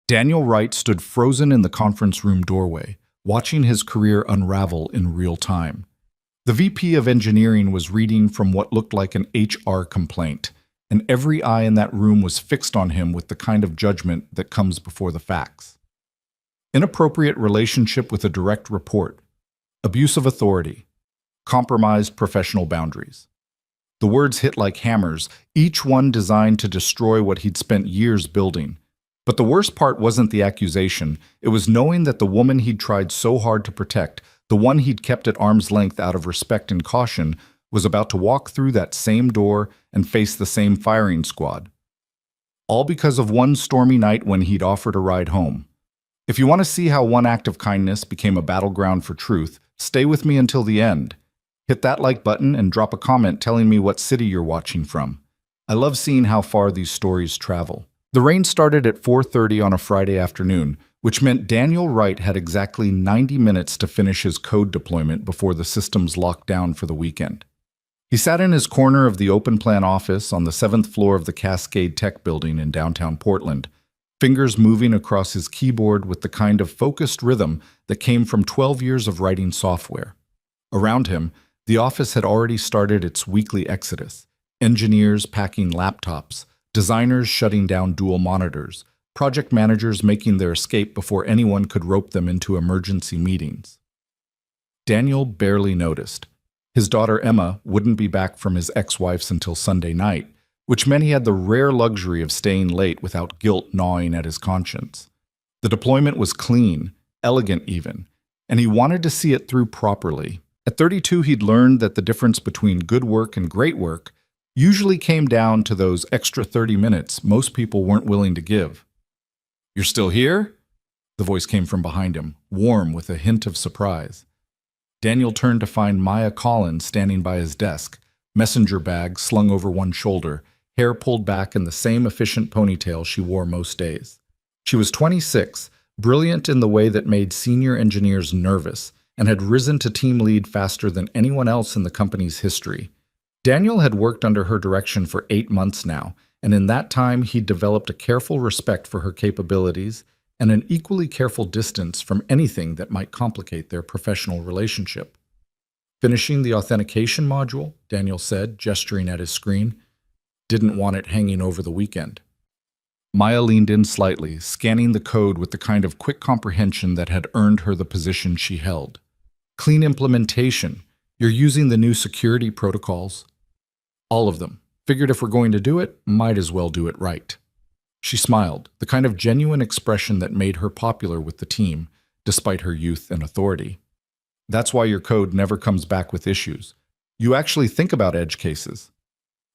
Daniel Wright stood frozen in the conference room doorway, watching his career unravel in real time. The VP of engineering was reading from what looked like an HR complaint, and every eye in that room was fixed on him with the kind of judgment that comes before the facts. Inappropriate relationship with a direct report, abuse of authority, compromised professional boundaries. The words hit like hammers, each one designed to destroy what he'd spent years building. But the worst part wasn't the accusation, it was knowing that the woman he'd tried so hard to protect, the one he'd kept at arm's length out of respect and caution, was about to walk through that same door and face the same firing squad. All because of one stormy night when he'd offered a ride home. If you want to see how one act of kindness became a battleground for truth, stay with me until the end. Hit that like button and drop a comment telling me what city you're watching from. I love seeing how far these stories travel. The rain started at 4:30 on a Friday afternoon, which meant Daniel Wright had exactly 90 minutes to finish his code deployment before the systems locked down for the weekend. He sat in his corner of the open plan office on the 7th floor of the Cascade Tech building in downtown Portland, fingers moving across his keyboard with the kind of focused rhythm that came from 12 years of writing software. Around him, the office had already started its weekly exodus, engineers packing laptops, designers shutting down dual monitors, project managers making their escape before anyone could rope them into emergency meetings. Daniel barely noticed. His daughter Emma wouldn't be back from his ex-wife's until Sunday night, which meant he had the rare luxury of staying late without guilt gnawing at his conscience. The deployment was clean, elegant even, and he wanted to see it through properly. At 32, he'd learned that the difference between good work and great work usually came down to those extra 30 minutes most people weren't willing to give. "You're still here?" The voice came from behind him, warm with a hint of surprise. Daniel turned to find Maya Collins standing by his desk, messenger bag slung over one shoulder, hair pulled back in the same efficient ponytail she wore most days. She was 26, brilliant in the way that made senior engineers nervous, and had risen to team lead faster than anyone else in the company's history. Daniel had worked under her direction for 8 months now, and in that time he'd developed a careful respect for her capabilities and an equally careful distance from anything that might complicate their professional relationship. "Finishing the authentication module," Daniel said, gesturing at his screen. "Didn't want it hanging over the weekend." Maya leaned in slightly, scanning the code with the kind of quick comprehension that had earned her the position she held. "Clean implementation. You're using the new security protocols?" "All of them. Figured if we're going to do it, might as well do it right." She smiled, the kind of genuine expression that made her popular with the team, despite her youth and authority. "That's why your code never comes back with issues. You actually think about edge cases."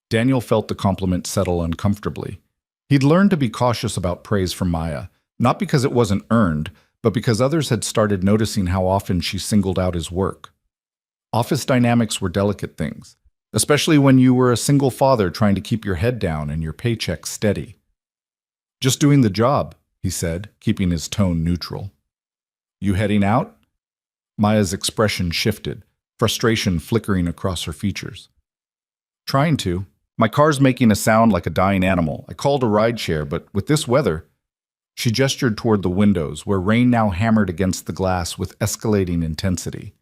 Daniel felt the compliment settle uncomfortably. He'd learned to be cautious about praise from Maya, not because it wasn't earned, but because others had started noticing how often she singled out his work. Office dynamics were delicate things, especially when you were a single father trying to keep your head down and your paycheck steady. "Just doing the job," he said, keeping his tone neutral. "You heading out?" Maya's expression shifted, frustration flickering across her features. "Trying to. My car's making a sound like a dying animal. I called a rideshare, but with this weather..." She gestured toward the windows, where rain now hammered against the glass with escalating intensity.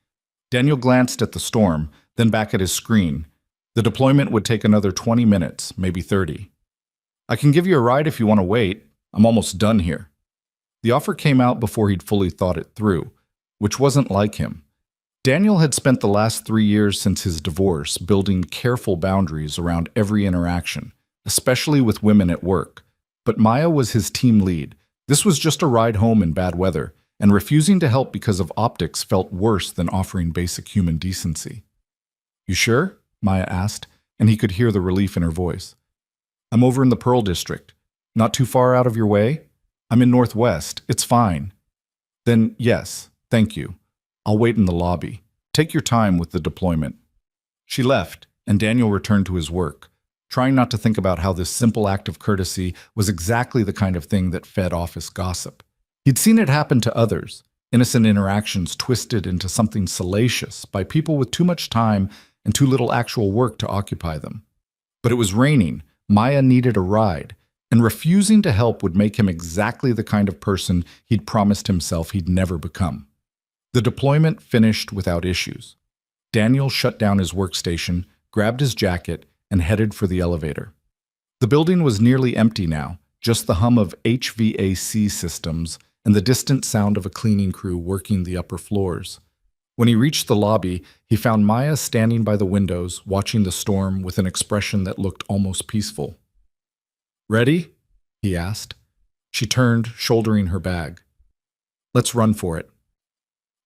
Daniel glanced at the storm, then back at his screen. The deployment would take another 20 minutes, maybe 30. "I can give you a ride if you want to wait. I'm almost done here." The offer came out before he'd fully thought it through, which wasn't like him. Daniel had spent the last 3 years since his divorce building careful boundaries around every interaction, especially with women at work. But Maya was his team lead. This was just a ride home in bad weather, and refusing to help because of optics felt worse than offering basic human decency. "You sure?" Maya asked, and he could hear the relief in her voice. "I'm over in the Pearl District. Not too far out of your way? I'm in Northwest. It's fine." "Then yes, thank you. I'll wait in the lobby. Take your time with the deployment." She left, and Daniel returned to his work, trying not to think about how this simple act of courtesy was exactly the kind of thing that fed office gossip. He'd seen it happen to others, innocent interactions twisted into something salacious by people with too much time and too little actual work to occupy them. But it was raining. Maya needed a ride. and refusing to help would make him exactly the kind of person he'd promised himself he'd never become. The deployment finished without issues. Daniel shut down his workstation, grabbed his jacket, and headed for the elevator. The building was nearly empty now, just the hum of HVAC systems and the distant sound of a cleaning crew working the upper floors. When he reached the lobby, he found Maya standing by the windows, watching the storm with an expression that looked almost peaceful. "Ready?" he asked. She turned, shouldering her bag. "Let's run for it."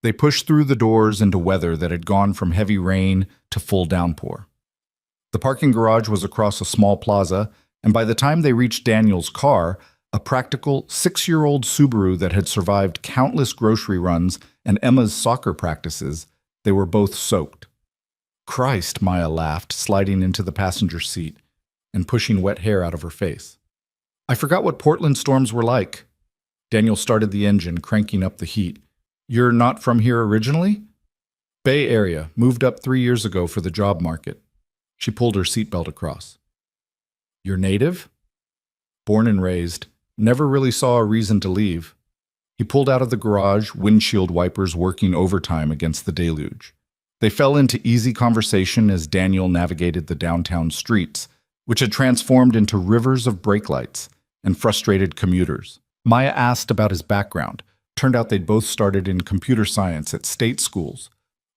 They pushed through the doors into weather that had gone from heavy rain to full downpour. The parking garage was across a small plaza, and by the time they reached Daniel's car, a practical 6-year-old Subaru that had survived countless grocery runs and Emma's soccer practices, they were both soaked. "Christ," Maya laughed, sliding into the passenger seat and pushing wet hair out of her face. "I forgot what Portland storms were like." Daniel started the engine, cranking up the heat. "You're not from here originally?" "Bay Area, moved up 3 years ago for the job market." She pulled her seatbelt across. "You're native?" "Born and raised. Never really saw a reason to leave." He pulled out of the garage, windshield wipers working overtime against the deluge. They fell into easy conversation as Daniel navigated the downtown streets, which had transformed into rivers of brake lights and frustrated commuters. Maya asked about his background. Turned out they'd both started in computer science at state schools,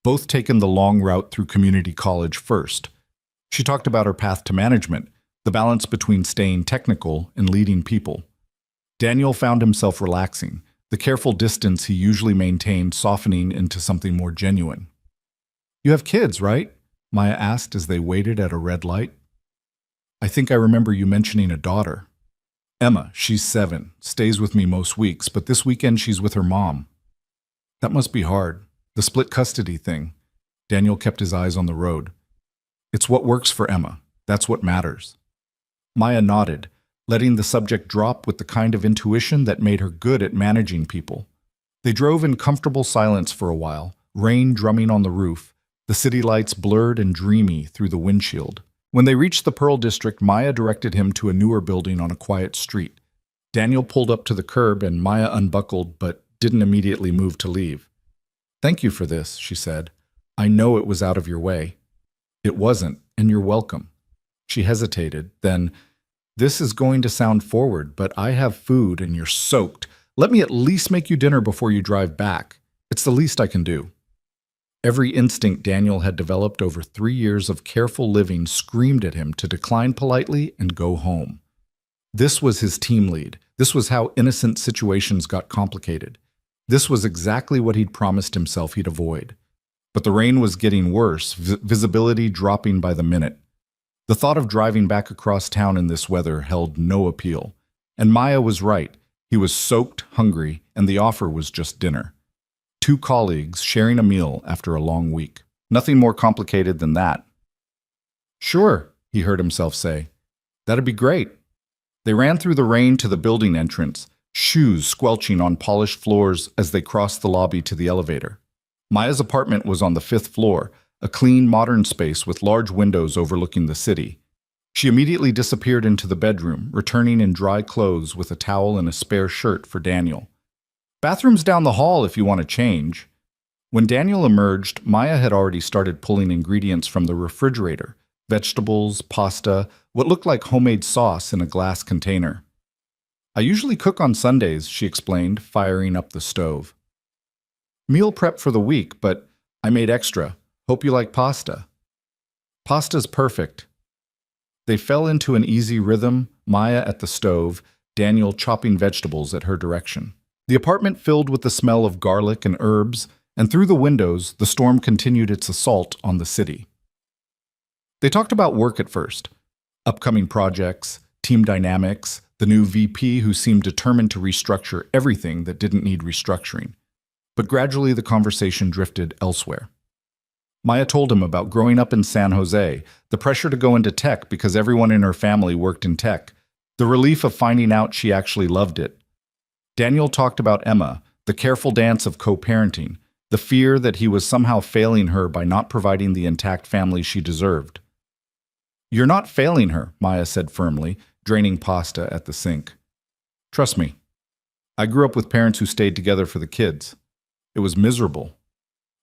both taken the long route through community college first. She talked about her path to management, the balance between staying technical and leading people. Daniel found himself relaxing, the careful distance he usually maintained softening into something more genuine. "You have kids, right?" Maya asked as they waited at a red light. "I think I remember you mentioning a daughter." "Emma, she's 7, stays with me most weeks, but this weekend she's with her mom." "That must be hard. The split custody thing." Daniel kept his eyes on the road. "It's what works for Emma. That's what matters." Maya nodded, letting the subject drop with the kind of intuition that made her good at managing people. They drove in comfortable silence for a while, rain drumming on the roof, the city lights blurred and dreamy through the windshield. When they reached the Pearl District, Maya directed him to a newer building on a quiet street. Daniel pulled up to the curb and Maya unbuckled but didn't immediately move to leave. "Thank you for this," she said. "I know it was out of your way." "It wasn't, and you're welcome." She hesitated, then, "This is going to sound forward, but I have food and you're soaked. Let me at least make you dinner before you drive back. It's the least I can do." Every instinct Daniel had developed over 3 years of careful living screamed at him to decline politely and go home. This was his team lead. This was how innocent situations got complicated. This was exactly what he'd promised himself he'd avoid. But the rain was getting worse, visibility dropping by the minute. The thought of driving back across town in this weather held no appeal. And Maya was right. He was soaked, hungry, and the offer was just dinner. 2 colleagues sharing a meal after a long week. Nothing more complicated than that. "Sure," he heard himself say. "That'd be great." They ran through the rain to the building entrance, shoes squelching on polished floors as they crossed the lobby to the elevator. Maya's apartment was on the 5th floor, a clean, modern space with large windows overlooking the city. She immediately disappeared into the bedroom, returning in dry clothes with a towel and a spare shirt for Daniel. "Bathroom's down the hall if you want to change." When Daniel emerged, Maya had already started pulling ingredients from the refrigerator, vegetables, pasta, what looked like homemade sauce in a glass container. "I usually cook on Sundays," she explained, firing up the stove. "Meal prep for the week, but I made extra. Hope you like pasta." "Pasta's perfect." They fell into an easy rhythm, Maya at the stove, Daniel chopping vegetables at her direction. The apartment filled with the smell of garlic and herbs, and through the windows, the storm continued its assault on the city. They talked about work at first. Upcoming projects, team dynamics, the new VP who seemed determined to restructure everything that didn't need restructuring. But gradually the conversation drifted elsewhere. Maya told him about growing up in San Jose, the pressure to go into tech because everyone in her family worked in tech, the relief of finding out she actually loved it. Daniel talked about Emma, the careful dance of co-parenting, the fear that he was somehow failing her by not providing the intact family she deserved. "You're not failing her," Maya said firmly, draining pasta at the sink. Trust me, I grew up with parents who stayed together for the kids. It was miserable.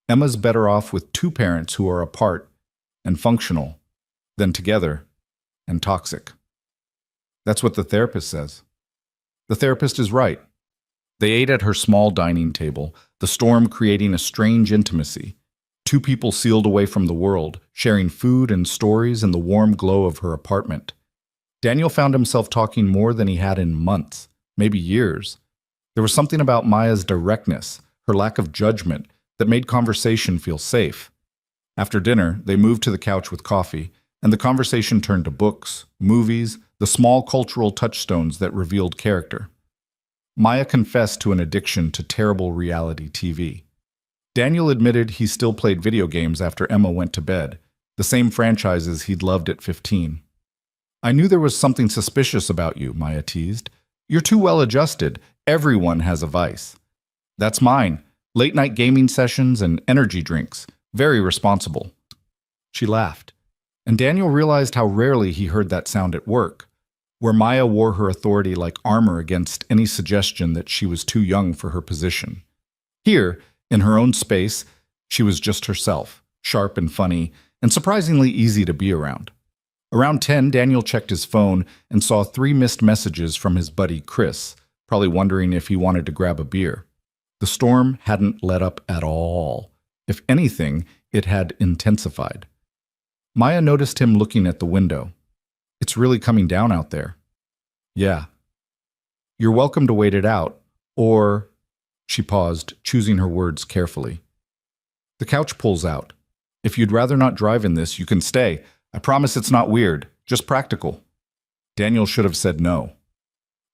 Emma's better off with two parents who are apart and functional than together and toxic. That's what the therapist says. The therapist is right. They ate at her small dining table, the storm creating a strange intimacy. Two people sealed away from the world, sharing food and stories in the warm glow of her apartment. Daniel found himself talking more than he had in months, maybe years. There was something about Maya's directness, her lack of judgment, that made conversation feel safe. After dinner, they moved to the couch with coffee, and the conversation turned to books, movies, the small cultural touchstones that revealed character. Maya confessed to an addiction to terrible reality TV. Daniel admitted he still played video games after Emma went to bed, the same franchises he'd loved at 15. I knew there was something suspicious about you, Maya teased. You're too well adjusted. Everyone has a vice. That's mine. Late-night gaming sessions and energy drinks. Very responsible. She laughed, and Daniel realized how rarely he heard that sound at work, where Maya wore her authority like armor against any suggestion that she was too young for her position. Here, in her own space, she was just herself, sharp and funny, and surprisingly easy to be around. Around 10, Daniel checked his phone and saw 3 missed messages from his buddy Chris, probably wondering if he wanted to grab a beer. The storm hadn't let up at all. If anything, it had intensified. Maya noticed him looking at the window. It's really coming down out there. Yeah. You're welcome to wait it out, or... She paused, choosing her words carefully. The couch pulls out. If you'd rather not drive in this, you can stay. I promise it's not weird, just practical. Daniel should have said no.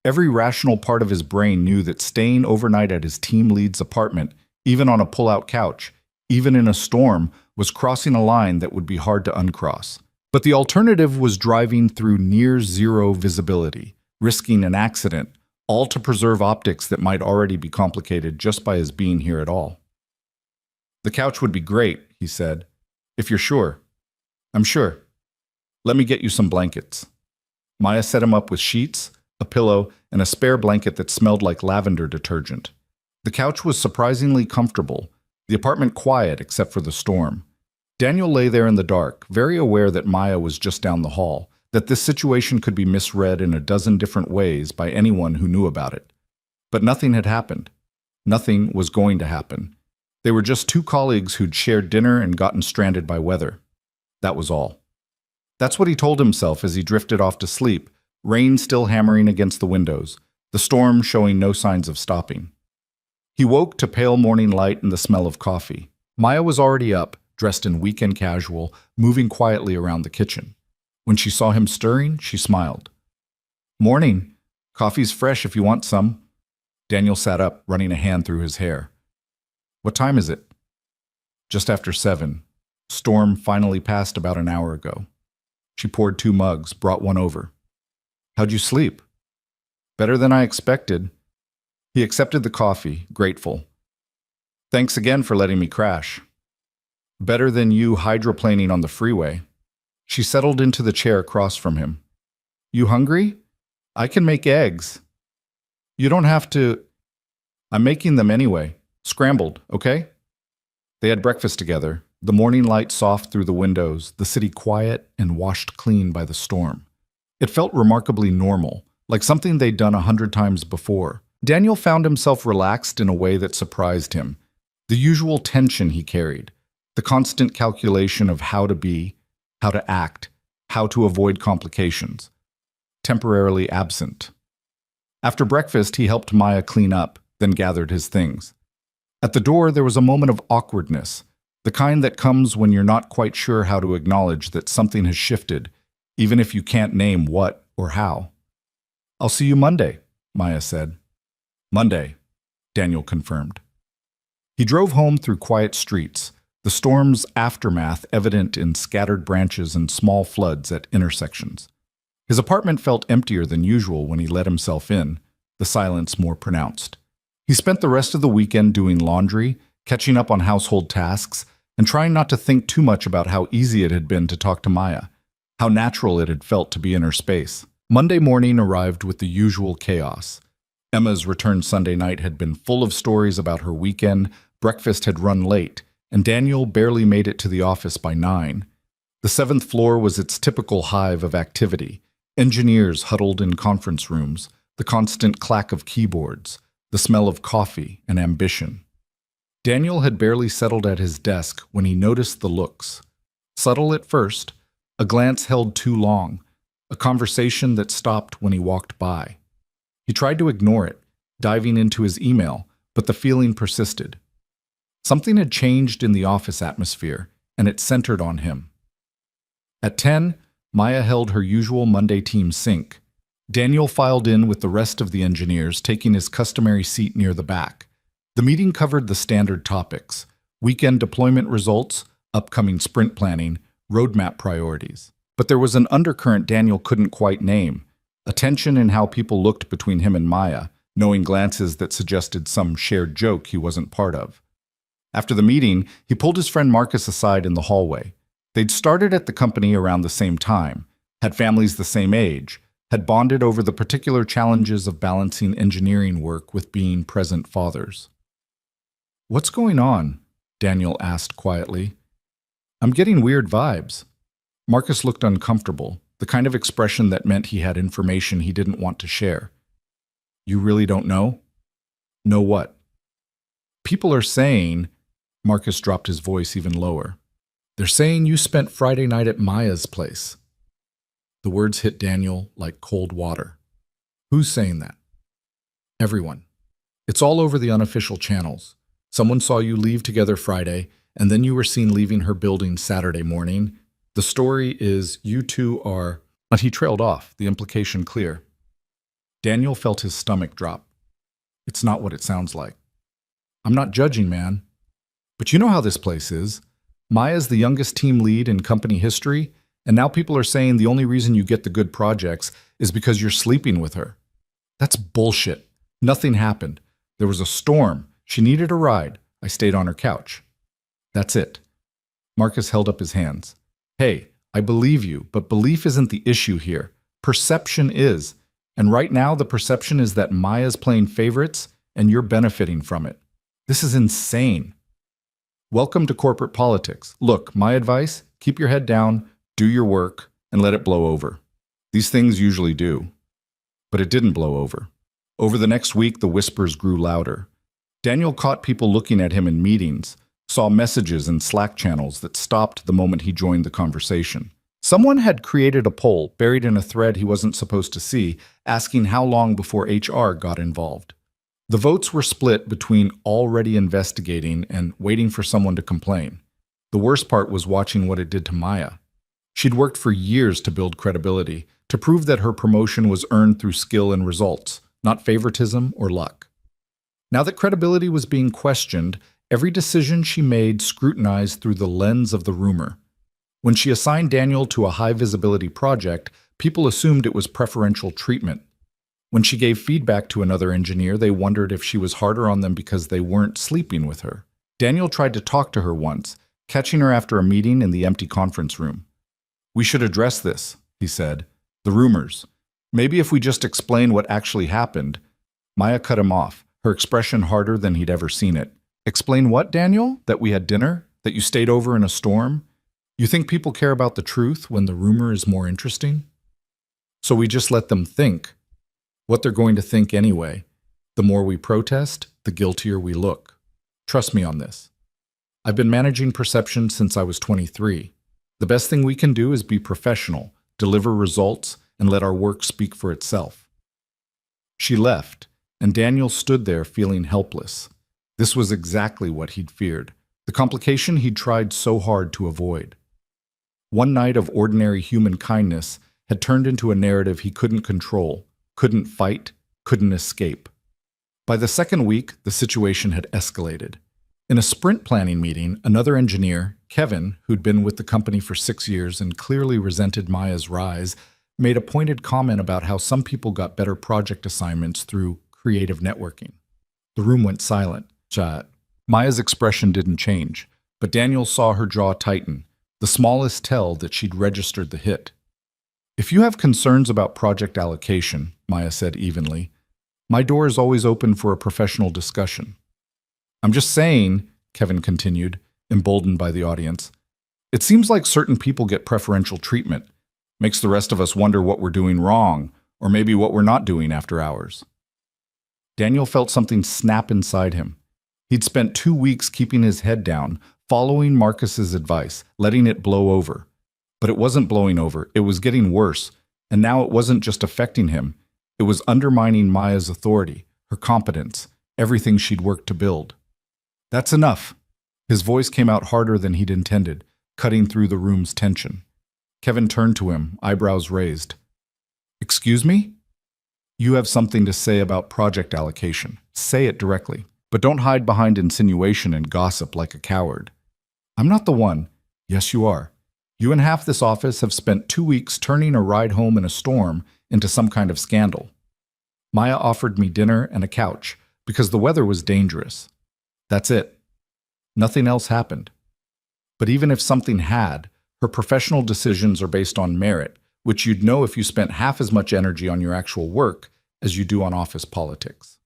Every rational part of his brain knew that staying overnight at his team lead's apartment, even on a pull-out couch, even in a storm, was crossing a line that would be hard to uncross. But the alternative was driving through near-zero visibility, risking an accident, all to preserve optics that might already be complicated just by his being here at all. The couch would be great, he said, if you're sure. I'm sure. Let me get you some blankets. Maya set him up with sheets, a pillow, and a spare blanket that smelled like lavender detergent. The couch was surprisingly comfortable, the apartment quiet except for the storm. Daniel lay there in the dark, very aware that Maya was just down the hall, that this situation could be misread in a dozen different ways by anyone who knew about it. But nothing had happened. Nothing was going to happen. They were just 2 colleagues who'd shared dinner and gotten stranded by weather. That was all. That's what he told himself as he drifted off to sleep, rain still hammering against the windows, the storm showing no signs of stopping. He woke to pale morning light and the smell of coffee. Maya was already up, dressed in weekend casual, moving quietly around the kitchen. When she saw him stirring, she smiled. Morning. Coffee's fresh if you want some. Daniel sat up, running a hand through his hair. What time is it? Just after 7. Storm finally passed about an hour ago. She poured 2 mugs, brought one over. How'd you sleep? Better than I expected. He accepted the coffee, grateful. Thanks again for letting me crash. Better than you hydroplaning on the freeway. She settled into the chair across from him. You hungry? I can make eggs. You don't have to... I'm making them anyway. Scrambled, okay? They had breakfast together, the morning light soft through the windows, the city quiet and washed clean by the storm. It felt remarkably normal, like something they'd done 100 times before. Daniel found himself relaxed in a way that surprised him. The usual tension he carried, the constant calculation of how to be, how to act, how to avoid complications. Temporarily absent. After breakfast, he helped Maya clean up, then gathered his things. At the door, there was a moment of awkwardness, the kind that comes when you're not quite sure how to acknowledge that something has shifted, even if you can't name what or how. I'll see you Monday, Maya said. Monday, Daniel confirmed. He drove home through quiet streets, the storm's aftermath evident in scattered branches and small floods at intersections. His apartment felt emptier than usual when he let himself in, the silence more pronounced. He spent the rest of the weekend doing laundry, catching up on household tasks, and trying not to think too much about how easy it had been to talk to Maya, how natural it had felt to be in her space. Monday morning arrived with the usual chaos. Emma's return Sunday night had been full of stories about her weekend, breakfast had run late, and Daniel barely made it to the office by 9. The 7th floor was its typical hive of activity. Engineers huddled in conference rooms, the constant clack of keyboards, the smell of coffee and ambition. Daniel had barely settled at his desk when he noticed the looks. Subtle at first, a glance held too long, a conversation that stopped when he walked by. He tried to ignore it, diving into his email, but the feeling persisted. Something had changed in the office atmosphere, and it centered on him. At 10, Maya held her usual Monday team sync. Daniel filed in with the rest of the engineers, taking his customary seat near the back. The meeting covered the standard topics: weekend deployment results, upcoming sprint planning, roadmap priorities. But there was an undercurrent Daniel couldn't quite name, a tension in how people looked between him and Maya, knowing glances that suggested some shared joke he wasn't part of. After the meeting, he pulled his friend Marcus aside in the hallway. They'd started at the company around the same time, had families the same age, had bonded over the particular challenges of balancing engineering work with being present fathers. "What's going on?" Daniel asked quietly. "I'm getting weird vibes." Marcus looked uncomfortable, the kind of expression that meant he had information he didn't want to share. "You really don't know?" "Know what?" "People are saying," Marcus dropped his voice even lower, "they're saying you spent Friday night at Maya's place." The words hit Daniel like cold water. "Who's saying that?" "Everyone. It's all over the unofficial channels. Someone saw you leave together Friday, and then you were seen leaving her building Saturday morning. The story is you two are—" But he trailed off, the implication clear. Daniel felt his stomach drop. "It's not what it sounds like." "I'm not judging, man. But you know how this place is. Maya's the youngest team lead in company history, and now people are saying the only reason you get the good projects is because you're sleeping with her. That's bullshit. Nothing happened. There was a storm. She needed a ride. I stayed on her couch. That's it." Marcus held up his hands. "Hey, I believe you, but belief isn't the issue here. Perception is. And right now the perception is that Maya's playing favorites and you're benefiting from it. This is insane. Welcome to corporate politics. Look, my advice, keep your head down, do your work, and let it blow over. These things usually do." But it didn't blow over. Over the next week, the whispers grew louder. Daniel caught people looking at him in meetings, saw messages in Slack channels that stopped the moment he joined the conversation. Someone had created a poll, buried in a thread he wasn't supposed to see, asking how long before HR got involved. The votes were split between already investigating and waiting for someone to complain. The worst part was watching what it did to Maya. She'd worked for years to build credibility, to prove that her promotion was earned through skill and results, not favoritism or luck. Now that credibility was being questioned, every decision she made scrutinized through the lens of the rumor. When she assigned Daniel to a high-visibility project, people assumed it was preferential treatment. When she gave feedback to another engineer, they wondered if she was harder on them because they weren't sleeping with her. Daniel tried to talk to her once, catching her after a meeting in the empty conference room. "We should address this," he said. "The rumors. Maybe if we just explain what actually happened." Maya cut him off, her expression harder than he'd ever seen it. "Explain what, Daniel? That we had dinner? That you stayed over in a storm? You think people care about the truth when the rumor is more interesting? So we just let them think what they're going to think anyway. The more we protest, the guiltier we look. Trust me on this. I've been managing perception since I was 23. The best thing we can do is be professional, deliver results, and let our work speak for itself." She left, and Daniel stood there feeling helpless. This was exactly what he'd feared, the complication he'd tried so hard to avoid. One night of ordinary human kindness had turned into a narrative he couldn't control, couldn't fight, couldn't escape. By the second week, the situation had escalated. In a sprint planning meeting, another engineer, Kevin, who'd been with the company for 6 years and clearly resented Maya's rise, made a pointed comment about how some people got better project assignments through creative networking. The room went silent. Maya's expression didn't change, but Daniel saw her jaw tighten, the smallest tell that she'd registered the hit. If you have concerns about project allocation, Maya said evenly, my door is always open for a professional discussion. I'm just saying, Kevin continued, emboldened by the audience, it seems like certain people get preferential treatment. Makes the rest of us wonder what we're doing wrong, or maybe what we're not doing after hours. Daniel felt something snap inside him. He'd spent 2 weeks keeping his head down, following Marcus's advice, letting it blow over. But it wasn't blowing over, it was getting worse, and now it wasn't just affecting him. It was undermining Maya's authority, her competence, everything she'd worked to build. That's enough. His voice came out harder than he'd intended, cutting through the room's tension. Kevin turned to him, eyebrows raised. Excuse me? You have something to say about project allocation. Say it directly, but don't hide behind insinuation and gossip like a coward. I'm not the one. Yes, you are. You and half this office have spent 2 weeks turning a ride home in a storm into some kind of scandal. Maya offered me dinner and a couch because the weather was dangerous. That's it. Nothing else happened. But even if something had, her professional decisions are based on merit, which you'd know if you spent half as much energy on your actual work as you do on office politics.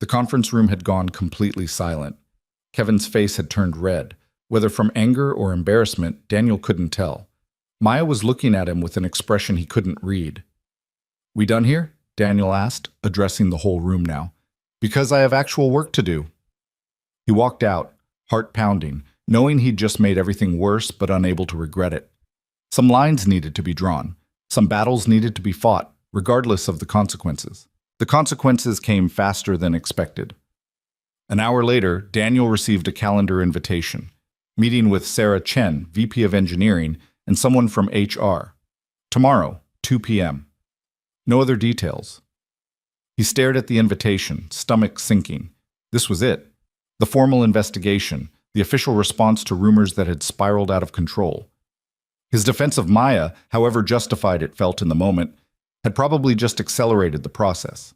The conference room had gone completely silent. Kevin's face had turned red. Whether from anger or embarrassment, Daniel couldn't tell. Maya was looking at him with an expression he couldn't read. We done here? Daniel asked, addressing the whole room now. Because I have actual work to do. He walked out, heart pounding, knowing he'd just made everything worse but unable to regret it. Some lines needed to be drawn. Some battles needed to be fought, regardless of the consequences. The consequences came faster than expected. An hour later, Daniel received a calendar invitation. Meeting with Sarah Chen, VP of Engineering, and someone from HR. Tomorrow, 2 p.m. No other details. He stared at the invitation, stomach sinking. This was it. The formal investigation, the official response to rumors that had spiraled out of control. His defense of Maya, however justified it felt in the moment, had probably just accelerated the process.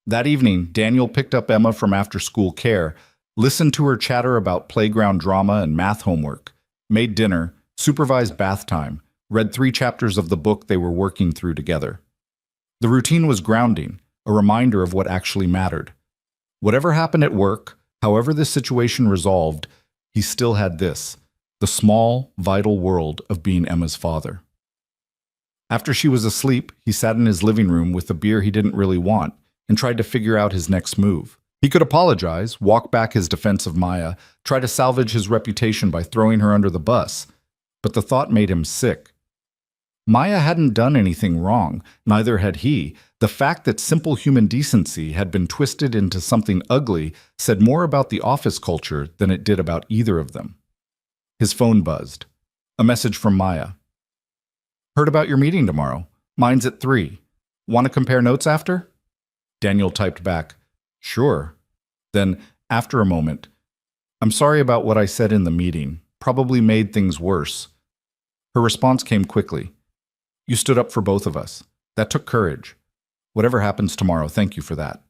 That evening, Daniel picked up Emma from after-school care, listened to her chatter about playground drama and math homework, made dinner, supervised bath time, read 3 chapters of the book they were working through together. The routine was grounding, a reminder of what actually mattered. Whatever happened at work, however this situation resolved, he still had this, the small, vital world of being Emma's father. After she was asleep, he sat in his living room with a beer he didn't really want and tried to figure out his next move. He could apologize, walk back his defense of Maya, try to salvage his reputation by throwing her under the bus, but the thought made him sick. Maya hadn't done anything wrong, neither had he. The fact that simple human decency had been twisted into something ugly said more about the office culture than it did about either of them. His phone buzzed. A message from Maya. Heard about your meeting tomorrow. Mine's at 3. Want to compare notes after? Daniel typed back, Sure. Then, after a moment, I'm sorry about what I said in the meeting. Probably made things worse. Her response came quickly. You stood up for both of us. That took courage. Whatever happens tomorrow, thank you for that.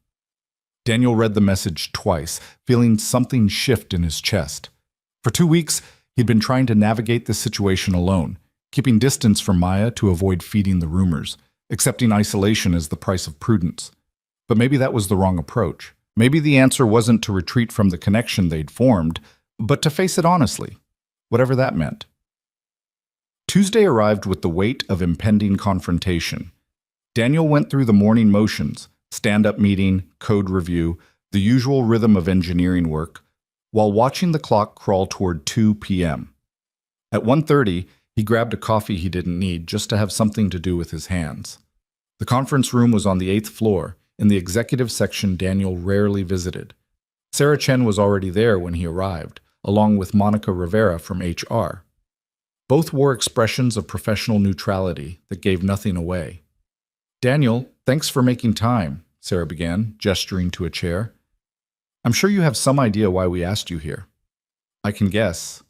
Daniel read the message twice, feeling something shift in his chest. For 2 weeks, he'd been trying to navigate this situation alone, keeping distance from Maya to avoid feeding the rumors, accepting isolation as the price of prudence. But maybe that was the wrong approach. Maybe the answer wasn't to retreat from the connection they'd formed, but to face it honestly, whatever that meant. Tuesday arrived with the weight of impending confrontation. Daniel went through the morning motions, stand-up meeting, code review, the usual rhythm of engineering work, while watching the clock crawl toward 2 p.m. At 1:30, he grabbed a coffee he didn't need just to have something to do with his hands. The conference room was on the 8th floor, in the executive section Daniel rarely visited. Sarah Chen was already there when he arrived, along with Monica Rivera from HR. Both wore expressions of professional neutrality that gave nothing away. Daniel, thanks for making time, Sarah began, gesturing to a chair. I'm sure you have some idea why we asked you here. I can guess.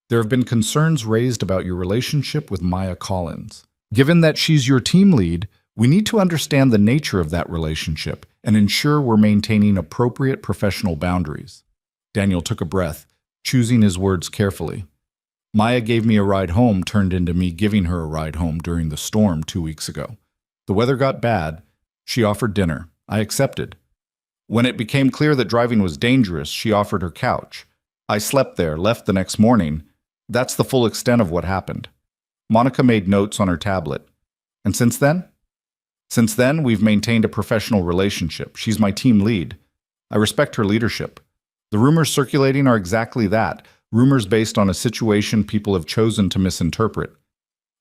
There have been concerns raised about your relationship with Maya Collins. Given that she's your team lead, we need to understand the nature of that relationship and ensure we're maintaining appropriate professional boundaries. Daniel took a breath, choosing his words carefully. Maya gave me a ride home turned into me giving her a ride home during the storm 2 weeks ago. The weather got bad. She offered dinner. I accepted. When it became clear that driving was dangerous, she offered her couch. I slept there, left the next morning. That's the full extent of what happened. Monica made notes on her tablet. And since then? Since then, we've maintained a professional relationship. She's my team lead. I respect her leadership. The rumors circulating are exactly that, rumors based on a situation people have chosen to misinterpret.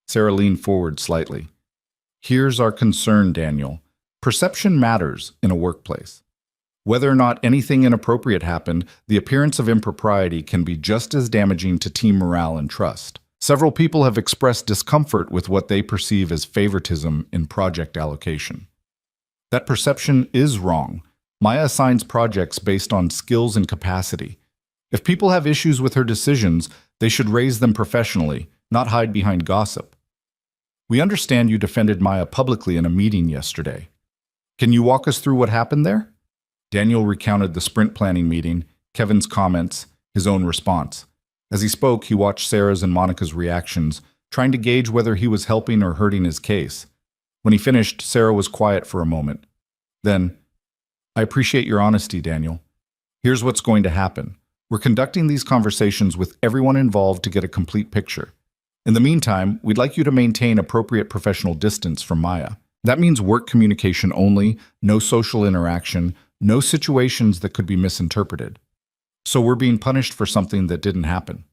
Sarah leaned forward slightly. Here's our concern, Daniel. Perception matters in a workplace. Whether or not anything inappropriate happened, the appearance of impropriety can be just as damaging to team morale and trust. Several people have expressed discomfort with what they perceive as favoritism in project allocation. That perception is wrong. Maya assigns projects based on skills and capacity. If people have issues with her decisions, they should raise them professionally, not hide behind gossip. We understand you defended Maya publicly in a meeting yesterday. Can you walk us through what happened there? Daniel recounted the sprint planning meeting, Kevin's comments, his own response. As he spoke, he watched Sarah's and Monica's reactions, trying to gauge whether he was helping or hurting his case. When he finished, Sarah was quiet for a moment. Then, I appreciate your honesty, Daniel. Here's what's going to happen. We're conducting these conversations with everyone involved to get a complete picture. In the meantime, we'd like you to maintain appropriate professional distance from Maya. That means work communication only, no social interaction, no situations that could be misinterpreted. So we're being punished for something that didn't happen.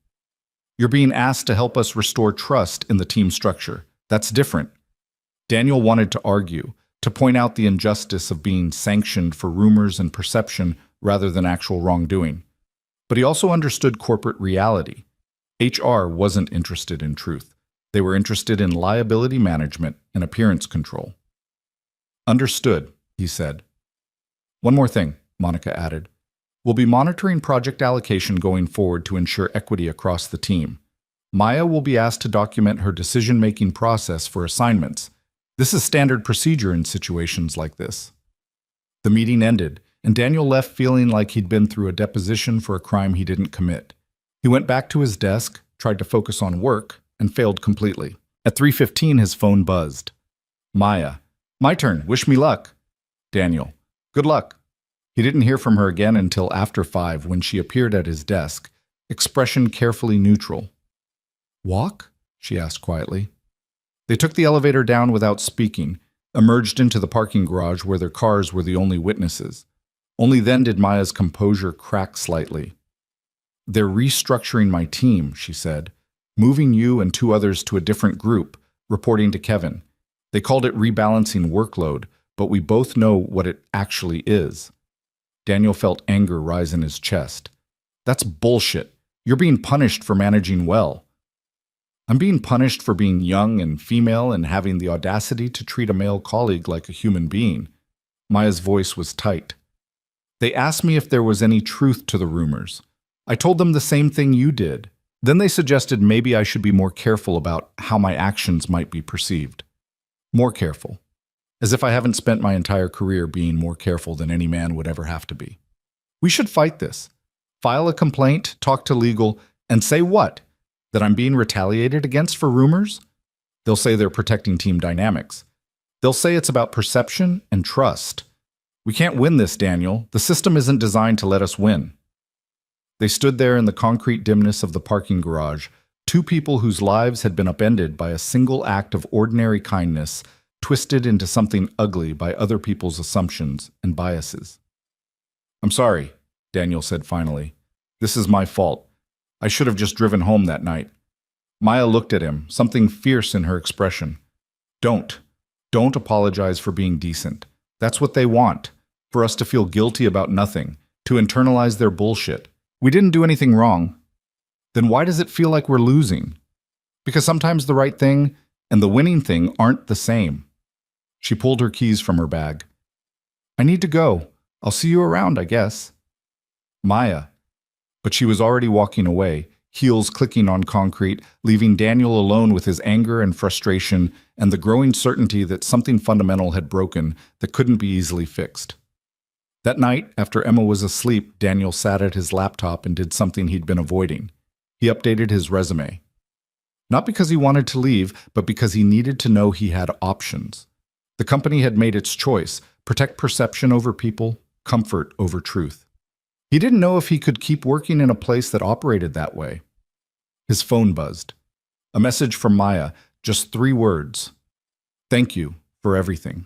You're being asked to help us restore trust in the team structure. That's different. Daniel wanted to argue, to point out the injustice of being sanctioned for rumors and perception rather than actual wrongdoing. But he also understood corporate reality. HR wasn't interested in truth. They were interested in liability management and appearance control. Understood, he said. One more thing, Monica added. We'll be monitoring project allocation going forward to ensure equity across the team. Maya will be asked to document her decision-making process for assignments. This is standard procedure in situations like this. The meeting ended, and Daniel left feeling like he'd been through a deposition for a crime he didn't commit. He went back to his desk, tried to focus on work, and failed completely. At 3:15, his phone buzzed. Maya. My turn. Wish me luck. Daniel. Good luck. He didn't hear from her again until after 5 when she appeared at his desk, expression carefully neutral. Walk? She asked quietly. They took the elevator down without speaking, emerged into the parking garage where their cars were the only witnesses. Only then did Maya's composure crack slightly. They're restructuring my team, she said, moving you and 2 others to a different group, reporting to Kevin. They called it rebalancing workload, but we both know what it actually is. Daniel felt anger rise in his chest. That's bullshit. You're being punished for managing well. I'm being punished for being young and female and having the audacity to treat a male colleague like a human being. Maya's voice was tight. They asked me if there was any truth to the rumors. I told them the same thing you did. Then they suggested maybe I should be more careful about how my actions might be perceived. More careful. As if I haven't spent my entire career being more careful than any man would ever have to be. We should fight this. File a complaint, talk to legal, and say what? That I'm being retaliated against for rumors? They'll say they're protecting team dynamics. They'll say it's about perception and trust. We can't win this, Daniel. The system isn't designed to let us win. They stood there in the concrete dimness of the parking garage, 2 people whose lives had been upended by a single act of ordinary kindness, twisted into something ugly by other people's assumptions and biases. I'm sorry, Daniel said finally. This is my fault. I should have just driven home that night. Maya looked at him, something fierce in her expression. Don't apologize for being decent. That's what they want, for us to feel guilty about nothing, to internalize their bullshit. We didn't do anything wrong. Then why does it feel like we're losing? Because sometimes the right thing and the winning thing aren't the same. She pulled her keys from her bag. I need to go. I'll see you around, I guess. Maya. But she was already walking away, heels clicking on concrete, leaving Daniel alone with his anger and frustration and the growing certainty that something fundamental had broken that couldn't be easily fixed. That night, after Emma was asleep, Daniel sat at his laptop and did something he'd been avoiding. He updated his resume. Not because he wanted to leave, but because he needed to know he had options. The company had made its choice: protect perception over people, comfort over truth. He didn't know if he could keep working in a place that operated that way. His phone buzzed. A message from Maya, just 3 words. "Thank you for everything."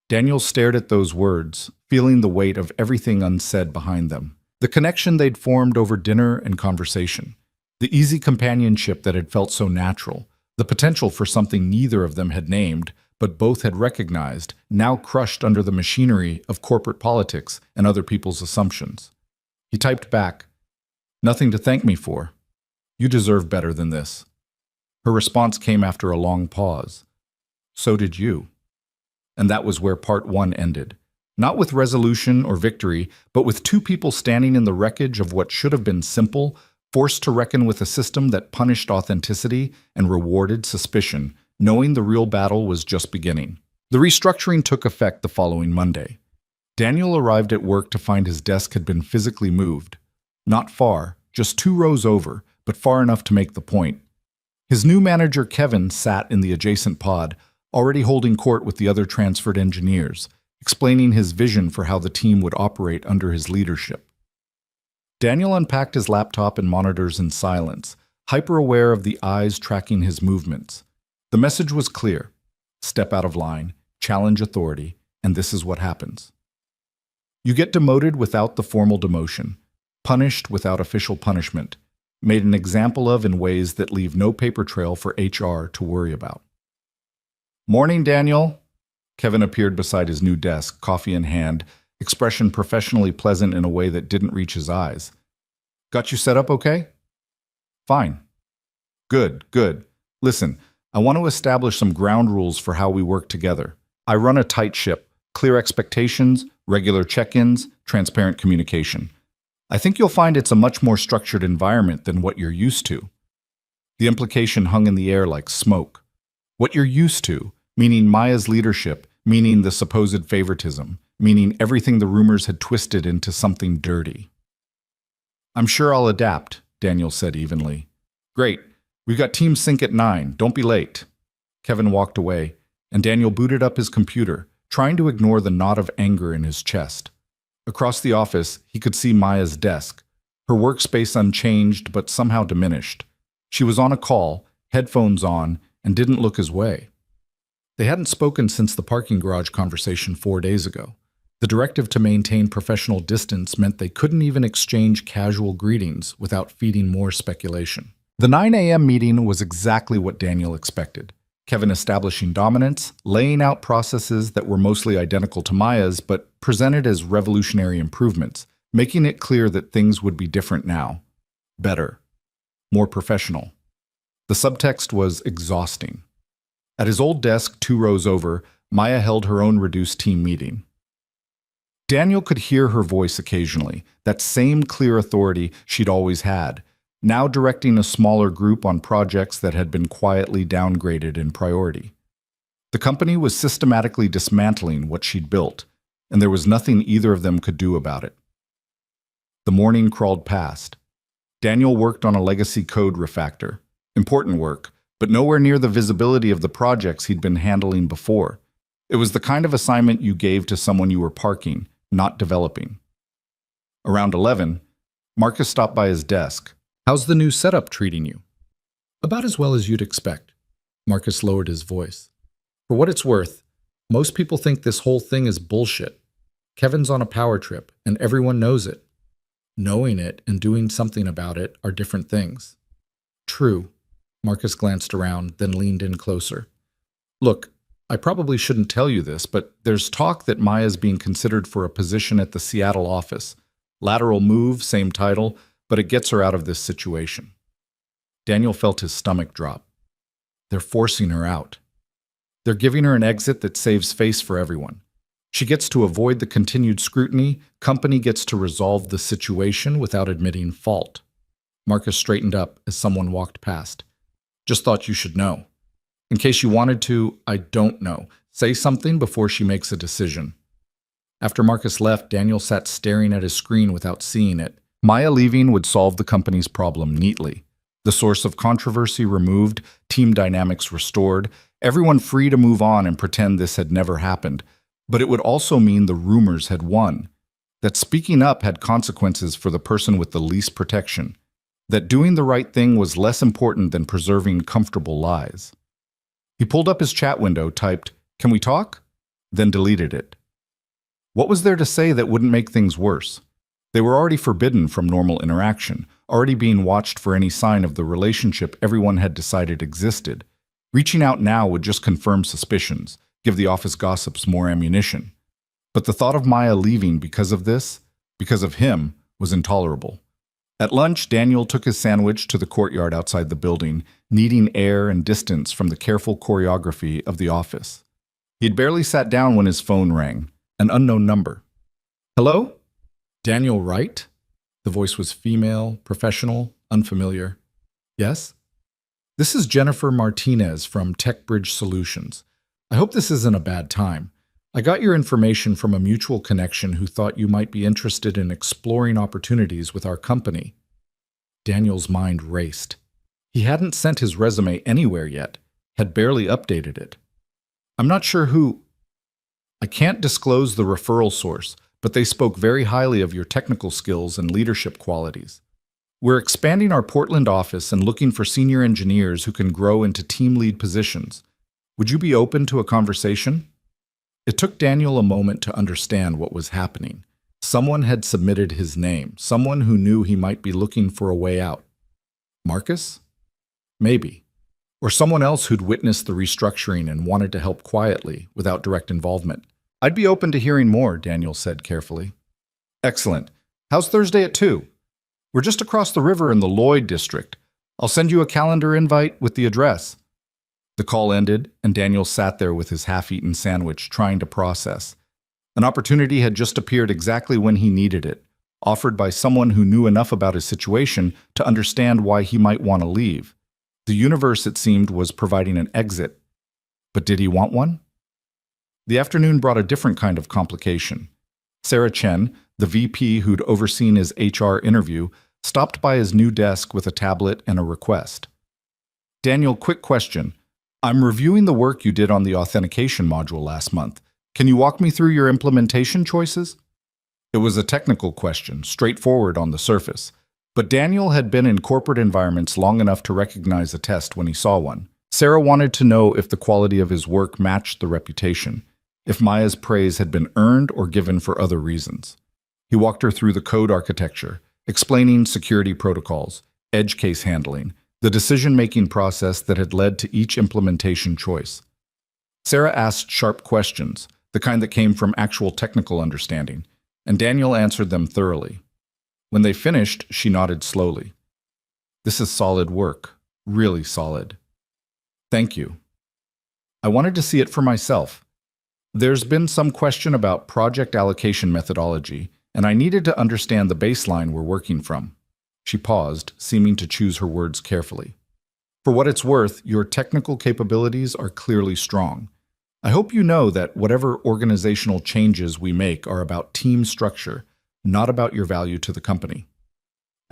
Daniel stared at those words, feeling the weight of everything unsaid behind them. The connection they'd formed over dinner and conversation. The easy companionship that had felt so natural. The potential for something neither of them had named, but both had recognized, now crushed under the machinery of corporate politics and other people's assumptions. He typed back, "Nothing to thank me for. You deserve better than this." Her response came after a long pause. "So did you." And that was where part 1 ended. Not with resolution or victory, but with 2 people standing in the wreckage of what should have been simple, forced to reckon with a system that punished authenticity and rewarded suspicion, knowing the real battle was just beginning. The restructuring took effect the following Monday. Daniel arrived at work to find his desk had been physically moved. Not far, just 2 rows over, but far enough to make the point. His new manager, Kevin, sat in the adjacent pod, already holding court with the other transferred engineers, explaining his vision for how the team would operate under his leadership. Daniel unpacked his laptop and monitors in silence, hyper-aware of the eyes tracking his movements. The message was clear: step out of line, challenge authority, and this is what happens. You get demoted without the formal demotion, punished without official punishment, made an example of in ways that leave no paper trail for HR to worry about. "Morning, Daniel." Kevin appeared beside his new desk, coffee in hand, expression professionally pleasant in a way that didn't reach his eyes. "Got you set up okay?" "Fine." Good. Listen, I want to establish some ground rules for how we work together. I run a tight ship, clear expectations, regular check-ins, transparent communication. I think you'll find it's a much more structured environment than what you're used to." The implication hung in the air like smoke. What you're used to, meaning Maya's leadership, meaning the supposed favoritism, meaning everything the rumors had twisted into something dirty. "I'm sure I'll adapt," Daniel said evenly. "Great. We've got team sync at 9. Don't be late." Kevin walked away, and Daniel booted up his computer, trying to ignore the knot of anger in his chest. Across the office, he could see Maya's desk, her workspace unchanged but somehow diminished. She was on a call, headphones on, and didn't look his way. They hadn't spoken since the parking garage conversation 4 days ago. The directive to maintain professional distance meant they couldn't even exchange casual greetings without feeding more speculation. The 9 a.m. meeting was exactly what Daniel expected. Kevin establishing dominance, laying out processes that were mostly identical to Maya's but presented as revolutionary improvements, making it clear that things would be different now. Better. More professional. The subtext was exhausting. At his old desk 2 rows over, Maya held her own reduced team meeting. Daniel could hear her voice occasionally, that same clear authority she'd always had, now directing a smaller group on projects that had been quietly downgraded in priority. The company was systematically dismantling what she'd built, and there was nothing either of them could do about it. The morning crawled past. Daniel worked on a legacy code refactor. Important work, but nowhere near the visibility of the projects he'd been handling before. It was the kind of assignment you gave to someone you were parking, not developing. Around 11, Marcus stopped by his desk. "How's the new setup treating you?" "About as well as you'd expect." Marcus lowered his voice. "For what it's worth, most people think this whole thing is bullshit. Kevin's on a power trip, and everyone knows it. Knowing it and doing something about it are different things." "True." Marcus glanced around, then leaned in closer. "Look, I probably shouldn't tell you this, but there's talk that Maya's being considered for a position at the Seattle office. Lateral move, same title, but it gets her out of this situation." Daniel felt his stomach drop. They're forcing her out. They're giving her an exit that saves face for everyone. She gets to avoid the continued scrutiny, company gets to resolve the situation without admitting fault. Marcus straightened up as someone walked past. "Just thought you should know. In case you wanted to, I don't know. Say something before she makes a decision." After Marcus left, Daniel sat staring at his screen without seeing it. Maya leaving would solve the company's problem neatly. The source of controversy removed, team dynamics restored, everyone free to move on and pretend this had never happened. But it would also mean the rumors had won, that speaking up had consequences for the person with the least protection, that doing the right thing was less important than preserving comfortable lies. He pulled up his chat window, typed, "Can we talk?" then deleted it. What was there to say that wouldn't make things worse? They were already forbidden from normal interaction, already being watched for any sign of the relationship everyone had decided existed. Reaching out now would just confirm suspicions, give the office gossips more ammunition. But the thought of Maya leaving because of this, because of him, was intolerable. At lunch, Daniel took his sandwich to the courtyard outside the building, needing air and distance from the careful choreography of the office. He'd barely sat down when his phone rang, an unknown number. "Hello? Daniel Wright?" The voice was female, professional, unfamiliar. "Yes? This is Jennifer Martinez from TechBridge Solutions. I hope this isn't a bad time. I got your information from a mutual connection who thought you might be interested in exploring opportunities with our company." Daniel's mind raced. He hadn't sent his resume anywhere yet, had barely updated it. "I'm not sure who—" "I can't disclose the referral source, but they spoke very highly of your technical skills and leadership qualities. We're expanding our Portland office and looking for senior engineers who can grow into team lead positions. Would you be open to a conversation?" It took Daniel a moment to understand what was happening. Someone had submitted his name, someone who knew he might be looking for a way out. Marcus? Maybe. Or someone else who'd witnessed the restructuring and wanted to help quietly, without direct involvement. "I'd be open to hearing more," Daniel said carefully. "Excellent. How's Thursday at 2? We're just across the river in the Lloyd district. I'll send you a calendar invite with the address." The call ended, and Daniel sat there with his half-eaten sandwich, trying to process. An opportunity had just appeared exactly when he needed it, offered by someone who knew enough about his situation to understand why he might want to leave. The universe, it seemed, was providing an exit. But did he want one? The afternoon brought a different kind of complication. Sarah Chen, the VP who'd overseen his HR interview, stopped by his new desk with a tablet and a request. "Daniel, quick question. I'm reviewing the work you did on the authentication module last month. Can you walk me through your implementation choices?" It was a technical question, straightforward on the surface. But Daniel had been in corporate environments long enough to recognize a test when he saw one. Sarah wanted to know if the quality of his work matched the reputation, if Maya's praise had been earned or given for other reasons. He walked her through the code architecture, explaining security protocols, edge case handling, the decision-making process that had led to each implementation choice. Sarah asked sharp questions, the kind that came from actual technical understanding, and Daniel answered them thoroughly. When they finished, she nodded slowly. "This is solid work, really solid. Thank you. I wanted to see it for myself. There's been some question about project allocation methodology, and I needed to understand the baseline we're working from." She paused, seeming to choose her words carefully. "For what it's worth, your technical capabilities are clearly strong. I hope you know that whatever organizational changes we make are about team structure, not about your value to the company."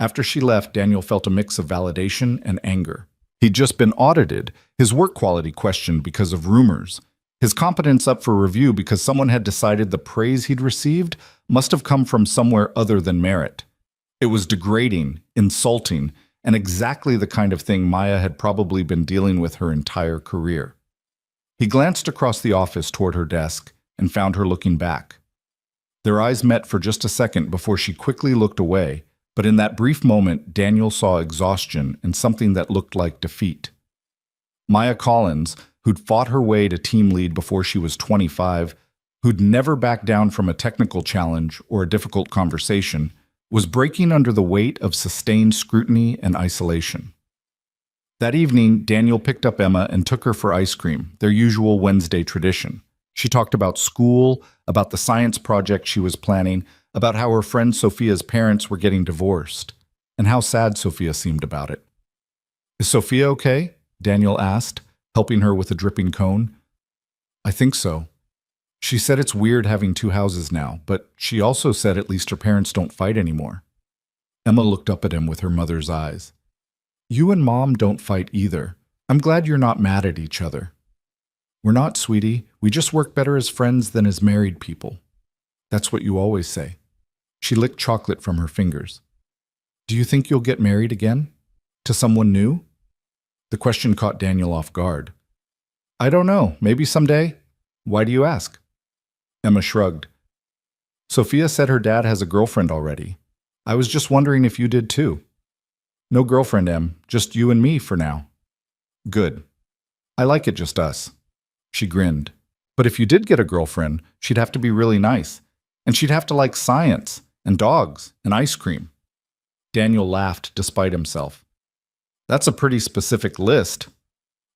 After she left, Daniel felt a mix of validation and anger. He'd just been audited, his work quality questioned because of rumors, his competence up for review because someone had decided the praise he'd received must have come from somewhere other than merit. It was degrading, insulting, and exactly the kind of thing Maya had probably been dealing with her entire career. He glanced across the office toward her desk and found her looking back. Their eyes met for just a second before she quickly looked away, but in that brief moment, Daniel saw exhaustion and something that looked like defeat. Maya Collins, who'd fought her way to team lead before she was 25, who'd never backed down from a technical challenge or a difficult conversation, was breaking under the weight of sustained scrutiny and isolation. That evening, Daniel picked up Emma and took her for ice cream, their usual Wednesday tradition. She talked about school, about the science project she was planning, about how her friend Sophia's parents were getting divorced, and how sad Sophia seemed about it. "Is Sophia okay?" Daniel asked, helping her with a dripping cone. "I think so. She said it's weird having two houses now, but she also said at least her parents don't fight anymore." Emma looked up at him with her mother's eyes. You and Mom don't fight either. I'm glad you're not mad at each other. We're not, sweetie. We just work better as friends than as married people. That's what you always say. She licked chocolate from her fingers. Do you think you'll get married again? To someone new? The question caught Daniel off guard. I don't know. Maybe someday. Why do you ask? Emma shrugged. Sophia said her dad has a girlfriend already. I was just wondering if you did too. No girlfriend, Em. Just you and me for now. Good. I like it just us. She grinned. But if you did get a girlfriend, she'd have to be really nice. And she'd have to like science, and dogs, and ice cream. Daniel laughed despite himself. That's a pretty specific list.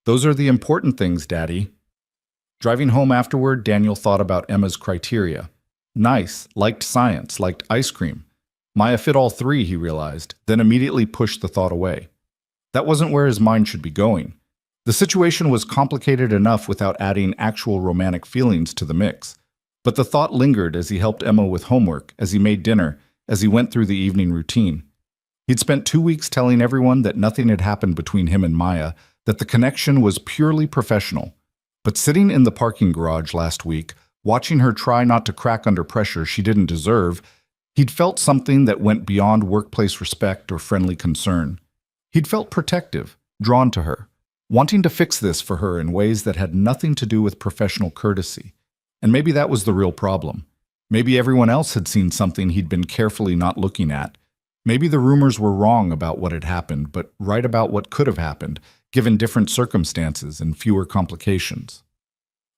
Those are the important things, Daddy. Driving home afterward, Daniel thought about Emma's criteria. Nice, liked science, liked ice cream. Maya fit all three, he realized, then immediately pushed the thought away. That wasn't where his mind should be going. The situation was complicated enough without adding actual romantic feelings to the mix. But the thought lingered as he helped Emma with homework, as he made dinner, as he went through the evening routine. He'd spent 2 weeks telling everyone that nothing had happened between him and Maya, that the connection was purely professional. But sitting in the parking garage last week, watching her try not to crack under pressure she didn't deserve, he'd felt something that went beyond workplace respect or friendly concern. He'd felt protective, drawn to her, wanting to fix this for her in ways that had nothing to do with professional courtesy. And maybe that was the real problem. Maybe everyone else had seen something he'd been carefully not looking at. Maybe the rumors were wrong about what had happened, but right about what could have happened, given different circumstances and fewer complications.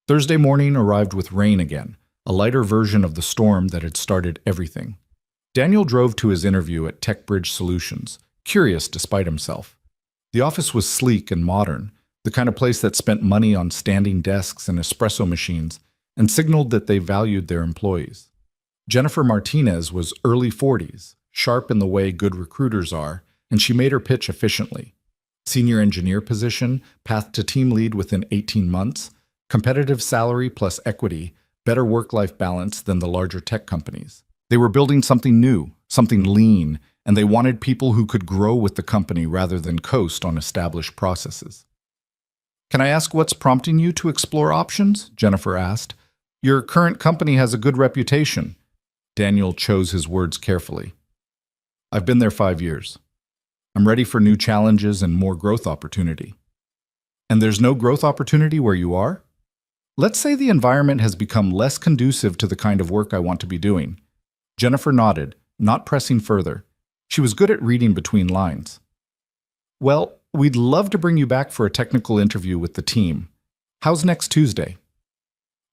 Thursday morning arrived with rain again, a lighter version of the storm that had started everything. Daniel drove to his interview at TechBridge Solutions, curious despite himself. The office was sleek and modern, the kind of place that spent money on standing desks and espresso machines, and signaled that they valued their employees. Jennifer Martinez was early 40s, sharp in the way good recruiters are, and she made her pitch efficiently. Senior engineer position, path to team lead within 18 months, competitive salary plus equity, better work-life balance than the larger tech companies. They were building something new, something lean, and they wanted people who could grow with the company rather than coast on established processes. Can I ask what's prompting you to explore options? Jennifer asked. Your current company has a good reputation. Daniel chose his words carefully. I've been there 5 years. I'm ready for new challenges and more growth opportunity. And there's no growth opportunity where you are? Let's say the environment has become less conducive to the kind of work I want to be doing. Jennifer nodded, not pressing further. She was good at reading between lines. Well, we'd love to bring you back for a technical interview with the team. How's next Tuesday?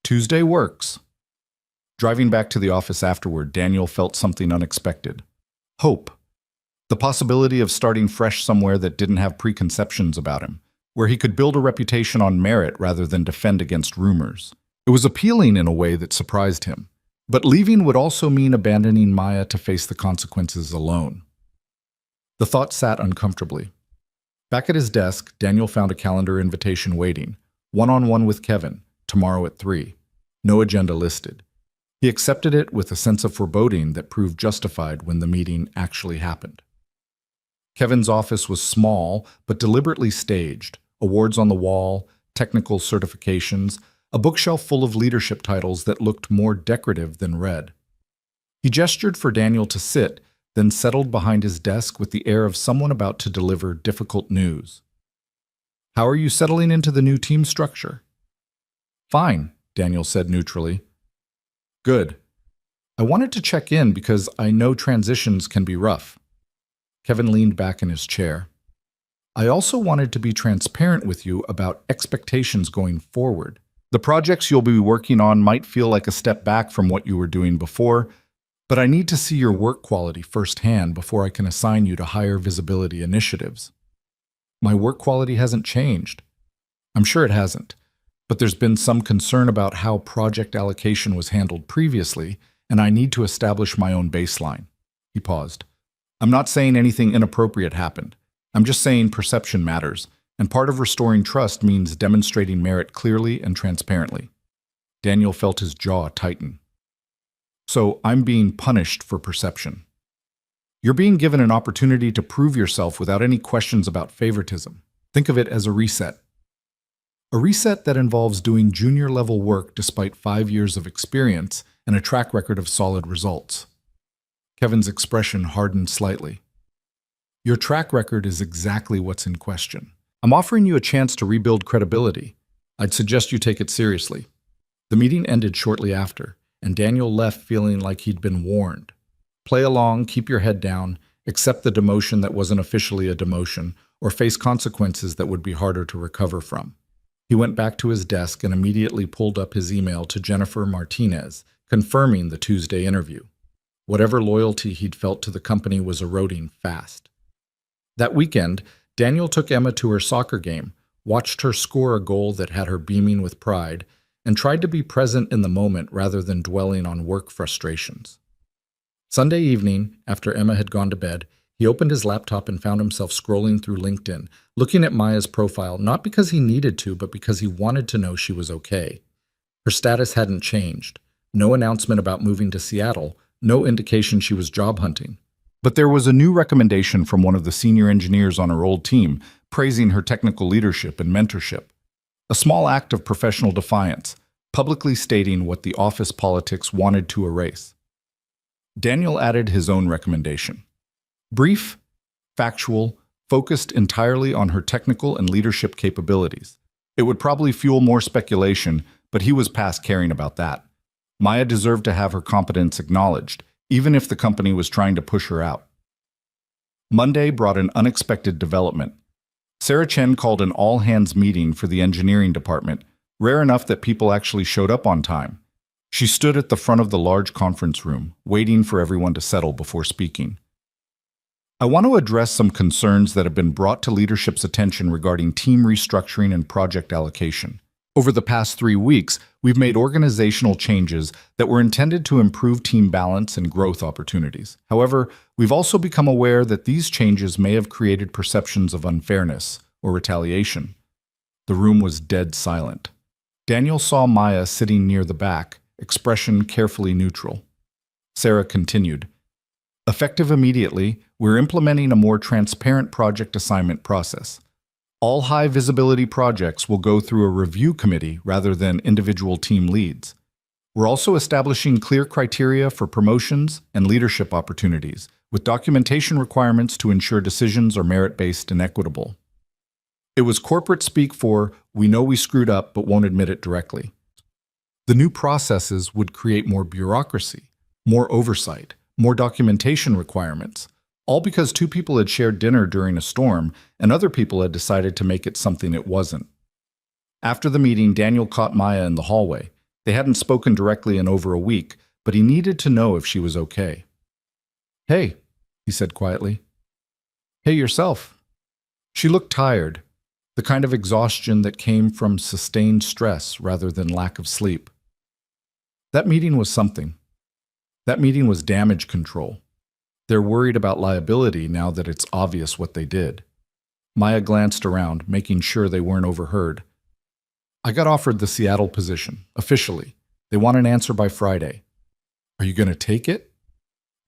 Tuesday works. Driving back to the office afterward, Daniel felt something unexpected. Hope. The possibility of starting fresh somewhere that didn't have preconceptions about him, where he could build a reputation on merit rather than defend against rumors. It was appealing in a way that surprised him. But leaving would also mean abandoning Maya to face the consequences alone. The thought sat uncomfortably. Back at his desk, Daniel found a calendar invitation waiting, one-on-one with Kevin, tomorrow at 3. No agenda listed. He accepted it with a sense of foreboding that proved justified when the meeting actually happened. Kevin's office was small, but deliberately staged. Awards on the wall, technical certifications, a bookshelf full of leadership titles that looked more decorative than read. He gestured for Daniel to sit, then settled behind his desk with the air of someone about to deliver difficult news. How are you settling into the new team structure? Fine, Daniel said neutrally. Good. I wanted to check in because I know transitions can be rough. Kevin leaned back in his chair. I also wanted to be transparent with you about expectations going forward. The projects you'll be working on might feel like a step back from what you were doing before, but I need to see your work quality firsthand before I can assign you to higher visibility initiatives. My work quality hasn't changed. I'm sure it hasn't, but there's been some concern about how project allocation was handled previously, and I need to establish my own baseline. He paused. I'm not saying anything inappropriate happened. I'm just saying perception matters, and part of restoring trust means demonstrating merit clearly and transparently. Daniel felt his jaw tighten. So I'm being punished for perception. You're being given an opportunity to prove yourself without any questions about favoritism. Think of it as a reset. A reset that involves doing junior-level work despite 5 years of experience and a track record of solid results. Kevin's expression hardened slightly. Your track record is exactly what's in question. I'm offering you a chance to rebuild credibility. I'd suggest you take it seriously. The meeting ended shortly after, and Daniel left feeling like he'd been warned. Play along, keep your head down, accept the demotion that wasn't officially a demotion, or face consequences that would be harder to recover from. He went back to his desk and immediately pulled up his email to Jennifer Martinez, confirming the Tuesday interview. Whatever loyalty he'd felt to the company was eroding fast. That weekend, Daniel took Emma to her soccer game, watched her score a goal that had her beaming with pride, and tried to be present in the moment rather than dwelling on work frustrations. Sunday evening, after Emma had gone to bed, he opened his laptop and found himself scrolling through LinkedIn, looking at Maya's profile not because he needed to, but because he wanted to know she was okay. Her status hadn't changed. No announcement about moving to Seattle, no indication she was job hunting. But there was a new recommendation from one of the senior engineers on her old team, praising her technical leadership and mentorship. A small act of professional defiance, publicly stating what the office politics wanted to erase. Daniel added his own recommendation. Brief, factual, focused entirely on her technical and leadership capabilities. It would probably fuel more speculation, but he was past caring about that. Maya deserved to have her competence acknowledged, even if the company was trying to push her out. Monday brought an unexpected development. Sarah Chen called an all-hands meeting for the engineering department, rare enough that people actually showed up on time. She stood at the front of the large conference room, waiting for everyone to settle before speaking. I want to address some concerns that have been brought to leadership's attention regarding team restructuring and project allocation. Over the past 3 weeks, we've made organizational changes that were intended to improve team balance and growth opportunities. However, we've also become aware that these changes may have created perceptions of unfairness or retaliation. The room was dead silent. Daniel saw Maya sitting near the back, expression carefully neutral. Sarah continued, "Effective immediately, we're implementing a more transparent project assignment process. All high-visibility projects will go through a review committee rather than individual team leads. We're also establishing clear criteria for promotions and leadership opportunities, with documentation requirements to ensure decisions are merit-based and equitable." It was corporate speak for, "We know we screwed up but won't admit it directly." The new processes would create more bureaucracy, more oversight, more documentation requirements, all because 2 people had shared dinner during a storm and other people had decided to make it something it wasn't. After the meeting, Daniel caught Maya in the hallway. They hadn't spoken directly in over a week, but he needed to know if she was okay. "Hey," he said quietly. "Hey, yourself." She looked tired, the kind of exhaustion that came from sustained stress rather than lack of sleep. That meeting was something. That meeting was damage control. They're worried about liability now that it's obvious what they did. Maya glanced around, making sure they weren't overheard. "I got offered the Seattle position, officially. They want an answer by Friday." "Are you going to take it?"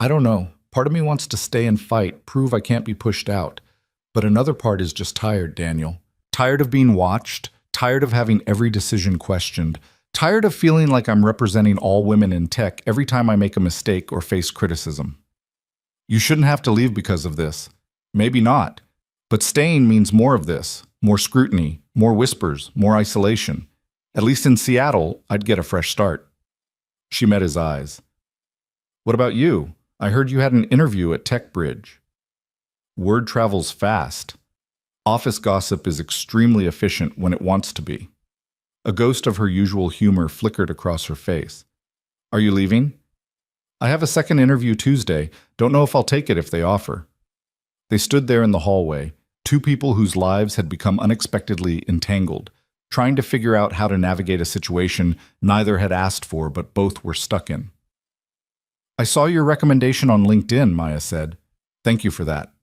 "I don't know. Part of me wants to stay and fight, prove I can't be pushed out. But another part is just tired, Daniel. Tired of being watched, tired of having every decision questioned, tired of feeling like I'm representing all women in tech every time I make a mistake or face criticism. You shouldn't have to leave because of this. Maybe not. But staying means more of this, more scrutiny, more whispers, more isolation. At least in Seattle, I'd get a fresh start." She met his eyes. "What about you? I heard you had an interview at TechBridge." Word travels fast. Office gossip is extremely efficient when it wants to be. A ghost of her usual humor flickered across her face. "Are you leaving?" "I have a second interview Tuesday. Don't know if I'll take it if they offer." They stood there in the hallway, 2 people whose lives had become unexpectedly entangled, trying to figure out how to navigate a situation neither had asked for but both were stuck in. "I saw your recommendation on LinkedIn," Maya said. "Thank you for that.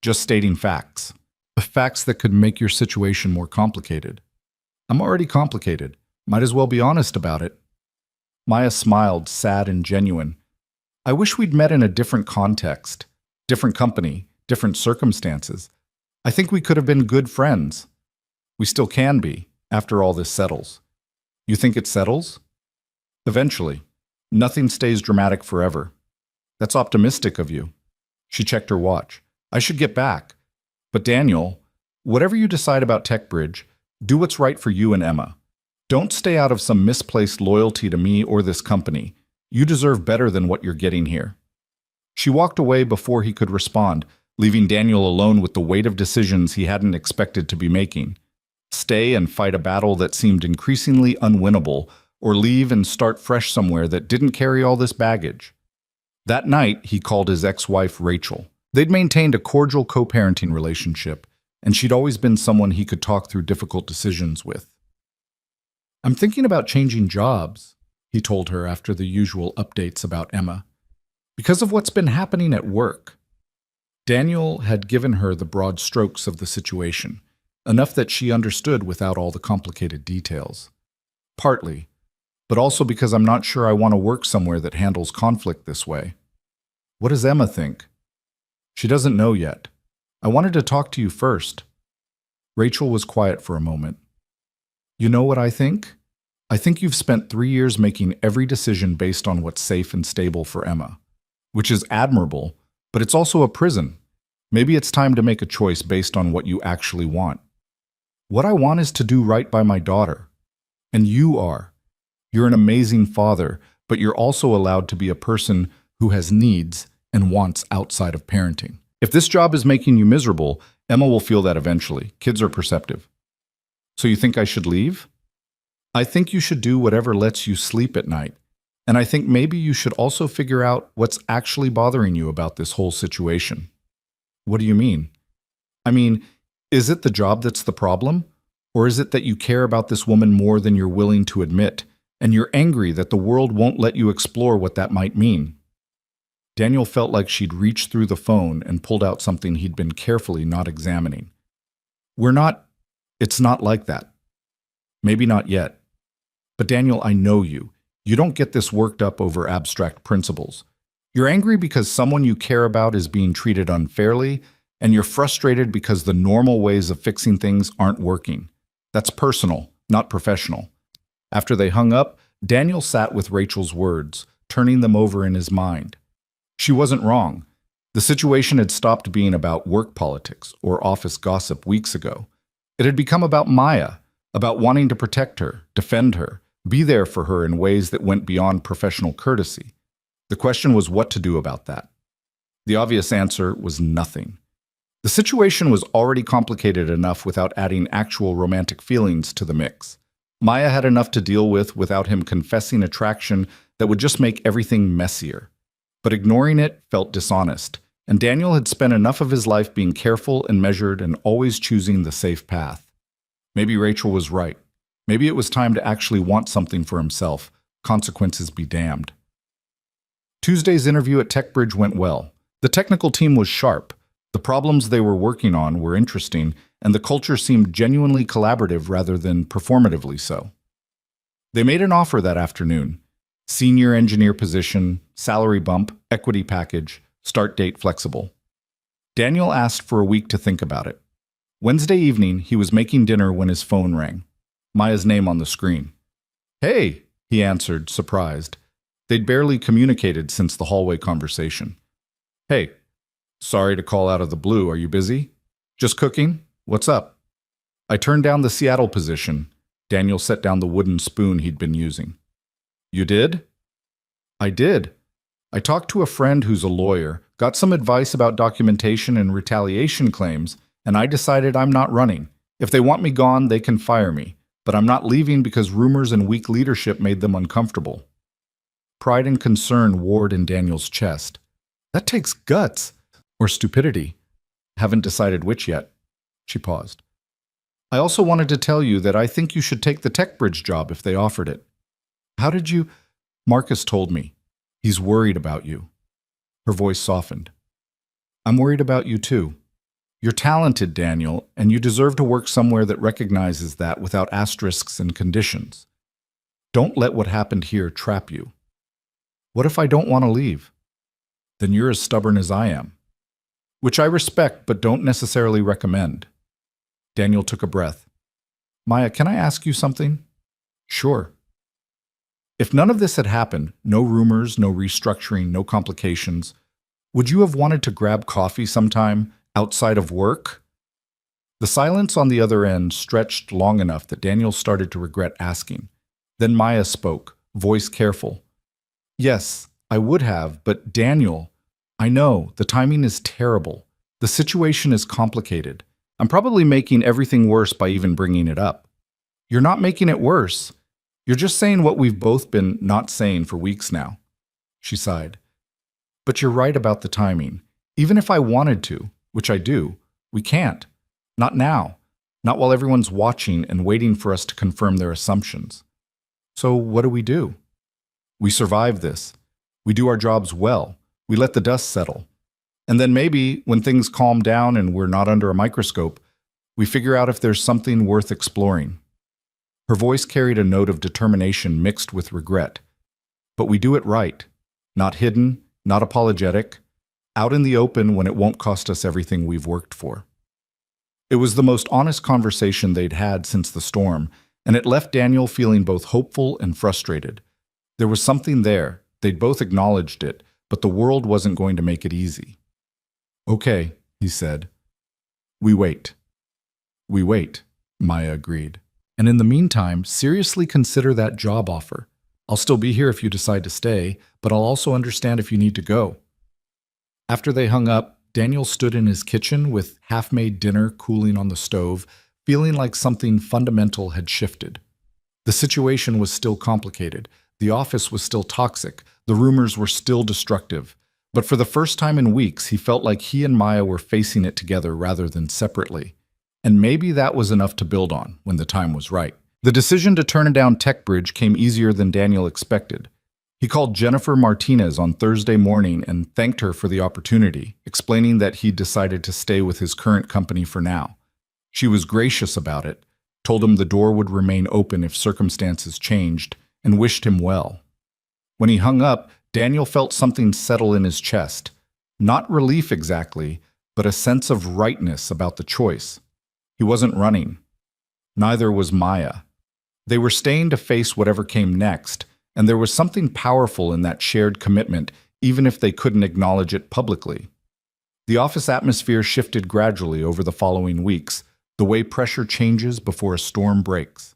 Just stating facts. Facts that could make your situation more complicated." "I'm already complicated. Might as well be honest about it." Maya smiled, sad and genuine. "I wish we'd met in a different context. Different company, different circumstances. I think we could have been good friends. We still can be, after all this settles. You think it settles? Eventually. Nothing stays dramatic forever. That's optimistic of you. She checked her watch. I should get back. But Daniel, whatever you decide about TechBridge, do what's right for you and Emma. Don't stay out of some misplaced loyalty to me or this company. You deserve better than what you're getting here. She walked away before he could respond, leaving Daniel alone with the weight of decisions he hadn't expected to be making. Stay and fight a battle that seemed increasingly unwinnable, or leave and start fresh somewhere that didn't carry all this baggage. That night, he called his ex-wife Rachel. They'd maintained a cordial co-parenting relationship, and she'd always been someone he could talk through difficult decisions with. I'm thinking about changing jobs, he told her after the usual updates about Emma, because of what's been happening at work. Daniel had given her the broad strokes of the situation, enough that she understood without all the complicated details. Partly, but also because I'm not sure I want to work somewhere that handles conflict this way. What does Emma think? She doesn't know yet. I wanted to talk to you first. Rachel was quiet for a moment. You know what I think? I think you've spent 3 years making every decision based on what's safe and stable for Emma, which is admirable, but it's also a prison. Maybe it's time to make a choice based on what you actually want. What I want is to do right by my daughter. And you are. You're an amazing father, but you're also allowed to be a person who has needs and wants outside of parenting. If this job is making you miserable, Emma will feel that eventually. Kids are perceptive. So you think I should leave? I think you should do whatever lets you sleep at night. And I think maybe you should also figure out what's actually bothering you about this whole situation. What do you mean? I mean, is it the job that's the problem? Or is it that you care about this woman more than you're willing to admit, and you're angry that the world won't let you explore what that might mean? Daniel felt like she'd reached through the phone and pulled out something he'd been carefully not examining. It's not like that. Maybe not yet. But Daniel, I know you. You don't get this worked up over abstract principles. You're angry because someone you care about is being treated unfairly, and you're frustrated because the normal ways of fixing things aren't working. That's personal, not professional. After they hung up, Daniel sat with Rachel's words, turning them over in his mind. She wasn't wrong. The situation had stopped being about work politics or office gossip weeks ago. It had become about Maya, about wanting to protect her, defend her, be there for her in ways that went beyond professional courtesy. The question was what to do about that. The obvious answer was nothing. The situation was already complicated enough without adding actual romantic feelings to the mix. Maya had enough to deal with without him confessing attraction that would just make everything messier. But ignoring it felt dishonest, and Daniel had spent enough of his life being careful and measured and always choosing the safe path. Maybe Rachel was right. Maybe it was time to actually want something for himself. Consequences be damned. Tuesday's interview at TechBridge went well. The technical team was sharp. The problems they were working on were interesting, and the culture seemed genuinely collaborative rather than performatively so. They made an offer that afternoon. Senior engineer position, salary bump, equity package, start date flexible. Daniel asked for a week to think about it. Wednesday evening, he was making dinner when his phone rang. Maya's name on the screen. "Hey," he answered, surprised. They'd barely communicated since the hallway conversation. "Hey, sorry to call out of the blue. Are you busy?" "Just cooking. What's up?" I turned down the Seattle position. Daniel set down the wooden spoon he'd been using. "You did?" "I did. I talked to a friend who's a lawyer, got some advice about documentation and retaliation claims, and I decided I'm not running. If they want me gone, they can fire me. But I'm not leaving because rumors and weak leadership made them uncomfortable." Pride and concern warred in Daniel's chest. That takes guts. Or stupidity. Haven't decided which yet. She paused. "I also wanted to tell you that I think you should take the TechBridge job if they offered it." "How did you—" "Marcus told me. He's worried about you." Her voice softened. "I'm worried about you too. You're talented, Daniel, and you deserve to work somewhere that recognizes that without asterisks and conditions. Don't let what happened here trap you." "What if I don't want to leave?" "Then you're as stubborn as I am." which I respect but don't necessarily recommend. Daniel took a breath. Maya, can I ask you something? Sure. If none of this had happened, no rumors, no restructuring, no complications, would you have wanted to grab coffee sometime outside of work? The silence on the other end stretched long enough that Daniel started to regret asking. Then Maya spoke, voice careful. Yes, I would have, but Daniel, I know, the timing is terrible. The situation is complicated. I'm probably making everything worse by even bringing it up. You're not making it worse. You're just saying what we've both been not saying for weeks now. She sighed. But you're right about the timing. Even if I wanted to, which I do, we can't. Not now. Not while everyone's watching and waiting for us to confirm their assumptions. So what do? We survive this. We do our jobs well. We let the dust settle. And then maybe, when things calm down and we're not under a microscope, we figure out if there's something worth exploring. Her voice carried a note of determination mixed with regret. But we do it right. Not hidden, not apologetic. Out in the open when it won't cost us everything we've worked for. It was the most honest conversation they'd had since the storm, and it left Daniel feeling both hopeful and frustrated. There was something there. They'd both acknowledged it, but the world wasn't going to make it easy. Okay, he said. We wait. We wait, Maya agreed. And in the meantime, seriously consider that job offer. I'll still be here if you decide to stay, but I'll also understand if you need to go. After they hung up, Daniel stood in his kitchen with half-made dinner cooling on the stove, feeling like something fundamental had shifted. The situation was still complicated. The office was still toxic. The rumors were still destructive. But for the first time in weeks, he felt like he and Maya were facing it together rather than separately. And maybe that was enough to build on when the time was right. The decision to turn down TechBridge came easier than Daniel expected. He called Jennifer Martinez on Thursday morning and thanked her for the opportunity, explaining that he'd decided to stay with his current company for now. She was gracious about it, told him the door would remain open if circumstances changed, and wished him well. When he hung up, Daniel felt something settle in his chest. Not relief exactly, but a sense of rightness about the choice. He wasn't running. Neither was Maya. They were staying to face whatever came next, and there was something powerful in that shared commitment, even if they couldn't acknowledge it publicly. The office atmosphere shifted gradually over the following weeks, the way pressure changes before a storm breaks.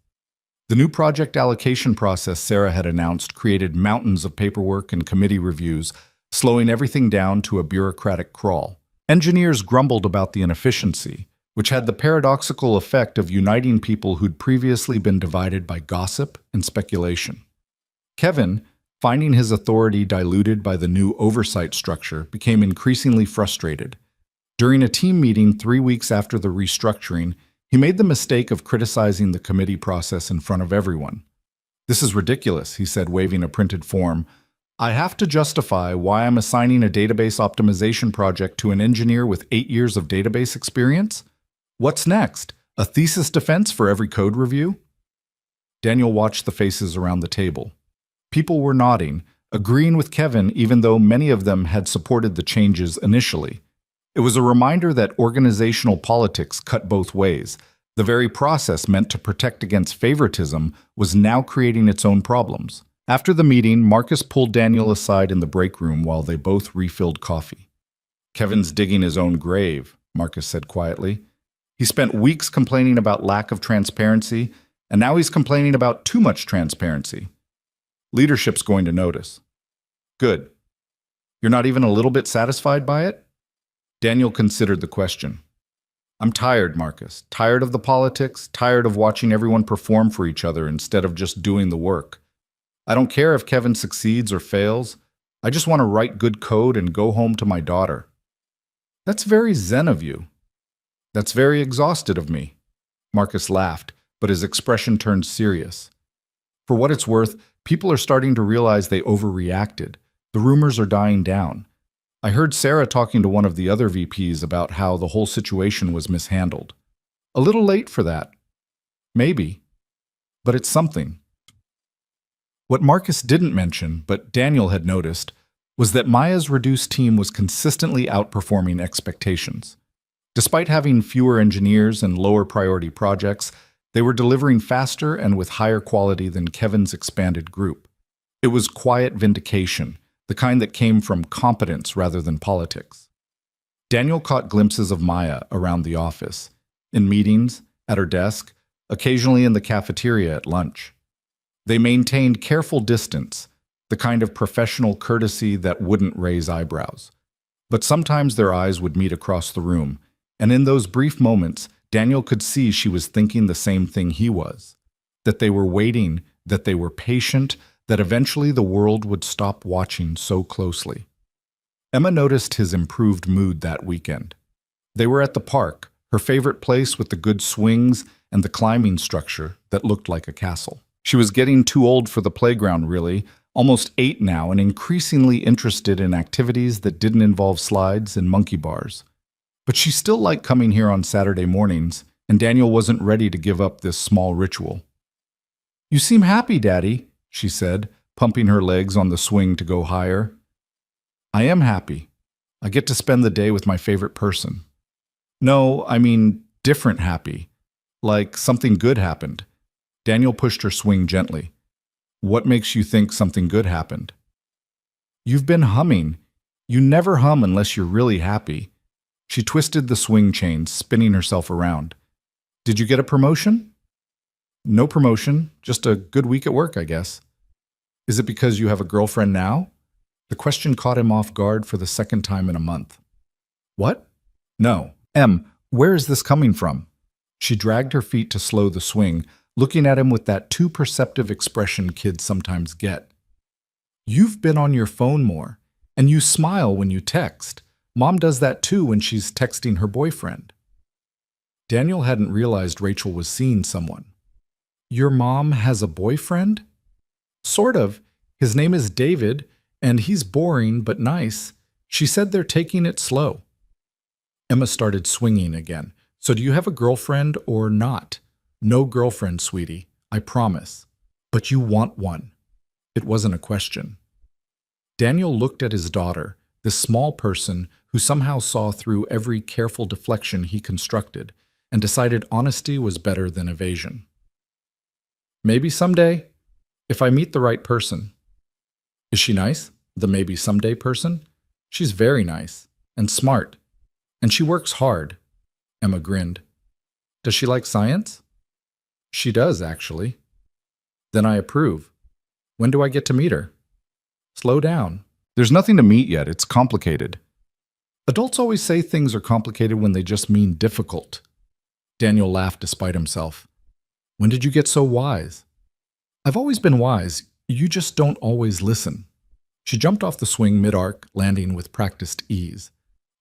The new project allocation process Sarah had announced created mountains of paperwork and committee reviews, slowing everything down to a bureaucratic crawl. Engineers grumbled about the inefficiency, which had the paradoxical effect of uniting people who'd previously been divided by gossip and speculation. Kevin, finding his authority diluted by the new oversight structure, became increasingly frustrated. During a team meeting 3 weeks after the restructuring, he made the mistake of criticizing the committee process in front of everyone. "This is ridiculous," he said, waving a printed form. "I have to justify why I'm assigning a database optimization project to an engineer with 8 years of database experience? What's next? A thesis defense for every code review?" Daniel watched the faces around the table. People were nodding, agreeing with Kevin even though many of them had supported the changes initially. It was a reminder that organizational politics cut both ways. The very process meant to protect against favoritism was now creating its own problems. After the meeting, Marcus pulled Daniel aside in the break room while they both refilled coffee. "Kevin's digging his own grave," Marcus said quietly. "He spent weeks complaining about lack of transparency, and now he's complaining about too much transparency. Leadership's going to notice." "Good. You're not even a little bit satisfied by it?" Daniel considered the question. "I'm tired, Marcus. Tired of the politics, tired of watching everyone perform for each other instead of just doing the work. I don't care if Kevin succeeds or fails. I just want to write good code and go home to my daughter." "That's very zen of you." "That's very exhausted of me." Marcus laughed, but his expression turned serious. "For what it's worth, people are starting to realize they overreacted. The rumors are dying down. I heard Sarah talking to one of the other VPs about how the whole situation was mishandled. A little late for that. Maybe. But it's something." What Marcus didn't mention, but Daniel had noticed, was that Maya's reduced team was consistently outperforming expectations. Despite having fewer engineers and lower priority projects, they were delivering faster and with higher quality than Kevin's expanded group. It was quiet vindication, the kind that came from competence rather than politics. Daniel caught glimpses of Maya around the office, in meetings, at her desk, occasionally in the cafeteria at lunch. They maintained careful distance, the kind of professional courtesy that wouldn't raise eyebrows. But sometimes their eyes would meet across the room, and in those brief moments, Daniel could see she was thinking the same thing he was. That they were waiting, that they were patient, that eventually the world would stop watching so closely. Emma noticed his improved mood that weekend. They were at the park, her favorite place with the good swings and the climbing structure that looked like a castle. She was getting too old for the playground, really, almost 8 now, and increasingly interested in activities that didn't involve slides and monkey bars. But she still liked coming here on Saturday mornings, and Daniel wasn't ready to give up this small ritual. "You seem happy, Daddy," she said, pumping her legs on the swing to go higher. "I am happy. I get to spend the day with my favorite person." "No, I mean different happy. Like something good happened." Daniel pushed her swing gently. "What makes you think something good happened?" "You've been humming. You never hum unless you're really happy." She twisted the swing chain, spinning herself around. "Did you get a promotion?" "No promotion, just a good week at work, I guess." "Is it because you have a girlfriend now?" The question caught him off guard for the second time in a month. "What?" "No. Em, where is this coming from?" She dragged her feet to slow the swing, looking at him with that too perceptive expression kids sometimes get. "You've been on your phone more, and you smile when you text. Mom does that too when she's texting her boyfriend." Daniel hadn't realized Rachel was seeing someone. "Your mom has a boyfriend?" "Sort of. His name is David, and he's boring but nice. She said they're taking it slow." Emma started swinging again. "So do you have a girlfriend or not?" "No girlfriend, sweetie, I promise." "But you want one." It wasn't a question. Daniel looked at his daughter, this small person who somehow saw through every careful deflection he constructed, and decided honesty was better than evasion. "Maybe someday, if I meet the right person." "Is she nice, the maybe someday person?" "She's very nice, and smart, and she works hard." Emma grinned. "Does she like science?" "She does, actually." "Then I approve. When do I get to meet her?" "Slow down. There's nothing to meet yet, it's complicated." Adults always say things are complicated when they just mean difficult. Daniel laughed despite himself. "When did you get so wise?" "I've always been wise. You just don't always listen." She jumped off the swing mid-arc, landing with practiced ease.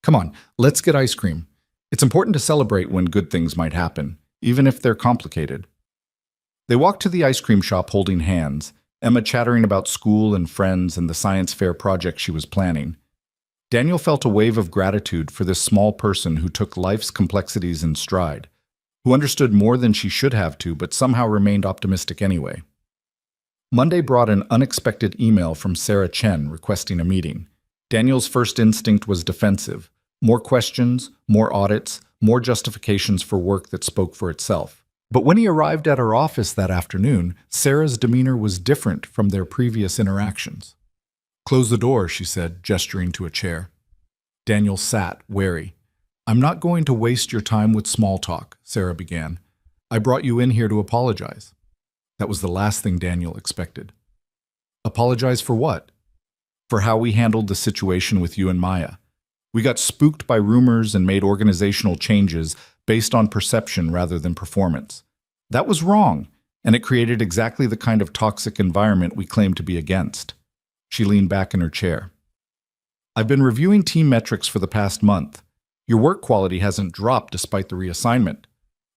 "Come on, let's get ice cream. It's important to celebrate when good things might happen, even if they're complicated." They walked to the ice cream shop holding hands, Emma chattering about school and friends and the science fair project she was planning. Daniel felt a wave of gratitude for this small person who took life's complexities in stride, who understood more than she should have to, but somehow remained optimistic anyway. Monday brought an unexpected email from Sarah Chen requesting a meeting. Daniel's first instinct was defensive. More questions, more audits, more justifications for work that spoke for itself. But when he arrived at her office that afternoon, Sarah's demeanor was different from their previous interactions. "Close the door," she said, gesturing to a chair. Daniel sat, wary. "I'm not going to waste your time with small talk," Sarah began. "I brought you in here to apologize." That was the last thing Daniel expected. "Apologize for what?" "For how we handled the situation with you and Maya. We got spooked by rumors and made organizational changes based on perception rather than performance. That was wrong, and it created exactly the kind of toxic environment we claim to be against." She leaned back in her chair. "I've been reviewing team metrics for the past month. Your work quality hasn't dropped despite the reassignment.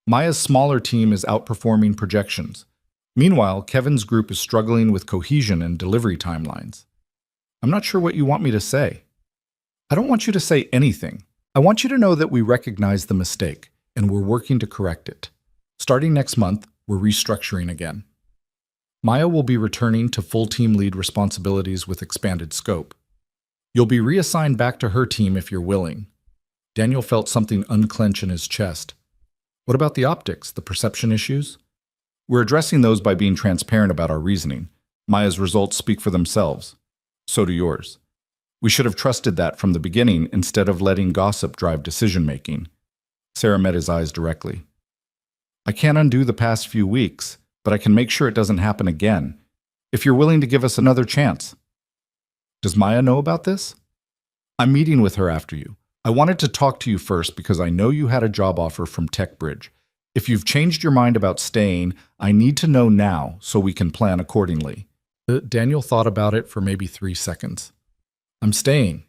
Maya's smaller team is outperforming projections. Meanwhile, Kevin's group is struggling with cohesion and delivery timelines. I'm not sure what you want me to say." "I don't want you to say anything. I want you to know that we recognize the mistake, and we're working to correct it. Starting next month, we're restructuring again. Maya will be returning to full team lead responsibilities with expanded scope. You'll be reassigned back to her team if you're willing. Daniel felt something unclench in his chest. What about the optics, the perception issues? We're addressing those by being transparent about our reasoning. Maya's results speak for themselves. So do yours. We should have trusted that from the beginning instead of letting gossip drive decision-making. Sarah met his eyes directly. I can't undo the past few weeks, but I can make sure it doesn't happen again. If you're willing to give us another chance. Does Maya know about this? I'm meeting with her after you. I wanted to talk to you first because I know you had a job offer from TechBridge. If you've changed your mind about staying, I need to know now so we can plan accordingly. Daniel thought about it for maybe 3 seconds. I'm staying.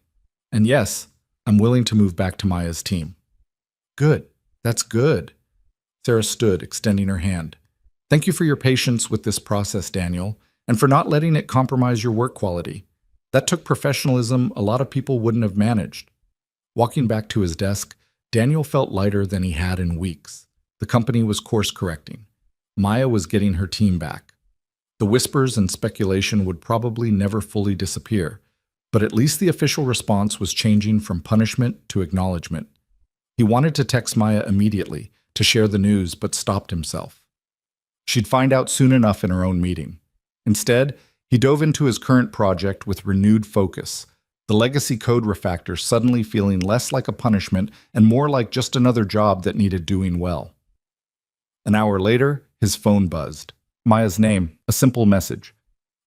And yes, I'm willing to move back to Maya's team. Good. That's good. Sarah stood, extending her hand. Thank you for your patience with this process, Daniel, and for not letting it compromise your work quality. That took professionalism a lot of people wouldn't have managed. Walking back to his desk, Daniel felt lighter than he had in weeks. The company was course-correcting. Maya was getting her team back. The whispers and speculation would probably never fully disappear, but at least the official response was changing from punishment to acknowledgement. He wanted to text Maya immediately to share the news, but stopped himself. She'd find out soon enough in her own meeting. Instead, he dove into his current project with renewed focus, the legacy code refactor suddenly feeling less like a punishment and more like just another job that needed doing well. An hour later, his phone buzzed. Maya's name, a simple message.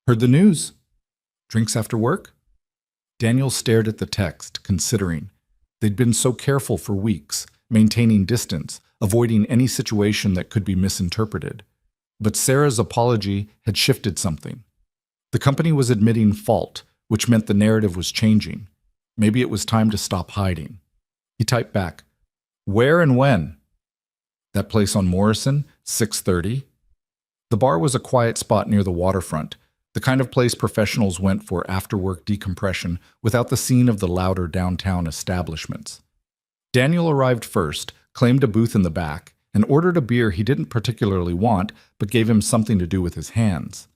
Heard the news? Drinks after work? Daniel stared at the text, considering. They'd been so careful for weeks, maintaining distance, avoiding any situation that could be misinterpreted. But Sarah's apology had shifted something. The company was admitting fault, which meant the narrative was changing. Maybe it was time to stop hiding. He typed back, "Where and when?" That place on Morrison, 6:30. The bar was a quiet spot near the waterfront, the kind of place professionals went for after-work decompression without the scene of the louder downtown establishments. Daniel arrived first, claimed a booth in the back, and ordered a beer he didn't particularly want, but gave him something to do with his hands.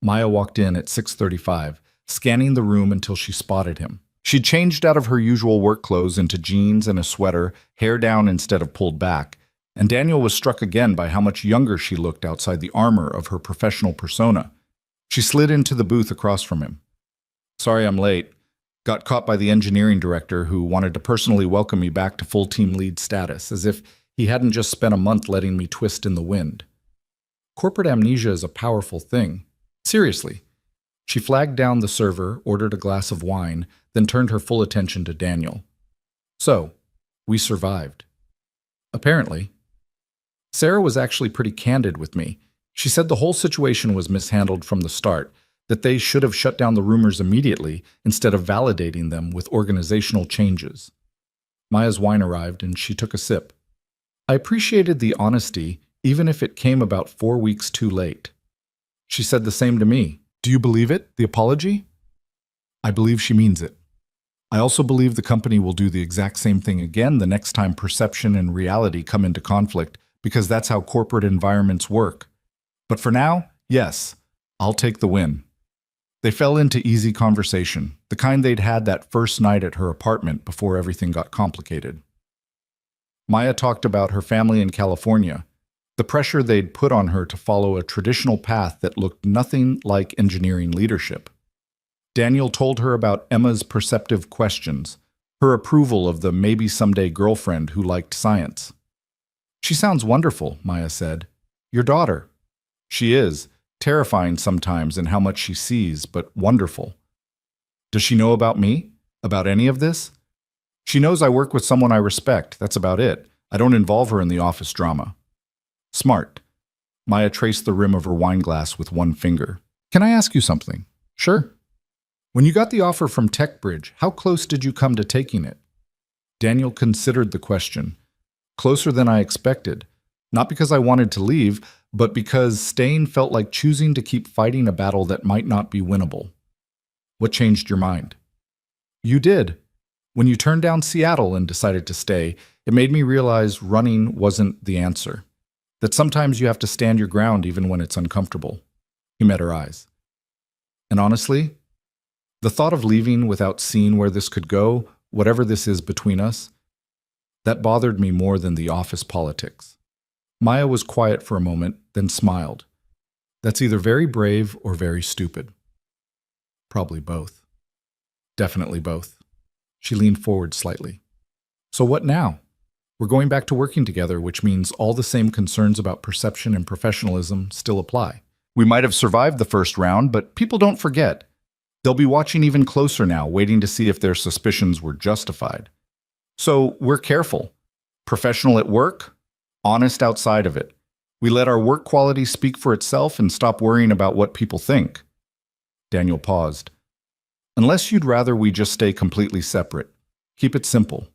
Maya walked in at 6:35, scanning the room until she spotted him. She'd changed out of her usual work clothes into jeans and a sweater, hair down instead of pulled back, and Daniel was struck again by how much younger she looked outside the armor of her professional persona. She slid into the booth across from him. "Sorry I'm late. Got caught by the engineering director who wanted to personally welcome me back to full team lead status, as if he hadn't just spent a month letting me twist in the wind." Corporate amnesia is a powerful thing. Seriously. She flagged down the server, ordered a glass of wine, then turned her full attention to Daniel. "So, we survived." "Apparently." Sarah was actually pretty candid with me. She said the whole situation was mishandled from the start, that they should have shut down the rumors immediately instead of validating them with organizational changes. Maya's wine arrived and she took a sip. I appreciated the honesty, even if it came about 4 weeks too late. She said the same to me. Do you believe it, the apology? I believe she means it. I also believe the company will do the exact same thing again the next time perception and reality come into conflict, because that's how corporate environments work. But for now, yes, I'll take the win. They fell into easy conversation, the kind they'd had that first night at her apartment before everything got complicated. Maya talked about her family in California, the pressure they'd put on her to follow a traditional path that looked nothing like engineering leadership. Daniel told her about Emma's perceptive questions, her approval of the maybe someday girlfriend who liked science. She sounds wonderful, Maya said. Your daughter. She is, terrifying sometimes in how much she sees, but wonderful. Does she know about me? About any of this? She knows I work with someone I respect, that's about it. I don't involve her in the office drama. Smart. Maya traced the rim of her wine glass with one finger. Can I ask you something? Sure. When you got the offer from TechBridge, how close did you come to taking it? Daniel considered the question. Closer than I expected. Not because I wanted to leave, but because staying felt like choosing to keep fighting a battle that might not be winnable. What changed your mind? You did. When you turned down Seattle and decided to stay, it made me realize running wasn't the answer. That sometimes you have to stand your ground even when it's uncomfortable. He met her eyes. And honestly, The thought of leaving without seeing where this could go, whatever this is between us, that bothered me more than the office politics. Maya was quiet for a moment, then smiled. That's either very brave or very stupid. Probably both. Definitely both. She leaned forward slightly. So what now? We're going back to working together, which means all the same concerns about perception and professionalism still apply. We might have survived the first round, but people don't forget. They'll be watching even closer now, waiting to see if their suspicions were justified. So we're careful. Professional at work, honest outside of it. We let our work quality speak for itself and stop worrying about what people think. Daniel paused. Unless you'd rather we just stay completely separate. Keep it simple.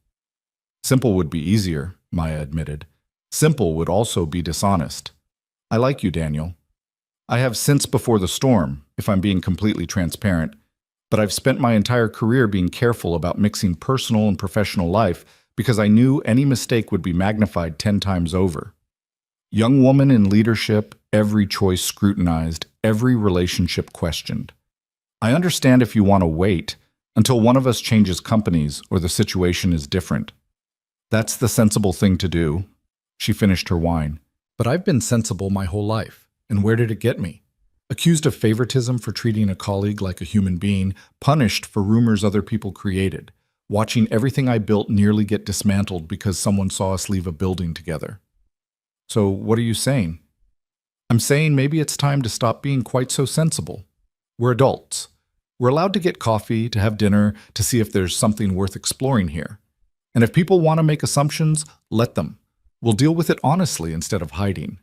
Simple would be easier, Maya admitted. Simple would also be dishonest. I like you, Daniel. I have since before the storm, if I'm being completely transparent, but I've spent my entire career being careful about mixing personal and professional life because I knew any mistake would be magnified 10 times over. Young woman in leadership, every choice scrutinized, every relationship questioned. I understand if you want to wait until one of us changes companies or the situation is different. That's the sensible thing to do. She finished her wine. But I've been sensible my whole life. And where did it get me? Accused of favoritism for treating a colleague like a human being, punished for rumors other people created, watching everything I built nearly get dismantled because someone saw us leave a building together. So what are you saying? I'm saying maybe it's time to stop being quite so sensible. We're adults. We're allowed to get coffee, to have dinner, to see if there's something worth exploring here. And if people want to make assumptions, let them. We'll deal with it honestly instead of hiding.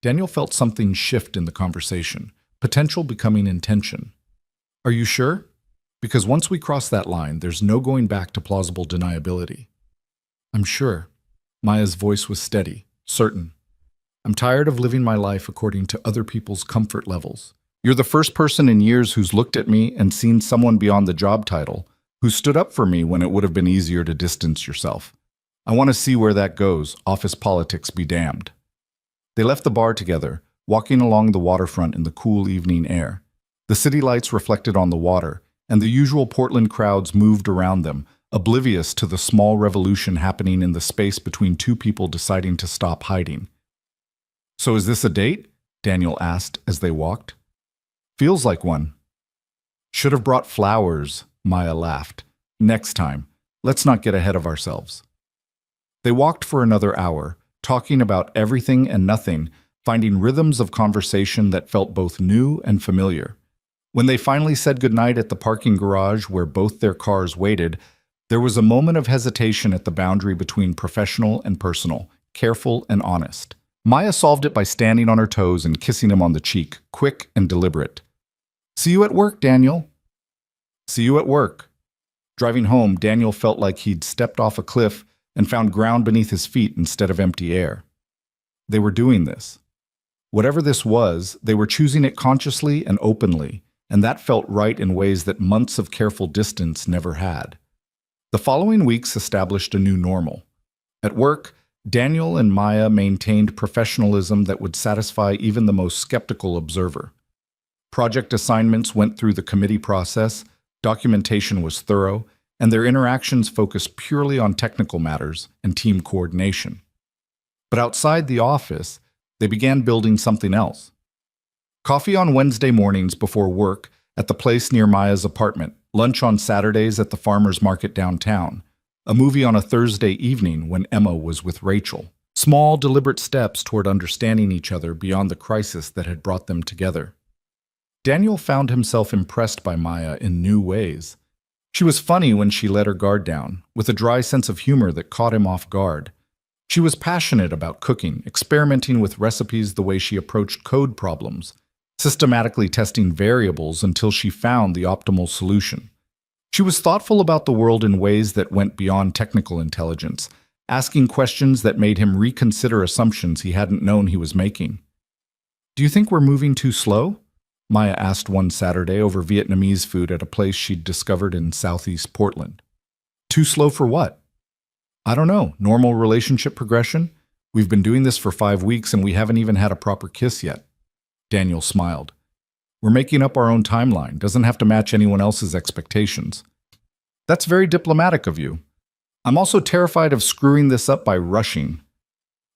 Daniel felt something shift in the conversation, potential becoming intention. Are you sure? Because once we cross that line, there's no going back to plausible deniability. I'm sure. Maya's voice was steady, certain. I'm tired of living my life according to other people's comfort levels. You're the first person in years who's looked at me and seen someone beyond the job title, who stood up for me when it would have been easier to distance yourself. I want to see where that goes, office politics be damned. They left the bar together, walking along the waterfront in the cool evening air. The city lights reflected on the water, and the usual Portland crowds moved around them, oblivious to the small revolution happening in the space between two people deciding to stop hiding. So is this a date? Daniel asked as they walked. Feels like one. Should have brought flowers, Maya laughed. Next time. Let's not get ahead of ourselves. They walked for another hour, talking about everything and nothing, finding rhythms of conversation that felt both new and familiar. When they finally said goodnight at the parking garage where both their cars waited, there was a moment of hesitation at the boundary between professional and personal, careful and honest. Maya solved it by standing on her toes and kissing him on the cheek, quick and deliberate. See you at work, Daniel. See you at work. Driving home, Daniel felt like he'd stepped off a cliff and found ground beneath his feet instead of empty air. They were doing this. Whatever this was, they were choosing it consciously and openly, and that felt right in ways that months of careful distance never had. The following weeks established a new normal. At work, Daniel and Maya maintained professionalism that would satisfy even the most skeptical observer. Project assignments went through the committee process, documentation was thorough, and their interactions focused purely on technical matters and team coordination. But outside the office, they began building something else. Coffee on Wednesday mornings before work at the place near Maya's apartment, lunch on Saturdays at the farmer's market downtown, a movie on a Thursday evening when Emma was with Rachel. Small, deliberate steps toward understanding each other beyond the crisis that had brought them together. Daniel found himself impressed by Maya in new ways. She was funny when she let her guard down, with a dry sense of humor that caught him off guard. She was passionate about cooking, experimenting with recipes the way she approached code problems, systematically testing variables until she found the optimal solution. She was thoughtful about the world in ways that went beyond technical intelligence, asking questions that made him reconsider assumptions he hadn't known he was making. Do you think we're moving too slow? Maya asked one Saturday over Vietnamese food at a place she'd discovered in southeast Portland. Too slow for what? I don't know. Normal relationship progression? We've been doing this for 5 weeks and we haven't even had a proper kiss yet. Daniel smiled. We're making up our own timeline. Doesn't have to match anyone else's expectations. That's very diplomatic of you. I'm also terrified of screwing this up by rushing.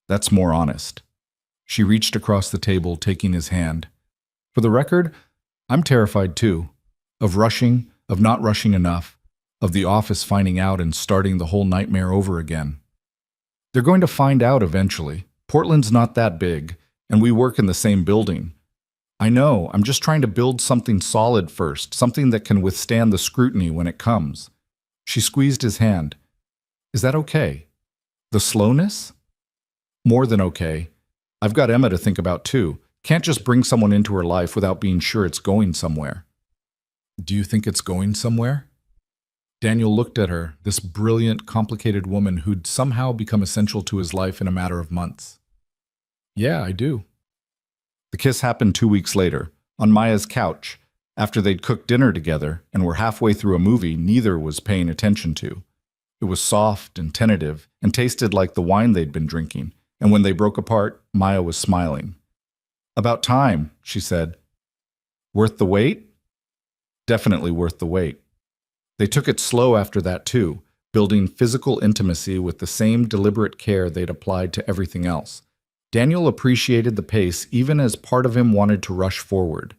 That's more honest. She reached across the table, taking his hand. For the record, I'm terrified too. Of rushing, of not rushing enough, of the office finding out and starting the whole nightmare over again. They're going to find out eventually. Portland's not that big, and we work in the same building. I know, I'm just trying to build something solid first, something that can withstand the scrutiny when it comes. She squeezed his hand. Is that okay? The slowness? More than okay. I've got Emma to think about too. Can't just bring someone into her life without being sure it's going somewhere. Do you think it's going somewhere? Daniel looked at her, this brilliant, complicated woman who'd somehow become essential to his life in a matter of months. Yeah, I do. The kiss happened 2 weeks later, on Maya's couch, after they'd cooked dinner together and were halfway through a movie neither was paying attention to. It was soft and tentative and tasted like the wine they'd been drinking, and when they broke apart, Maya was smiling. About time, she said. Worth the wait? Definitely worth the wait. They took it slow after that too, building physical intimacy with the same deliberate care they'd applied to everything else. Daniel appreciated the pace even as part of him wanted to rush forward.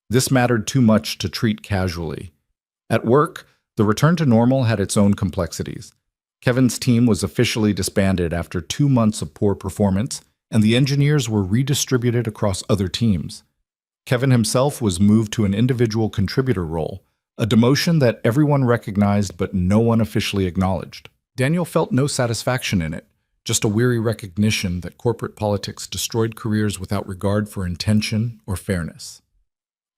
This mattered too much to treat casually. At work, the return to normal had its own complexities. Kevin's team was officially disbanded after 2 months of poor performance, and the engineers were redistributed across other teams. Kevin himself was moved to an individual contributor role, a demotion that everyone recognized but no one officially acknowledged. Daniel felt no satisfaction in it, just a weary recognition that corporate politics destroyed careers without regard for intention or fairness.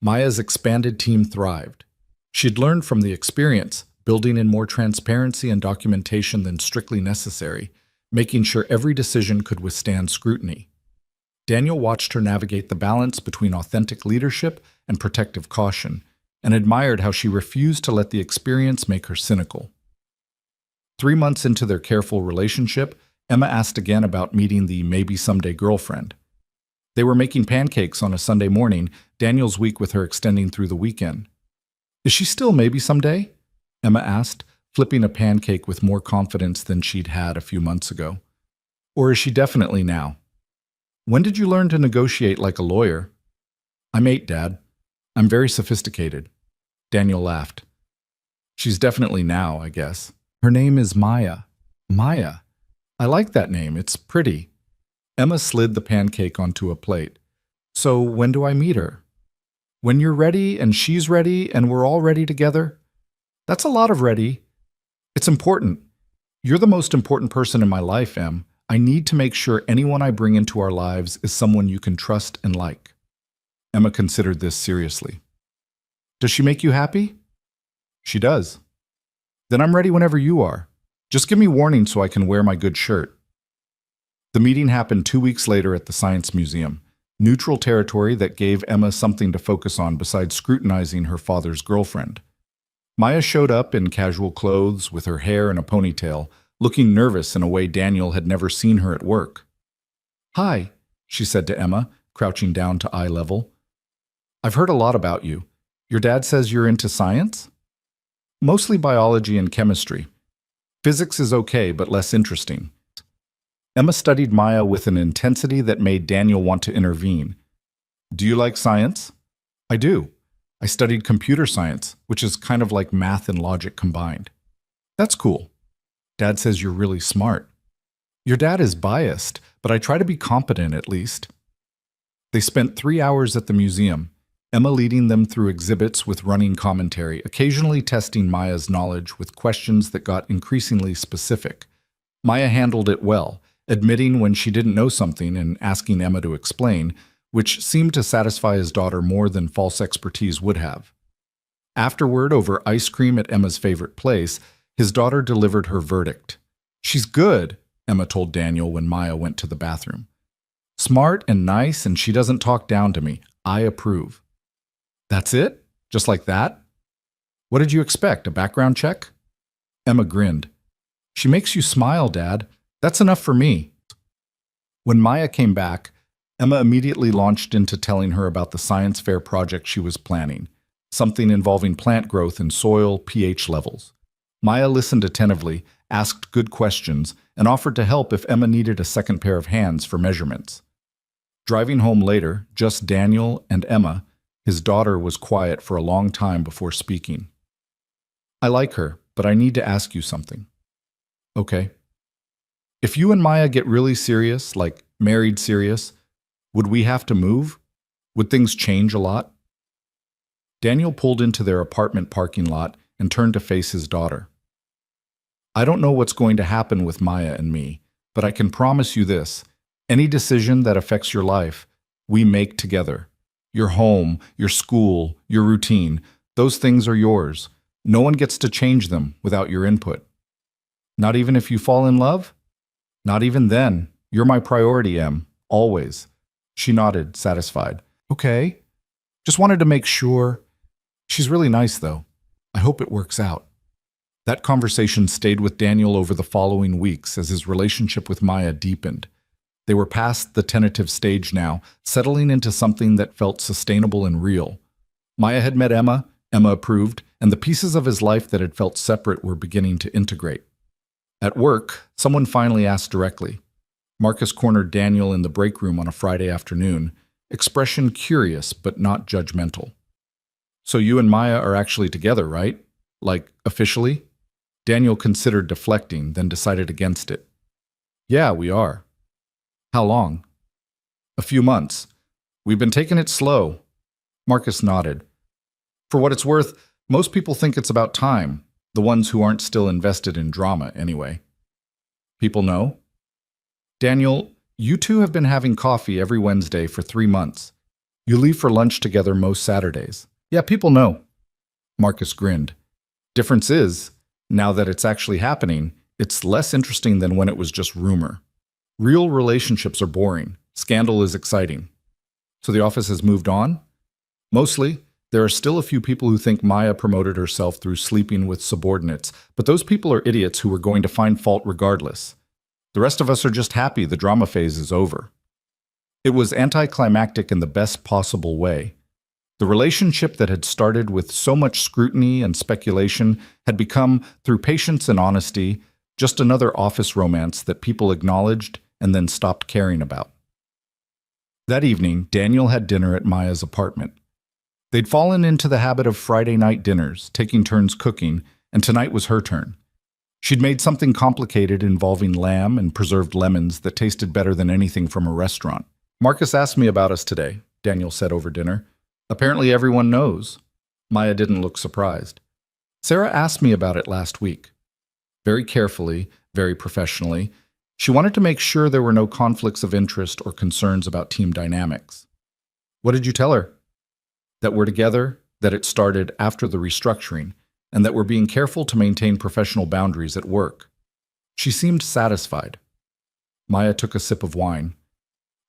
Maya's expanded team thrived. She'd learned from the experience, building in more transparency and documentation than strictly necessary, making sure every decision could withstand scrutiny. Daniel watched her navigate the balance between authentic leadership and protective caution, and admired how she refused to let the experience make her cynical. 3 months into their careful relationship, Emma asked again about meeting the maybe-someday girlfriend. They were making pancakes on a Sunday morning, Daniel's week with her extending through the weekend. Is she still maybe someday? Emma asked, flipping a pancake with more confidence than she'd had a few months ago. Or is she definitely now? When did you learn to negotiate like a lawyer? I'm 8, Dad. I'm very sophisticated. Daniel laughed. She's definitely now, I guess. Her name is Maya. Maya. I like that name. It's pretty. Emma slid the pancake onto a plate. So when do I meet her? When you're ready and she's ready and we're all ready together? That's a lot of ready. It's important. You're the most important person in my life, Em. I need to make sure anyone I bring into our lives is someone you can trust and like. Emma considered this seriously. Does she make you happy? She does. Then I'm ready whenever you are. Just give me warning so I can wear my good shirt. The meeting happened 2 weeks later at the Science Museum, neutral territory that gave Emma something to focus on besides scrutinizing her father's girlfriend. Maya showed up in casual clothes with her hair in a ponytail, looking nervous in a way Daniel had never seen her at work. Hi, she said to Emma, crouching down to eye level. I've heard a lot about you. Your dad says you're into science? Mostly biology and chemistry. Physics is okay, but less interesting. Emma studied Maya with an intensity that made Daniel want to intervene. Do you like science? I do. I studied computer science, which is kind of like math and logic combined. That's cool. Dad says you're really smart. Your dad is biased, but I try to be competent at least. They spent 3 hours at the museum, Emma leading them through exhibits with running commentary, occasionally testing Maya's knowledge with questions that got increasingly specific. Maya handled it well, admitting when she didn't know something and asking Emma to explain, which seemed to satisfy his daughter more than false expertise would have. Afterward, over ice cream at Emma's favorite place, his daughter delivered her verdict. She's good, Emma told Daniel when Maya went to the bathroom. Smart and nice, and she doesn't talk down to me. I approve. That's it? Just like that? What did you expect, a background check? Emma grinned. She makes you smile, Dad. That's enough for me. When Maya came back, Emma immediately launched into telling her about the science fair project she was planning, something involving plant growth and soil pH levels. Maya listened attentively, asked good questions, and offered to help if Emma needed a second pair of hands for measurements. Driving home later, just Daniel and Emma, his daughter was quiet for a long time before speaking. "I like her, but I need to ask you something." "Okay." "If you and Maya get really serious, like married serious, would we have to move? Would things change a lot?" Daniel pulled into their apartment parking lot and turned to face his daughter. "I don't know what's going to happen with Maya and me, but I can promise you this. Any decision that affects your life, we make together. Your home, your school, your routine, those things are yours. No one gets to change them without your input." "Not even if you fall in love?" "Not even then. You're my priority, Em. Always." She nodded, satisfied. "Okay. Just wanted to make sure. She's really nice, though. I hope it works out." That conversation stayed with Daniel over the following weeks as his relationship with Maya deepened. They were past the tentative stage now, settling into something that felt sustainable and real. Maya had met Emma, Emma approved, and the pieces of his life that had felt separate were beginning to integrate. At work, someone finally asked directly. Marcus cornered Daniel in the break room on a Friday afternoon, expression curious but not judgmental. "So you and Maya are actually together, right? Like, officially?" Daniel considered deflecting, then decided against it. "Yeah, we are." "How long?" "A few months. We've been taking it slow." Marcus nodded. "For what it's worth, most people think it's about time, the ones who aren't still invested in drama, anyway." "People know?" "Daniel, you two have been having coffee every Wednesday for 3 months. You leave for lunch together most Saturdays. Yeah, people know." Marcus grinned. "Difference is, now that it's actually happening, it's less interesting than when it was just rumor. Real relationships are boring. Scandal is exciting." "So the office has moved on?" "Mostly. There are still a few people who think Maya promoted herself through sleeping with subordinates, but those people are idiots who are going to find fault regardless. The rest of us are just happy the drama phase is over." It was anticlimactic in the best possible way. The relationship that had started with so much scrutiny and speculation had become, through patience and honesty, just another office romance that people acknowledged and then stopped caring about. That evening, Daniel had dinner at Maya's apartment. They'd fallen into the habit of Friday night dinners, taking turns cooking, and tonight was her turn. She'd made something complicated involving lamb and preserved lemons that tasted better than anything from a restaurant. "Marcus asked me about us today," Daniel said over dinner. "Apparently everyone knows." Maya didn't look surprised. "Sarah asked me about it last week." Very carefully, very professionally, she wanted to make sure there were no conflicts of interest or concerns about team dynamics. "What did you tell her?" "That we're together, that it started after the restructuring, and that we're being careful to maintain professional boundaries at work." She seemed satisfied. Maya took a sip of wine.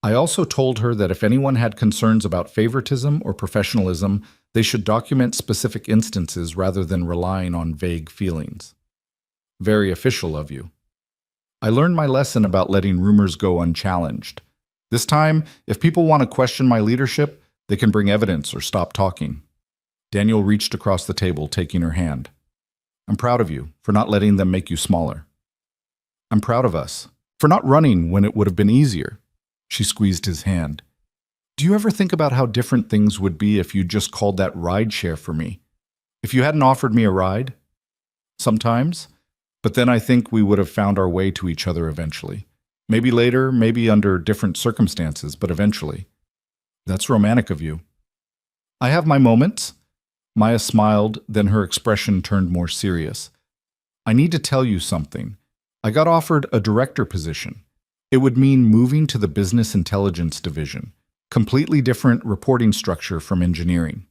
"I also told her that if anyone had concerns about favoritism or professionalism, they should document specific instances rather than relying on vague feelings." "Very official of you." "I learned my lesson about letting rumors go unchallenged. This time, if people want to question my leadership, they can bring evidence or stop talking." Daniel reached across the table, taking her hand. "I'm proud of you for not letting them make you smaller." "I'm proud of us for not running when it would have been easier." She squeezed his hand. "Do you ever think about how different things would be if you just called that ride share for me? If you hadn't offered me a ride?" "Sometimes. But then I think we would have found our way to each other eventually. Maybe later, maybe under different circumstances, but eventually." "That's romantic of you." "I have my moments." Maya smiled, then her expression turned more serious. "I need to tell you something. I got offered a director position. It would mean moving to the business intelligence division. Completely different reporting structure from engineering."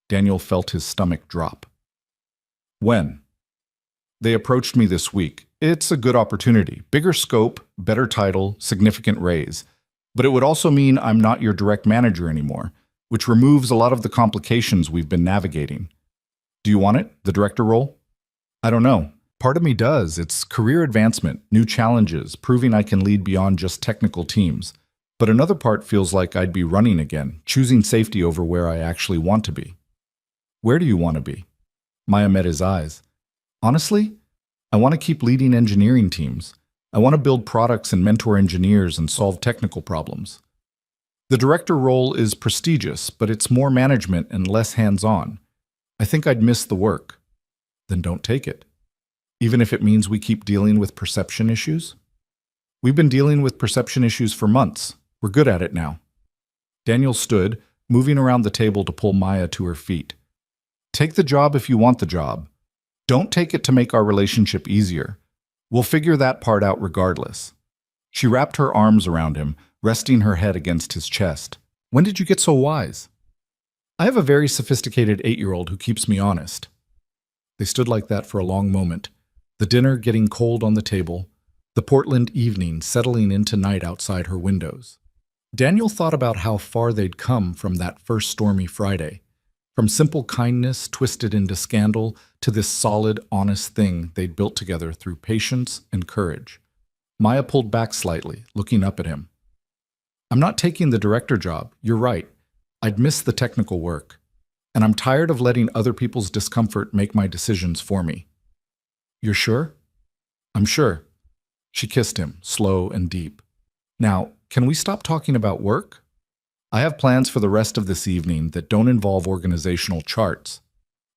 Daniel felt his stomach drop. "When?" "They approached me this week. It's a good opportunity. Bigger scope, better title, significant raise. But it would also mean I'm not your direct manager anymore, which removes a lot of the complications we've been navigating. Do you want it, the director role?" "I don't know. Part of me does. It's career advancement, new challenges, proving I can lead beyond just technical teams. But another part feels like I'd be running again, choosing safety over where I actually want to be. Where do you want to be? Maya met his eyes. Honestly, I want to keep leading engineering teams. I want to build products and mentor engineers and solve technical problems. The director role is prestigious, but it's more management and less hands-on. I think I'd miss the work. Then don't take it. Even if it means we keep dealing with perception issues? We've been dealing with perception issues for months. We're good at it now. Daniel stood, moving around the table to pull Maya to her feet. Take the job if you want the job. Don't take it to make our relationship easier. We'll figure that part out regardless. She wrapped her arms around him, resting her head against his chest. When did you get so wise? I have a very sophisticated 8-year-old who keeps me honest. They stood like that for a long moment, the dinner getting cold on the table, the Portland evening settling into night outside her windows. Daniel thought about how far they'd come from that first stormy Friday, from simple kindness twisted into scandal to this solid, honest thing they'd built together through patience and courage. Maya pulled back slightly, looking up at him. I'm not taking the director job, you're right. I'd miss the technical work. And I'm tired of letting other people's discomfort make my decisions for me. You're sure? I'm sure. She kissed him, slow and deep. Now, can we stop talking about work? I have plans for the rest of this evening that don't involve organizational charts.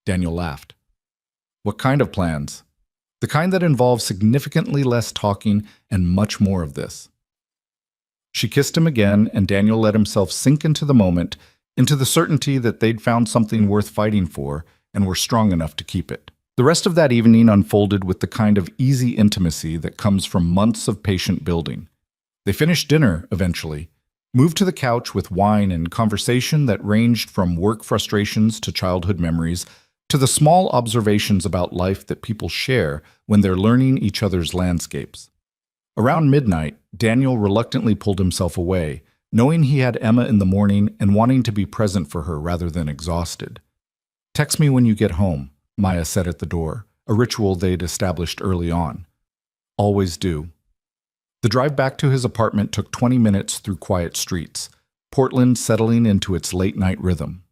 Daniel laughed. What kind of plans? The kind that involve significantly less talking and much more of this. She kissed him again, and Daniel let himself sink into the moment, into the certainty that they'd found something worth fighting for and were strong enough to keep it. The rest of that evening unfolded with the kind of easy intimacy that comes from months of patient building. They finished dinner, eventually, moved to the couch with wine and conversation that ranged from work frustrations to childhood memories to the small observations about life that people share when they're learning each other's landscapes. Around midnight, Daniel reluctantly pulled himself away, knowing he had Emma in the morning and wanting to be present for her rather than exhausted. Text me when you get home, Maya said at the door, a ritual they'd established early on. Always do. The drive back to his apartment took 20 minutes through quiet streets, Portland settling into its late-night rhythm.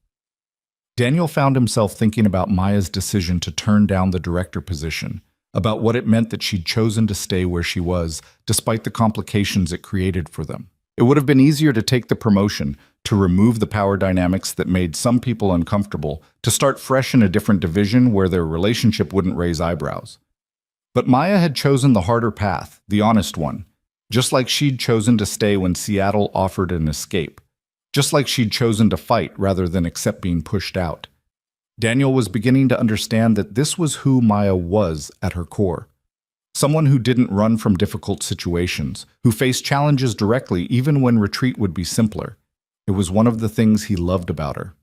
Daniel found himself thinking about Maya's decision to turn down the director position, about what it meant that she'd chosen to stay where she was, despite the complications it created for them. It would have been easier to take the promotion, to remove the power dynamics that made some people uncomfortable, to start fresh in a different division where their relationship wouldn't raise eyebrows. But Maya had chosen the harder path, the honest one, just like she'd chosen to stay when Seattle offered an escape, just like she'd chosen to fight rather than accept being pushed out. Daniel was beginning to understand that this was who Maya was at her core. Someone who didn't run from difficult situations, who faced challenges directly even when retreat would be simpler. It was one of the things he loved about her.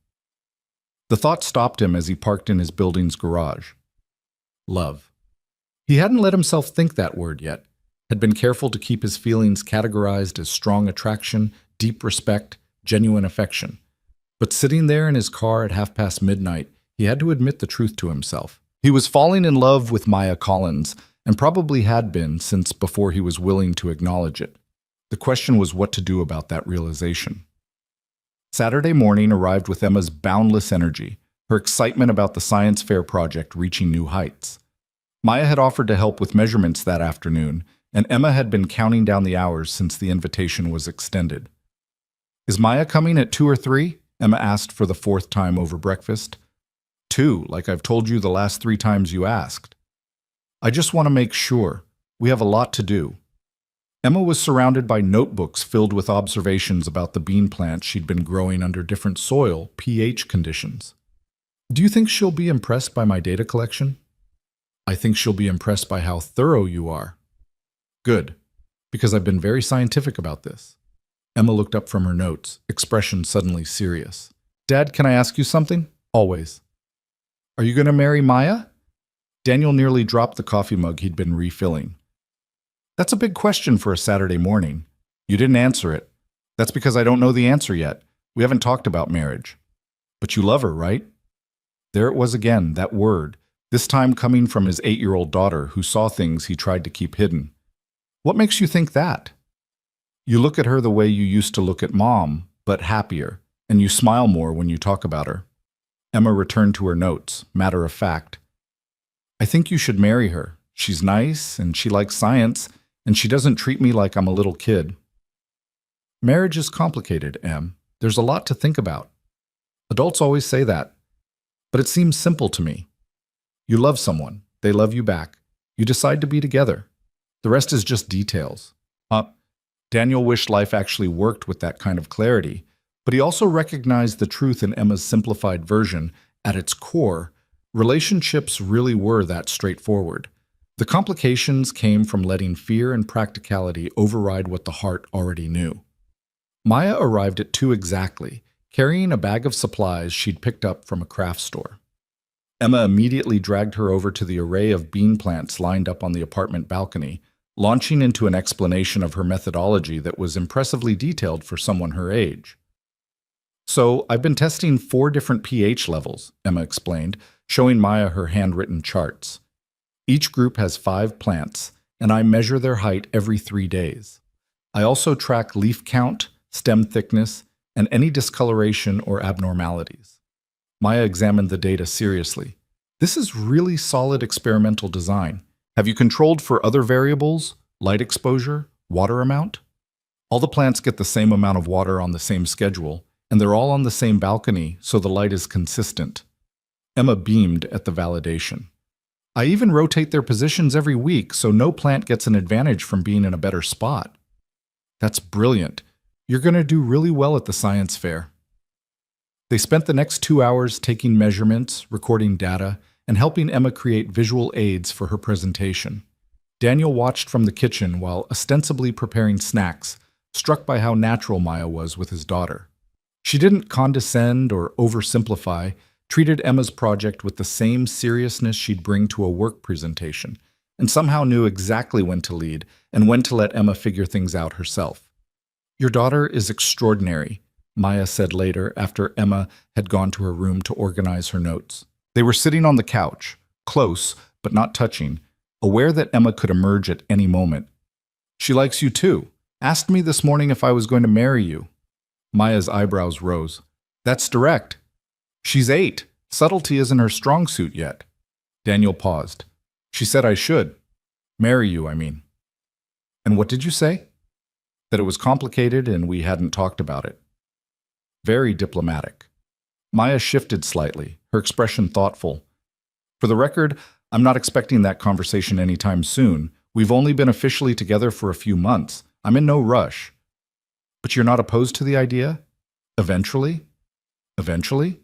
The thought stopped him as he parked in his building's garage. Love. He hadn't let himself think that word yet, had been careful to keep his feelings categorized as strong attraction, deep respect, genuine affection. But sitting there in his car at midnight, he had to admit the truth to himself. He was falling in love with Maya Collins, and probably had been since before he was willing to acknowledge it. The question was what to do about that realization. Saturday morning arrived with Emma's boundless energy, her excitement about the science fair project reaching new heights. Maya had offered to help with measurements that afternoon, and Emma had been counting down the hours since the invitation was extended. Is Maya coming at 2 or 3? Emma asked for the 4th time over breakfast. 2, like I've told you the last 3 times you asked. I just want to make sure. We have a lot to do. Emma was surrounded by notebooks filled with observations about the bean plants she'd been growing under different soil, pH conditions. Do you think she'll be impressed by my data collection? I think she'll be impressed by how thorough you are. Good, because I've been very scientific about this. Emma looked up from her notes, expression suddenly serious. Dad, can I ask you something? Always. Are you going to marry Maya? Daniel nearly dropped the coffee mug he'd been refilling. That's a big question for a Saturday morning. You didn't answer it. That's because I don't know the answer yet. We haven't talked about marriage. But you love her, right? There it was again, that word, this time coming from his 8-year-old daughter who saw things he tried to keep hidden. What makes you think that? You look at her the way you used to look at Mom, but happier, and you smile more when you talk about her. Emma returned to her notes, matter of fact. I think you should marry her. She's nice, and she likes science, and she doesn't treat me like I'm a little kid. Marriage is complicated, Em. There's a lot to think about. Adults always say that, but it seems simple to me. You love someone, they love you back. You decide to be together. The rest is just details. Daniel wished life actually worked with that kind of clarity, but he also recognized the truth in Emma's simplified version. At its core, relationships really were that straightforward. The complications came from letting fear and practicality override what the heart already knew. Maya arrived at 2 exactly, carrying a bag of supplies she'd picked up from a craft store. Emma immediately dragged her over to the array of bean plants lined up on the apartment balcony, launching into an explanation of her methodology that was impressively detailed for someone her age. So, I've been testing 4 different pH levels, Emma explained, showing Maya her handwritten charts. Each group has 5 plants, and I measure their height every 3 days. I also track leaf count, stem thickness, and any discoloration or abnormalities. Maya examined the data seriously. This is really solid experimental design. Have you controlled for other variables, light exposure, water amount? All the plants get the same amount of water on the same schedule, and they're all on the same balcony, so the light is consistent. Emma beamed at the validation. I even rotate their positions every week, so no plant gets an advantage from being in a better spot. That's brilliant. You're going to do really well at the science fair. They spent the next 2 hours taking measurements, recording data, and helping Emma create visual aids for her presentation. Daniel watched from the kitchen while ostensibly preparing snacks, struck by how natural Maya was with his daughter. She didn't condescend or oversimplify, treated Emma's project with the same seriousness she'd bring to a work presentation, and somehow knew exactly when to lead and when to let Emma figure things out herself. Your daughter is extraordinary, Maya said later after Emma had gone to her room to organize her notes. They were sitting on the couch, close but not touching, aware that Emma could emerge at any moment. She likes you too. Asked me this morning if I was going to marry you. Maya's eyebrows rose. That's direct. She's 8. Subtlety isn't her strong suit yet. Daniel paused. She said I should. Marry you, I mean. And what did you say? That it was complicated and we hadn't talked about it. Very diplomatic. Maya shifted slightly, her expression thoughtful. For the record, I'm not expecting that conversation anytime soon. We've only been officially together for a few months. I'm in no rush. But you're not opposed to the idea? Eventually? Eventually?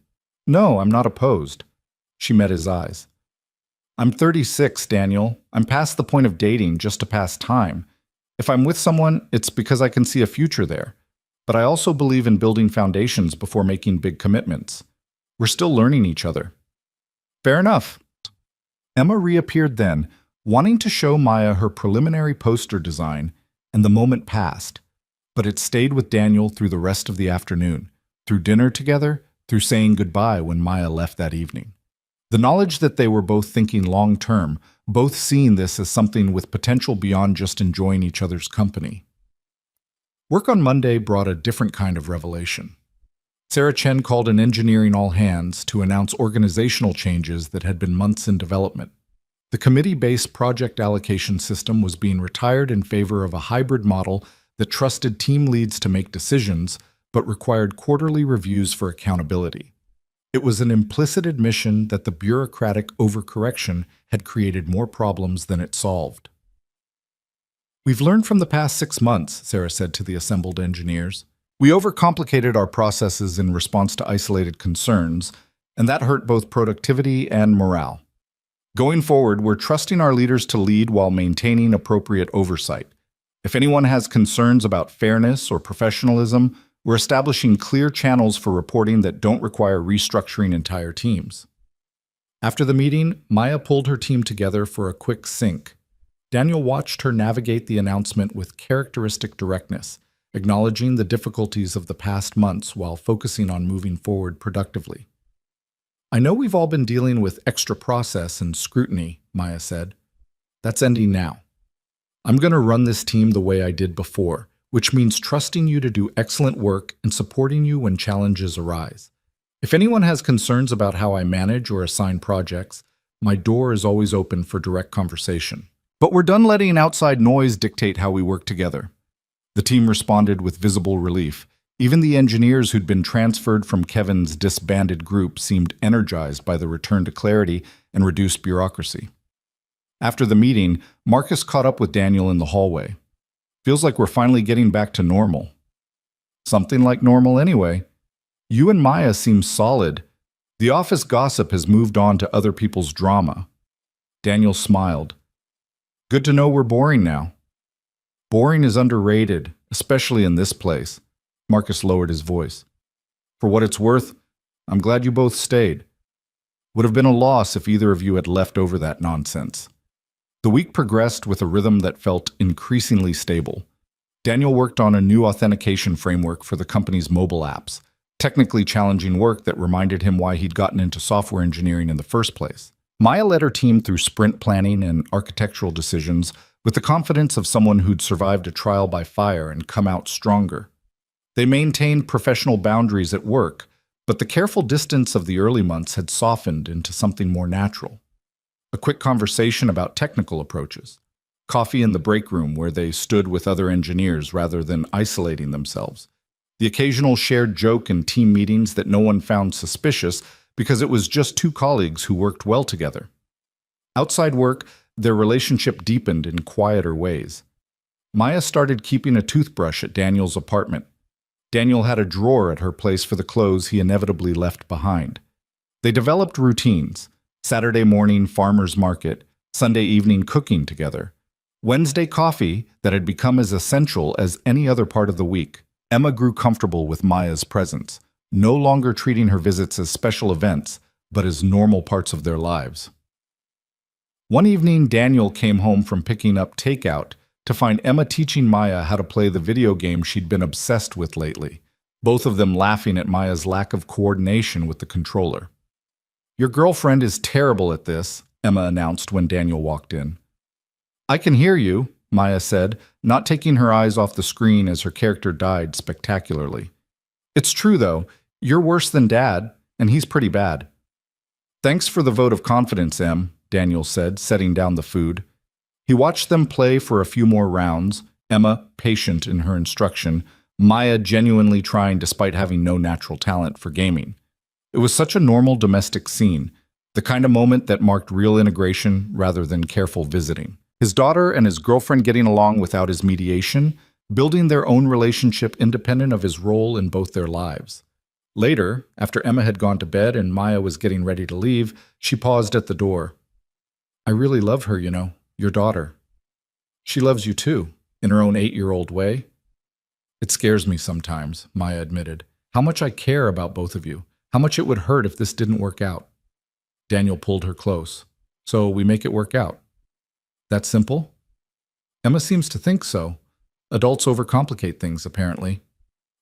No, I'm not opposed. She met his eyes. I'm 36, Daniel. I'm past the point of dating just to pass time. If I'm with someone, it's because I can see a future there. But I also believe in building foundations before making big commitments. We're still learning each other. Fair enough. Emma reappeared then, wanting to show Maya her preliminary poster design, and the moment passed. But it stayed with Daniel through the rest of the afternoon, through dinner together, through saying goodbye when Maya left that evening. The knowledge that they were both thinking long-term, both seeing this as something with potential beyond just enjoying each other's company. Work on Monday brought a different kind of revelation. Sarah Chen called an engineering all-hands to announce organizational changes that had been months in development. The committee-based project allocation system was being retired in favor of a hybrid model that trusted team leads to make decisions, but required quarterly reviews for accountability. It was an implicit admission that the bureaucratic overcorrection had created more problems than it solved. We've learned from the past 6 months, Sarah said to the assembled engineers. We overcomplicated our processes in response to isolated concerns, and that hurt both productivity and morale. Going forward, we're trusting our leaders to lead while maintaining appropriate oversight. If anyone has concerns about fairness or professionalism, we're establishing clear channels for reporting that don't require restructuring entire teams. After the meeting, Maya pulled her team together for a quick sync. Daniel watched her navigate the announcement with characteristic directness, acknowledging the difficulties of the past months while focusing on moving forward productively. I know we've all been dealing with extra process and scrutiny, Maya said. That's ending now. I'm going to run this team the way I did before, which means trusting you to do excellent work and supporting you when challenges arise. If anyone has concerns about how I manage or assign projects, my door is always open for direct conversation. But we're done letting outside noise dictate how we work together. The team responded with visible relief. Even the engineers who'd been transferred from Kevin's disbanded group seemed energized by the return to clarity and reduced bureaucracy. After the meeting, Marcus caught up with Daniel in the hallway. Feels like we're finally getting back to normal. Something like normal anyway. You and Maya seem solid. The office gossip has moved on to other people's drama. Daniel smiled. Good to know we're boring now. Boring is underrated, especially in this place. Marcus lowered his voice. For what it's worth, I'm glad you both stayed. Would have been a loss if either of you had left over that nonsense. The week progressed with a rhythm that felt increasingly stable. Daniel worked on a new authentication framework for the company's mobile apps, technically challenging work that reminded him why he'd gotten into software engineering in the first place. Maya led her team through sprint planning and architectural decisions with the confidence of someone who'd survived a trial by fire and come out stronger. They maintained professional boundaries at work, but the careful distance of the early months had softened into something more natural. A quick conversation about technical approaches. Coffee in the break room where they stood with other engineers rather than isolating themselves. The occasional shared joke in team meetings that no one found suspicious because it was just two colleagues who worked well together. Outside work, their relationship deepened in quieter ways. Maya started keeping a toothbrush at Daniel's apartment. Daniel had a drawer at her place for the clothes he inevitably left behind. They developed routines. Saturday morning farmer's market, Sunday evening cooking together. Wednesday coffee that had become as essential as any other part of the week. Emma grew comfortable with Maya's presence, no longer treating her visits as special events, but as normal parts of their lives. One evening, Daniel came home from picking up takeout to find Emma teaching Maya how to play the video game she'd been obsessed with lately, both of them laughing at Maya's lack of coordination with the controller. Your girlfriend is terrible at this, Emma announced when Daniel walked in. I can hear you, Maya said, not taking her eyes off the screen as her character died spectacularly. It's true, though. You're worse than Dad, and he's pretty bad. Thanks for the vote of confidence, Em, Daniel said, setting down the food. He watched them play for a few more rounds, Emma patient in her instruction, Maya genuinely trying despite having no natural talent for gaming. It was such a normal domestic scene, the kind of moment that marked real integration rather than careful visiting. His daughter and his girlfriend getting along without his mediation, building their own relationship independent of his role in both their lives. Later, after Emma had gone to bed and Maya was getting ready to leave, she paused at the door. I really love her, your daughter. She loves you too, in her own 8-year-old way. It scares me sometimes, Maya admitted, how much I care about both of you. How much it would hurt if this didn't work out. Daniel pulled her close. So we make it work out. That simple? Emma seems to think so. Adults overcomplicate things, apparently.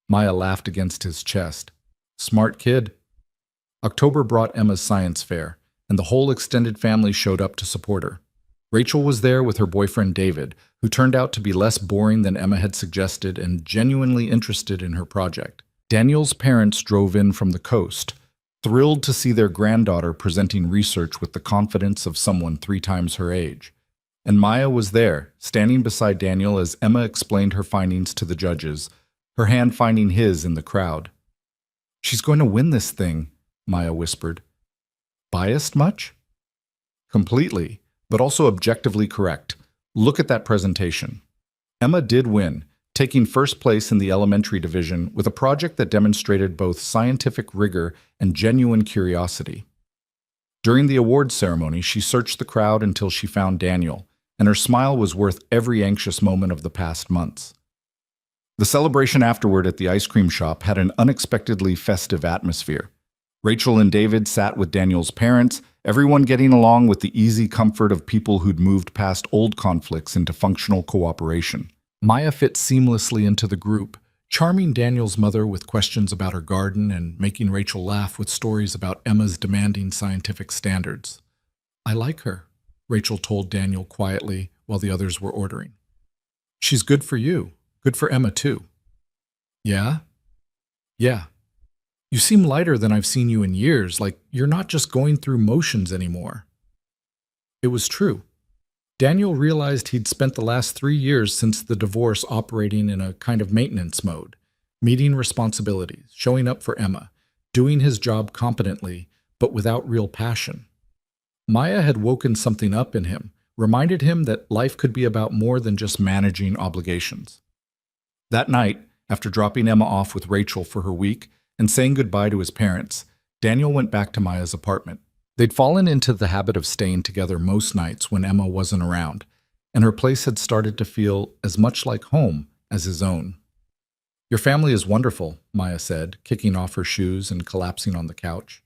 Maya laughed against his chest. Smart kid. October brought Emma's science fair, and the whole extended family showed up to support her. Rachel was there with her boyfriend David, who turned out to be less boring than Emma had suggested and genuinely interested in her project. Daniel's parents drove in from the coast, thrilled to see their granddaughter presenting research with the confidence of someone 3 times her age. And Maya was there, standing beside Daniel as Emma explained her findings to the judges, her hand finding his in the crowd. She's going to win this thing, Maya whispered. Biased much? Completely, but also objectively correct. Look at that presentation. Emma did win, taking first place in the elementary division with a project that demonstrated both scientific rigor and genuine curiosity. During the awards ceremony, she searched the crowd until she found Daniel, and her smile was worth every anxious moment of the past months. The celebration afterward at the ice cream shop had an unexpectedly festive atmosphere. Rachel and David sat with Daniel's parents, everyone getting along with the easy comfort of people who'd moved past old conflicts into functional cooperation. Maya fit seamlessly into the group, charming Daniel's mother with questions about her garden and making Rachel laugh with stories about Emma's demanding scientific standards. I like her, Rachel told Daniel quietly while the others were ordering. She's good for you Good for Emma, too. Yeah? Yeah. You seem lighter than I've seen you in years, like you're not just going through motions anymore. It was true. Daniel realized he'd spent the last 3 years since the divorce operating in a kind of maintenance mode, meeting responsibilities, showing up for Emma, doing his job competently, but without real passion. Maya had woken something up in him, reminded him that life could be about more than just managing obligations. That night, after dropping Emma off with Rachel for her week and saying goodbye to his parents, Daniel went back to Maya's apartment. They'd fallen into the habit of staying together most nights when Emma wasn't around, and her place had started to feel as much like home as his own. "Your family is wonderful," Maya said, kicking off her shoes and collapsing on the couch.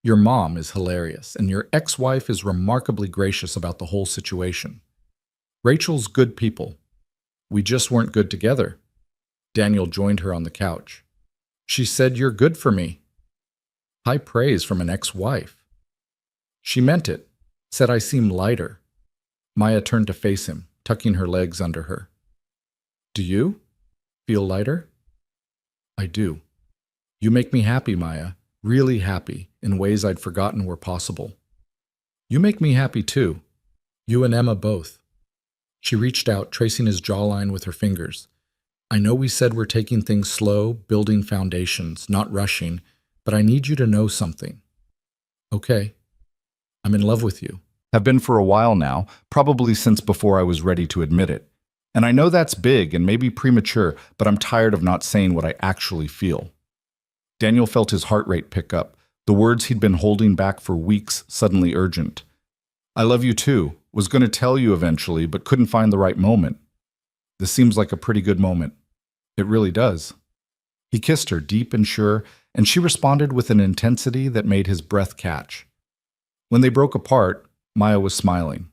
"Your mom is hilarious, and your ex-wife is remarkably gracious about the whole situation. Rachel's good people. We just weren't good together." Daniel joined her on the couch. "She said you're good for me." High praise from an ex-wife. "She meant it, said I seem lighter." Maya turned to face him, tucking her legs under her. "Do you feel lighter?" "I do. You make me happy, Maya, really happy, in ways I'd forgotten were possible." "You make me happy too. You and Emma both." She reached out, tracing his jawline with her fingers. "I know we said we're taking things slow, building foundations, not rushing, but I need you to know something." "Okay. I'm in love with you." "Have been for a while now, probably since before I was ready to admit it. And I know that's big and maybe premature, but I'm tired of not saying what I actually feel." Daniel felt his heart rate pick up, the words he'd been holding back for weeks suddenly urgent. "I love you too. Was going to tell you eventually, but couldn't find the right moment. This seems like a pretty good moment." "It really does." He kissed her deep and sure, and she responded with an intensity that made his breath catch. When they broke apart, Maya was smiling.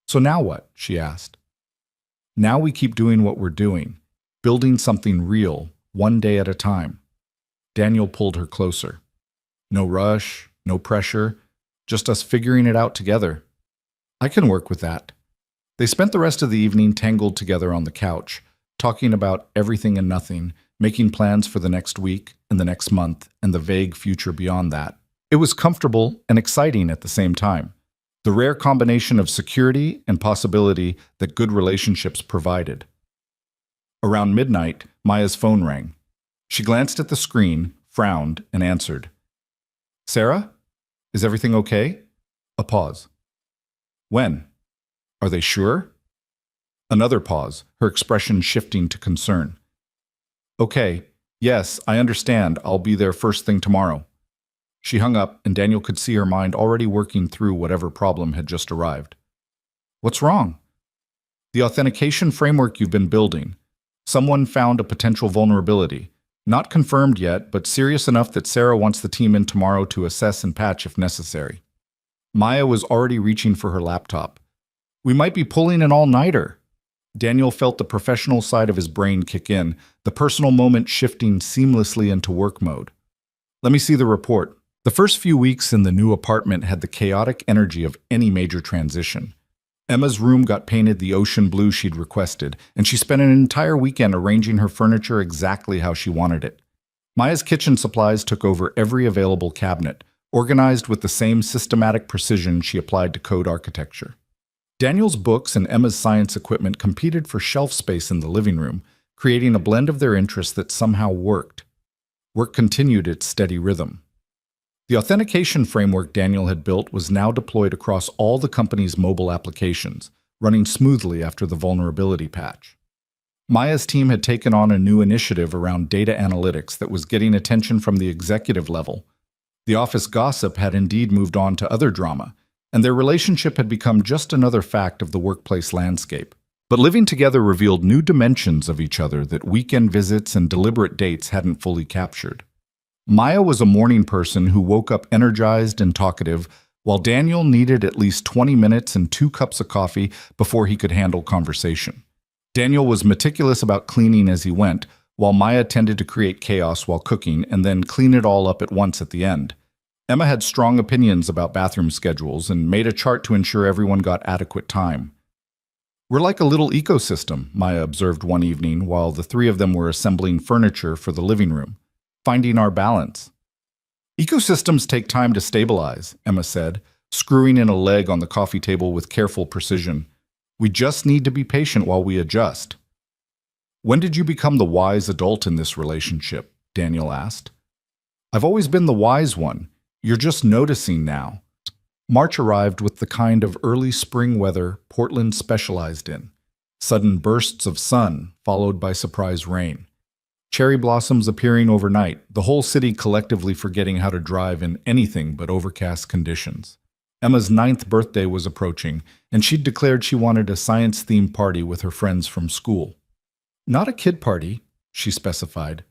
"So now what?" she asked. "Now we keep doing what we're doing, building something real, one day at a time." Daniel pulled her closer. "No rush, no pressure, just us figuring it out together." "I can work with that." They spent the rest of the evening tangled together on the couch, talking about everything and nothing, making plans for the next week and the next month and the vague future beyond that. It was comfortable and exciting at the same time, the rare combination of security and possibility that good relationships provided. Around midnight, Maya's phone rang. She glanced at the screen, frowned, and answered. "Sarah? Is everything okay?" A pause. "When? Are they sure?" Another pause, her expression shifting to concern. "Okay, yes, I understand. I'll be there first thing tomorrow." She hung up, and Daniel could see her mind already working through whatever problem had just arrived. "What's wrong?" "The authentication framework you've been building. Someone found a potential vulnerability. Not confirmed yet, but serious enough that Sarah wants the team in tomorrow to assess and patch if necessary." Maya was already reaching for her laptop. "We might be pulling an all-nighter." Daniel felt the professional side of his brain kick in, the personal moment shifting seamlessly into work mode. "Let me see the report." The first few weeks in the new apartment had the chaotic energy of any major transition. Emma's room got painted the ocean blue she'd requested, and she spent an entire weekend arranging her furniture exactly how she wanted it. Maya's kitchen supplies took over every available cabinet, organized with the same systematic precision she applied to code architecture. Daniel's books and Emma's science equipment competed for shelf space in the living room, creating a blend of their interests that somehow worked. Work continued its steady rhythm. The authentication framework Daniel had built was now deployed across all the company's mobile applications, running smoothly after the vulnerability patch. Maya's team had taken on a new initiative around data analytics that was getting attention from the executive level. The office gossip had indeed moved on to other drama, and their relationship had become just another fact of the workplace landscape. But living together revealed new dimensions of each other that weekend visits and deliberate dates hadn't fully captured. Maya was a morning person who woke up energized and talkative, while Daniel needed at least 20 minutes and 2 cups of coffee before he could handle conversation. Daniel was meticulous about cleaning as he went, while Maya tended to create chaos while cooking and then clean it all up at once at the end. Emma had strong opinions about bathroom schedules and made a chart to ensure everyone got adequate time. We're like a little ecosystem, Maya observed one evening while the three of them were assembling furniture for the living room, finding our balance. Ecosystems take time to stabilize, Emma said, screwing in a leg on the coffee table with careful precision. We just need to be patient while we adjust. When did you become the wise adult in this relationship? Daniel asked. I've always been the wise one. You're just noticing now. March arrived with the kind of early spring weather Portland specialized in. Sudden bursts of sun, followed by surprise rain. Cherry blossoms appearing overnight, the whole city collectively forgetting how to drive in anything but overcast conditions. Emma's 9th birthday was approaching, and she'd declared she wanted a science-themed party with her friends from school. Not a kid party, she specified.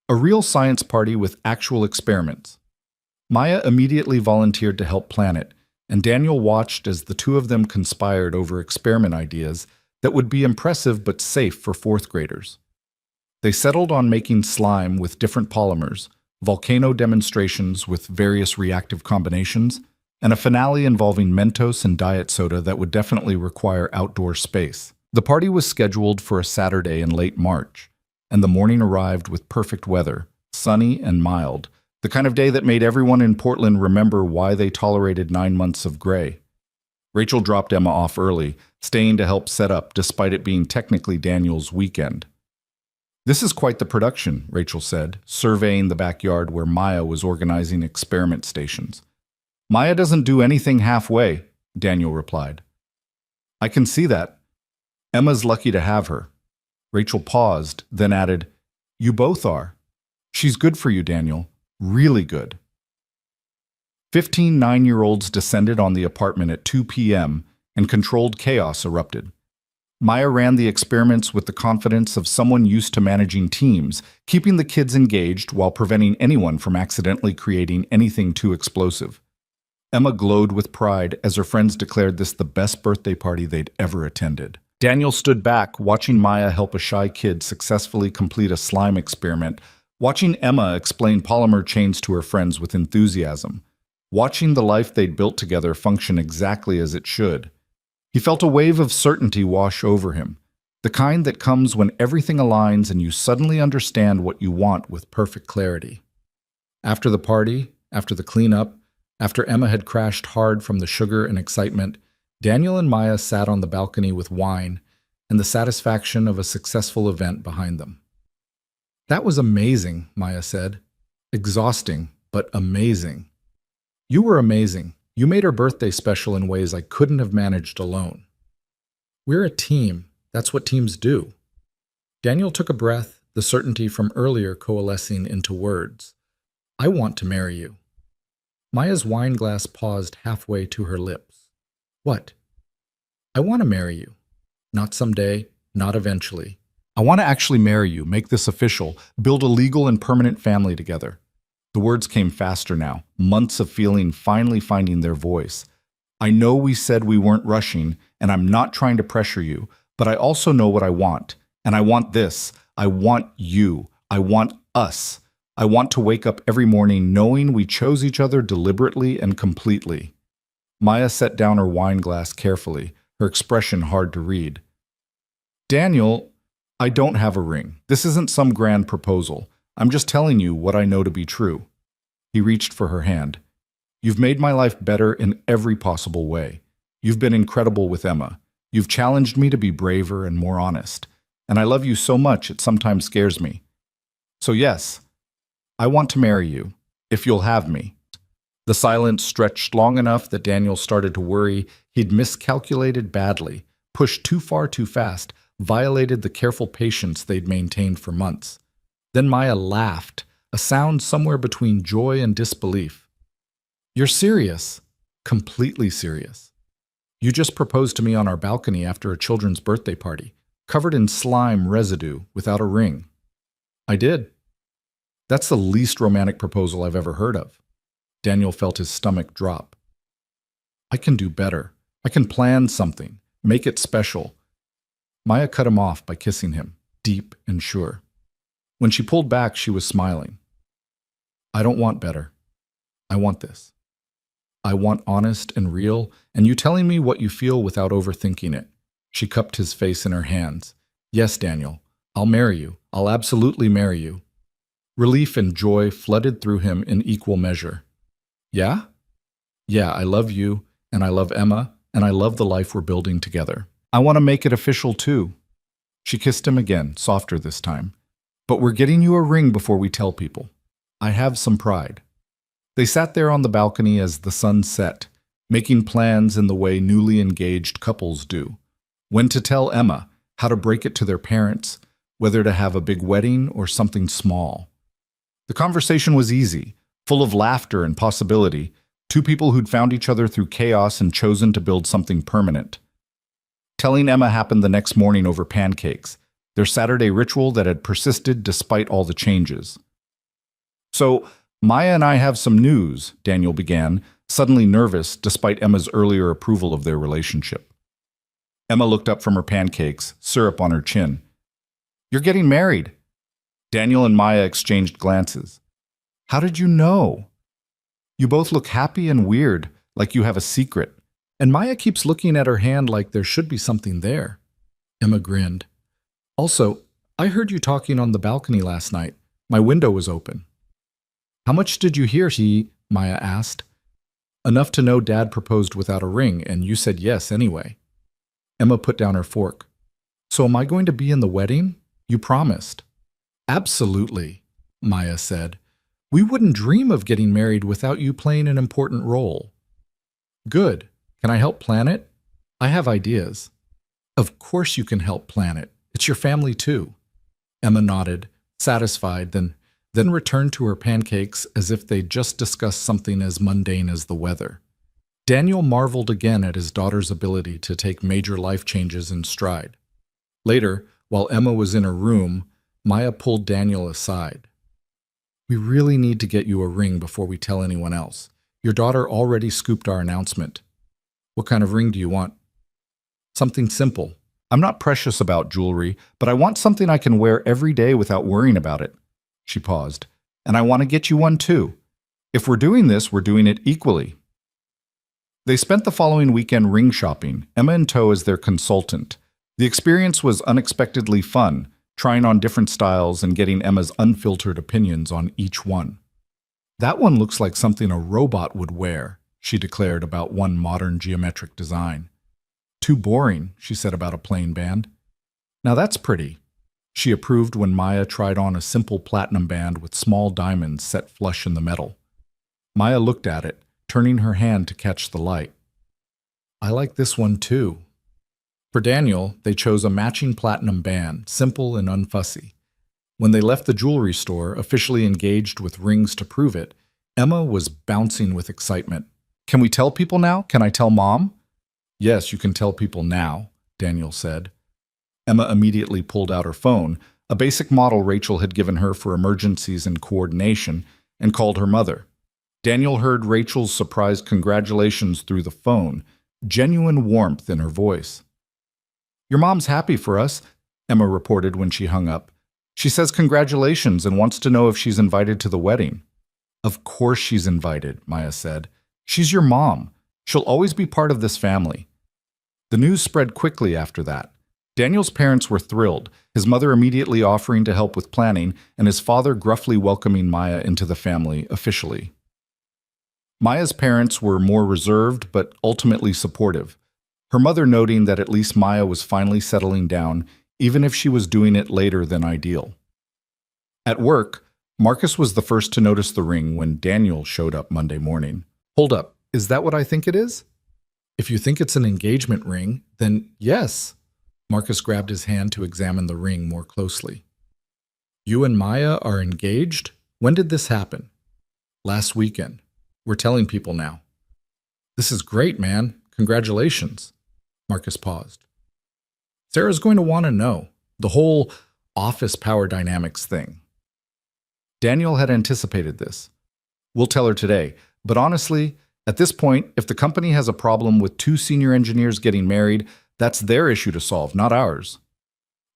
A real science party with actual experiments. Maya immediately volunteered to help plan it, and Daniel watched as the two of them conspired over experiment ideas that would be impressive but safe for 4th graders. They settled on making slime with different polymers, volcano demonstrations with various reactive combinations, and a finale involving Mentos and diet soda that would definitely require outdoor space. The party was scheduled for a Saturday in late March, and the morning arrived with perfect weather, sunny and mild, the kind of day that made everyone in Portland remember why they tolerated 9 months of gray. Rachel dropped Emma off early, staying to help set up despite it being technically Daniel's weekend. This is quite the production, Rachel said, surveying the backyard where Maya was organizing experiment stations. Maya doesn't do anything halfway, Daniel replied. I can see that. Emma's lucky to have her. Rachel paused, then added, You both are. She's good for you, Daniel. Really good. 15 9-year-olds descended on the apartment at 2 p.m., and controlled chaos erupted. Maya ran the experiments with the confidence of someone used to managing teams, keeping the kids engaged while preventing anyone from accidentally creating anything too explosive. Emma glowed with pride as her friends declared this the best birthday party they'd ever attended. Daniel stood back, watching Maya help a shy kid successfully complete a slime experiment, watching Emma explain polymer chains to her friends with enthusiasm, watching the life they'd built together function exactly as it should. He felt a wave of certainty wash over him, the kind that comes when everything aligns and you suddenly understand what you want with perfect clarity. After the party, after the cleanup, after Emma had crashed hard from the sugar and excitement, Daniel and Maya sat on the balcony with wine and the satisfaction of a successful event behind them. That was amazing, Maya said. Exhausting, but amazing. You were amazing. You made our birthday special in ways I couldn't have managed alone. We're a team. That's what teams do. Daniel took a breath, the certainty from earlier coalescing into words. I want to marry you. Maya's wine glass paused halfway to her lips. What? I want to marry you. Not someday, not eventually. I want to actually marry you, make this official, build a legal and permanent family together. The words came faster now, months of feeling finally finding their voice. I know we said we weren't rushing, and I'm not trying to pressure you, but I also know what I want. And I want this. I want you. I want us. I want to wake up every morning knowing we chose each other deliberately and completely. Maya set down her wine glass carefully, her expression hard to read. Daniel, I don't have a ring. This isn't some grand proposal. I'm just telling you what I know to be true. He reached for her hand. You've made my life better in every possible way. You've been incredible with Emma. You've challenged me to be braver and more honest. And I love you so much it sometimes scares me. So yes, I want to marry you, if you'll have me. The silence stretched long enough that Daniel started to worry he'd miscalculated badly, pushed too far too fast, violated the careful patience they'd maintained for months. Then Maya laughed, a sound somewhere between joy and disbelief. You're serious. Completely serious. You just proposed to me on our balcony after a children's birthday party, covered in slime residue, without a ring. I did. That's the least romantic proposal I've ever heard of. Daniel felt his stomach drop. I can do better. I can plan something, make it special. Maya cut him off by kissing him, deep and sure. When she pulled back, she was smiling. I don't want better. I want this. I want honest and real, and you telling me what you feel without overthinking it. She cupped his face in her hands. Yes, Daniel, I'll marry you. I'll absolutely marry you. Relief and joy flooded through him in equal measure. Yeah? Yeah, I love you, and I love Emma, and I love the life we're building together. I want to make it official too. She kissed him again, softer this time. But we're getting you a ring before we tell people. I have some pride. They sat there on the balcony as the sun set, making plans in the way newly engaged couples do. When to tell Emma, how to break it to their parents, whether to have a big wedding or something small. The conversation was easy, full of laughter and possibility, two people who'd found each other through chaos and chosen to build something permanent. Telling Emma happened the next morning over pancakes, their Saturday ritual that had persisted despite all the changes. So, Maya and I have some news, Daniel began, suddenly nervous despite Emma's earlier approval of their relationship. Emma looked up from her pancakes, syrup on her chin. You're getting married. Daniel and Maya exchanged glances. How did you know? You both look happy and weird, like you have a secret. And Maya keeps looking at her hand like there should be something there. Emma grinned. Also, I heard you talking on the balcony last night. My window was open. How much did you hear? Maya asked. Enough to know Dad proposed without a ring, and you said yes anyway. Emma put down her fork. So am I going to be in the wedding? You promised. Absolutely, Maya said. We wouldn't dream of getting married without you playing an important role. Good. Can I help plan it? I have ideas. Of course you can help plan it. It's your family too. Emma nodded, satisfied, then returned to her pancakes as if they'd just discussed something as mundane as the weather. Daniel marveled again at his daughter's ability to take major life changes in stride. Later, while Emma was in her room, Maya pulled Daniel aside. We really need to get you a ring before we tell anyone else. Your daughter already scooped our announcement. What kind of ring do you want? Something simple. I'm not precious about jewelry, but I want something I can wear every day without worrying about it. She paused. And I want to get you one too. If we're doing this, we're doing it equally. They spent the following weekend ring shopping, Emma in tow as their consultant. The experience was unexpectedly fun, trying on different styles and getting Emma's unfiltered opinions on each one. That one looks like something a robot would wear, she declared about one modern geometric design. Too boring, she said about a plain band. Now that's pretty. She approved when Maya tried on a simple platinum band with small diamonds set flush in the metal. Maya looked at it, turning her hand to catch the light. I like this one too. For Daniel, they chose a matching platinum band, simple and unfussy. When they left the jewelry store, officially engaged with rings to prove it, Emma was bouncing with excitement. Can we tell people now? Can I tell Mom? Yes, you can tell people now, Daniel said. Emma immediately pulled out her phone, a basic model Rachel had given her for emergencies and coordination, and called her mother. Daniel heard Rachel's surprised congratulations through the phone, genuine warmth in her voice. Your mom's happy for us, Emma reported when she hung up. She says congratulations and wants to know if she's invited to the wedding. Of course she's invited, Maya said. She's your mom. She'll always be part of this family. The news spread quickly after that. Daniel's parents were thrilled, his mother immediately offering to help with planning, and his father gruffly welcoming Maya into the family officially. Maya's parents were more reserved but ultimately supportive, her mother noting that at least Maya was finally settling down, even if she was doing it later than ideal. At work, Marcus was the first to notice the ring when Daniel showed up Monday morning. Hold up, is that what I think it is? If you think it's an engagement ring, then yes. Marcus grabbed his hand to examine the ring more closely. You and Maya are engaged? When did this happen? Last weekend. We're telling people now. This is great, man. Congratulations. Marcus paused. Sarah's going to want to know. The whole office power dynamics thing. Daniel had anticipated this. We'll tell her today, but honestly, at this point, if the company has a problem with two senior engineers getting married, that's their issue to solve, not ours.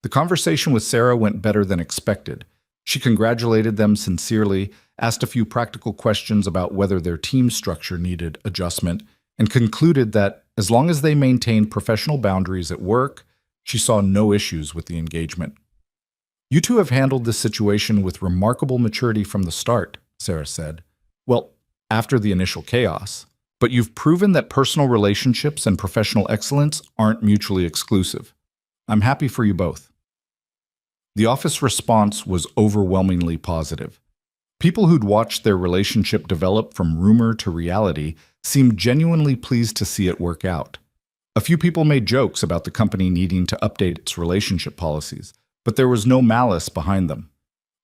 The conversation with Sarah went better than expected. She congratulated them sincerely, asked a few practical questions about whether their team structure needed adjustment, and concluded that as long as they maintained professional boundaries at work, She saw no issues with the engagement. "You two have handled this situation with remarkable maturity from the start," Sarah said. "Well, after the initial chaos. But you've proven that personal relationships and professional excellence aren't mutually exclusive. I'm happy for you both." The office response was overwhelmingly positive. People who'd watched their relationship develop from rumor to reality seemed genuinely pleased to see it work out. A few people made jokes about the company needing to update its relationship policies, but there was no malice behind them.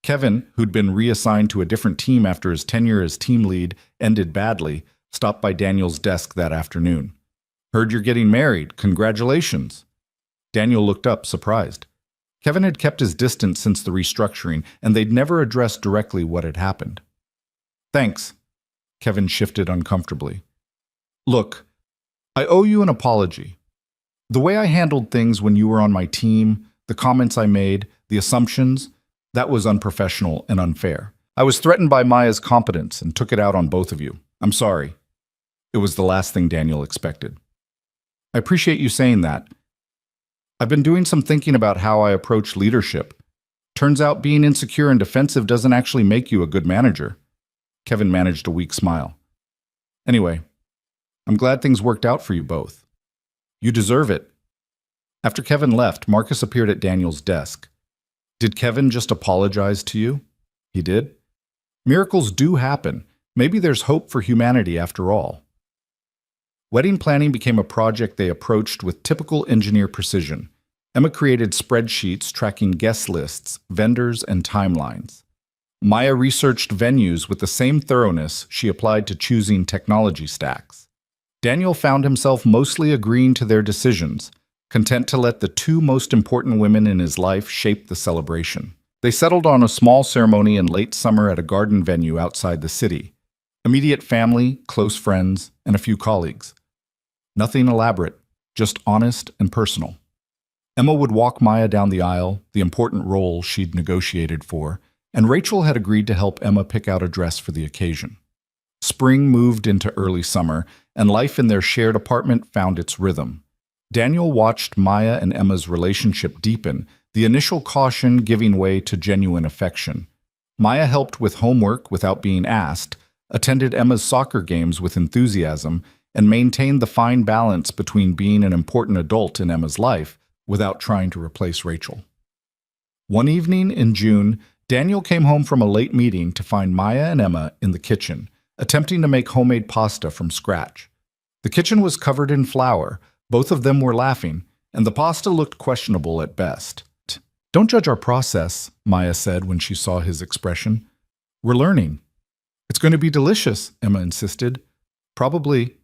Kevin, who'd been reassigned to a different team after his tenure as team lead ended badly, stopped by Daniel's desk that afternoon. "Heard you're getting married. Congratulations." Daniel looked up, surprised. Kevin had kept his distance since the restructuring, and they'd never addressed directly what had happened. "Thanks." Kevin shifted uncomfortably. "Look, I owe you an apology. The way I handled things when you were on my team, the comments I made, the assumptions, that was unprofessional and unfair. I was threatened by Maya's competence and took it out on both of you. I'm sorry." It was the last thing Daniel expected. "I appreciate you saying that. I've been doing some thinking about how I approach leadership. Turns out being insecure and defensive doesn't actually make you a good manager." Kevin managed a weak smile. "Anyway, I'm glad things worked out for you both. You deserve it." After Kevin left, Marcus appeared at Daniel's desk. "Did Kevin just apologize to you?" "He did." "Miracles do happen. Maybe there's hope for humanity after all." Wedding planning became a project they approached with typical engineer precision. Emma created spreadsheets tracking guest lists, vendors, and timelines. Maya researched venues with the same thoroughness she applied to choosing technology stacks. Daniel found himself mostly agreeing to their decisions, content to let the two most important women in his life shape the celebration. They settled on a small ceremony in late summer at a garden venue outside the city. Immediate family, close friends, and a few colleagues. Nothing elaborate, just honest and personal. Emma would walk Maya down the aisle, the important role she'd negotiated for, and Rachel had agreed to help Emma pick out a dress for the occasion. Spring moved into early summer, and life in their shared apartment found its rhythm. Daniel watched Maya and Emma's relationship deepen, the initial caution giving way to genuine affection. Maya helped with homework without being asked, attended Emma's soccer games with enthusiasm, and maintained the fine balance between being an important adult in Emma's life without trying to replace Rachel. One evening in June, Daniel came home from a late meeting to find Maya and Emma in the kitchen, attempting to make homemade pasta from scratch. The kitchen was covered in flour, both of them were laughing, and the pasta looked questionable at best. "Don't judge our process," Maya said when she saw his expression. "We're learning." "It's going to be delicious," Emma insisted. "Probably."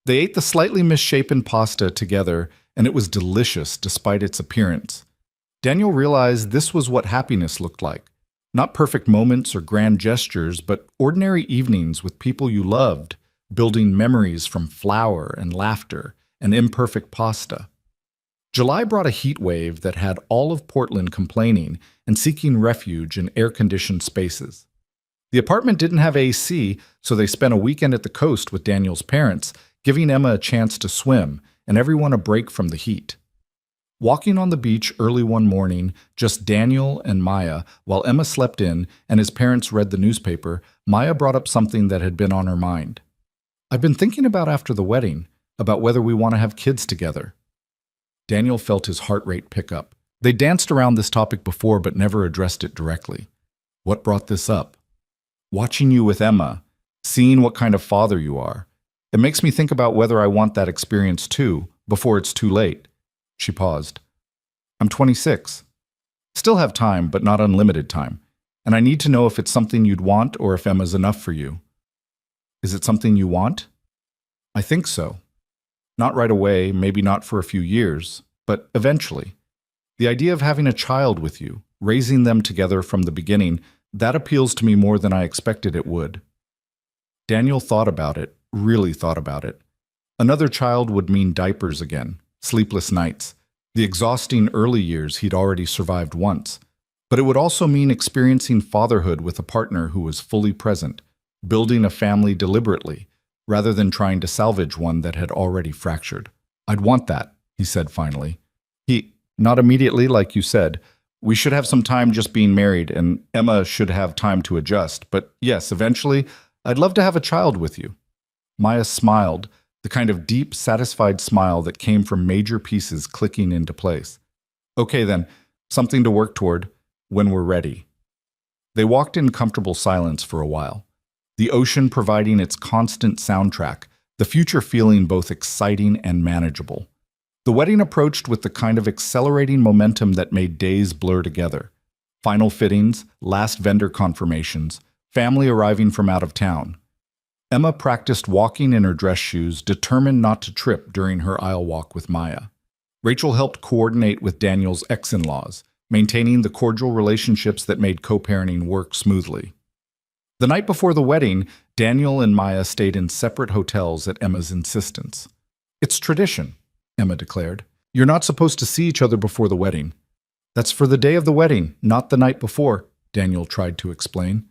They ate the slightly misshapen pasta together, and it was delicious despite its appearance. Daniel realized this was what happiness looked like. Not perfect moments or grand gestures, but ordinary evenings with people you loved, building memories from flour and laughter and imperfect pasta. July brought a heat wave that had all of Portland complaining and seeking refuge in air-conditioned spaces. The apartment didn't have AC, so they spent a weekend at the coast with Daniel's parents, giving Emma a chance to swim and everyone a break from the heat. Walking on the beach early one morning, just Daniel and Maya, while Emma slept in and his parents read the newspaper, Maya brought up something that had been on her mind. "I've been thinking about after the wedding, about whether we want to have kids together." Daniel felt his heart rate pick up. They danced around this topic before but never addressed it directly. "What brought this up?" "Watching you with Emma, seeing what kind of father you are. It makes me think about whether I want that experience too, before it's too late." She paused. "I'm 26. Still have time, but not unlimited time. And I need to know if it's something you'd want or if Emma's enough for you." "Is it something you want?" "I think so. Not right away, maybe not for a few years, but eventually. The idea of having a child with you, raising them together from the beginning, that appeals to me more than I expected it would." Daniel thought about it, really thought about it. Another child would mean diapers again, sleepless nights, the exhausting early years he'd already survived once. But it would also mean experiencing fatherhood with a partner who was fully present, building a family deliberately, rather than trying to salvage one that had already fractured. "I'd want that," he said finally. Not immediately, like you said. We should have some time just being married, and Emma should have time to adjust. But yes, eventually, I'd love to have a child with you. Maya smiled, the kind of deep, satisfied smile that came from major pieces clicking into place. Okay, then, something to work toward when we're ready. They walked in comfortable silence for a while, the ocean providing its constant soundtrack, the future feeling both exciting and manageable. The wedding approached with the kind of accelerating momentum that made days blur together. Final fittings, last vendor confirmations, family arriving from out of town. Emma practiced walking in her dress shoes, determined not to trip during her aisle walk with Maya. Rachel helped coordinate with Daniel's ex-in-laws, maintaining the cordial relationships that made co-parenting work smoothly. The night before the wedding, Daniel and Maya stayed in separate hotels at Emma's insistence. It's tradition, Emma declared. You're not supposed to see each other before the wedding. That's for the day of the wedding, not the night before, Daniel tried to explain.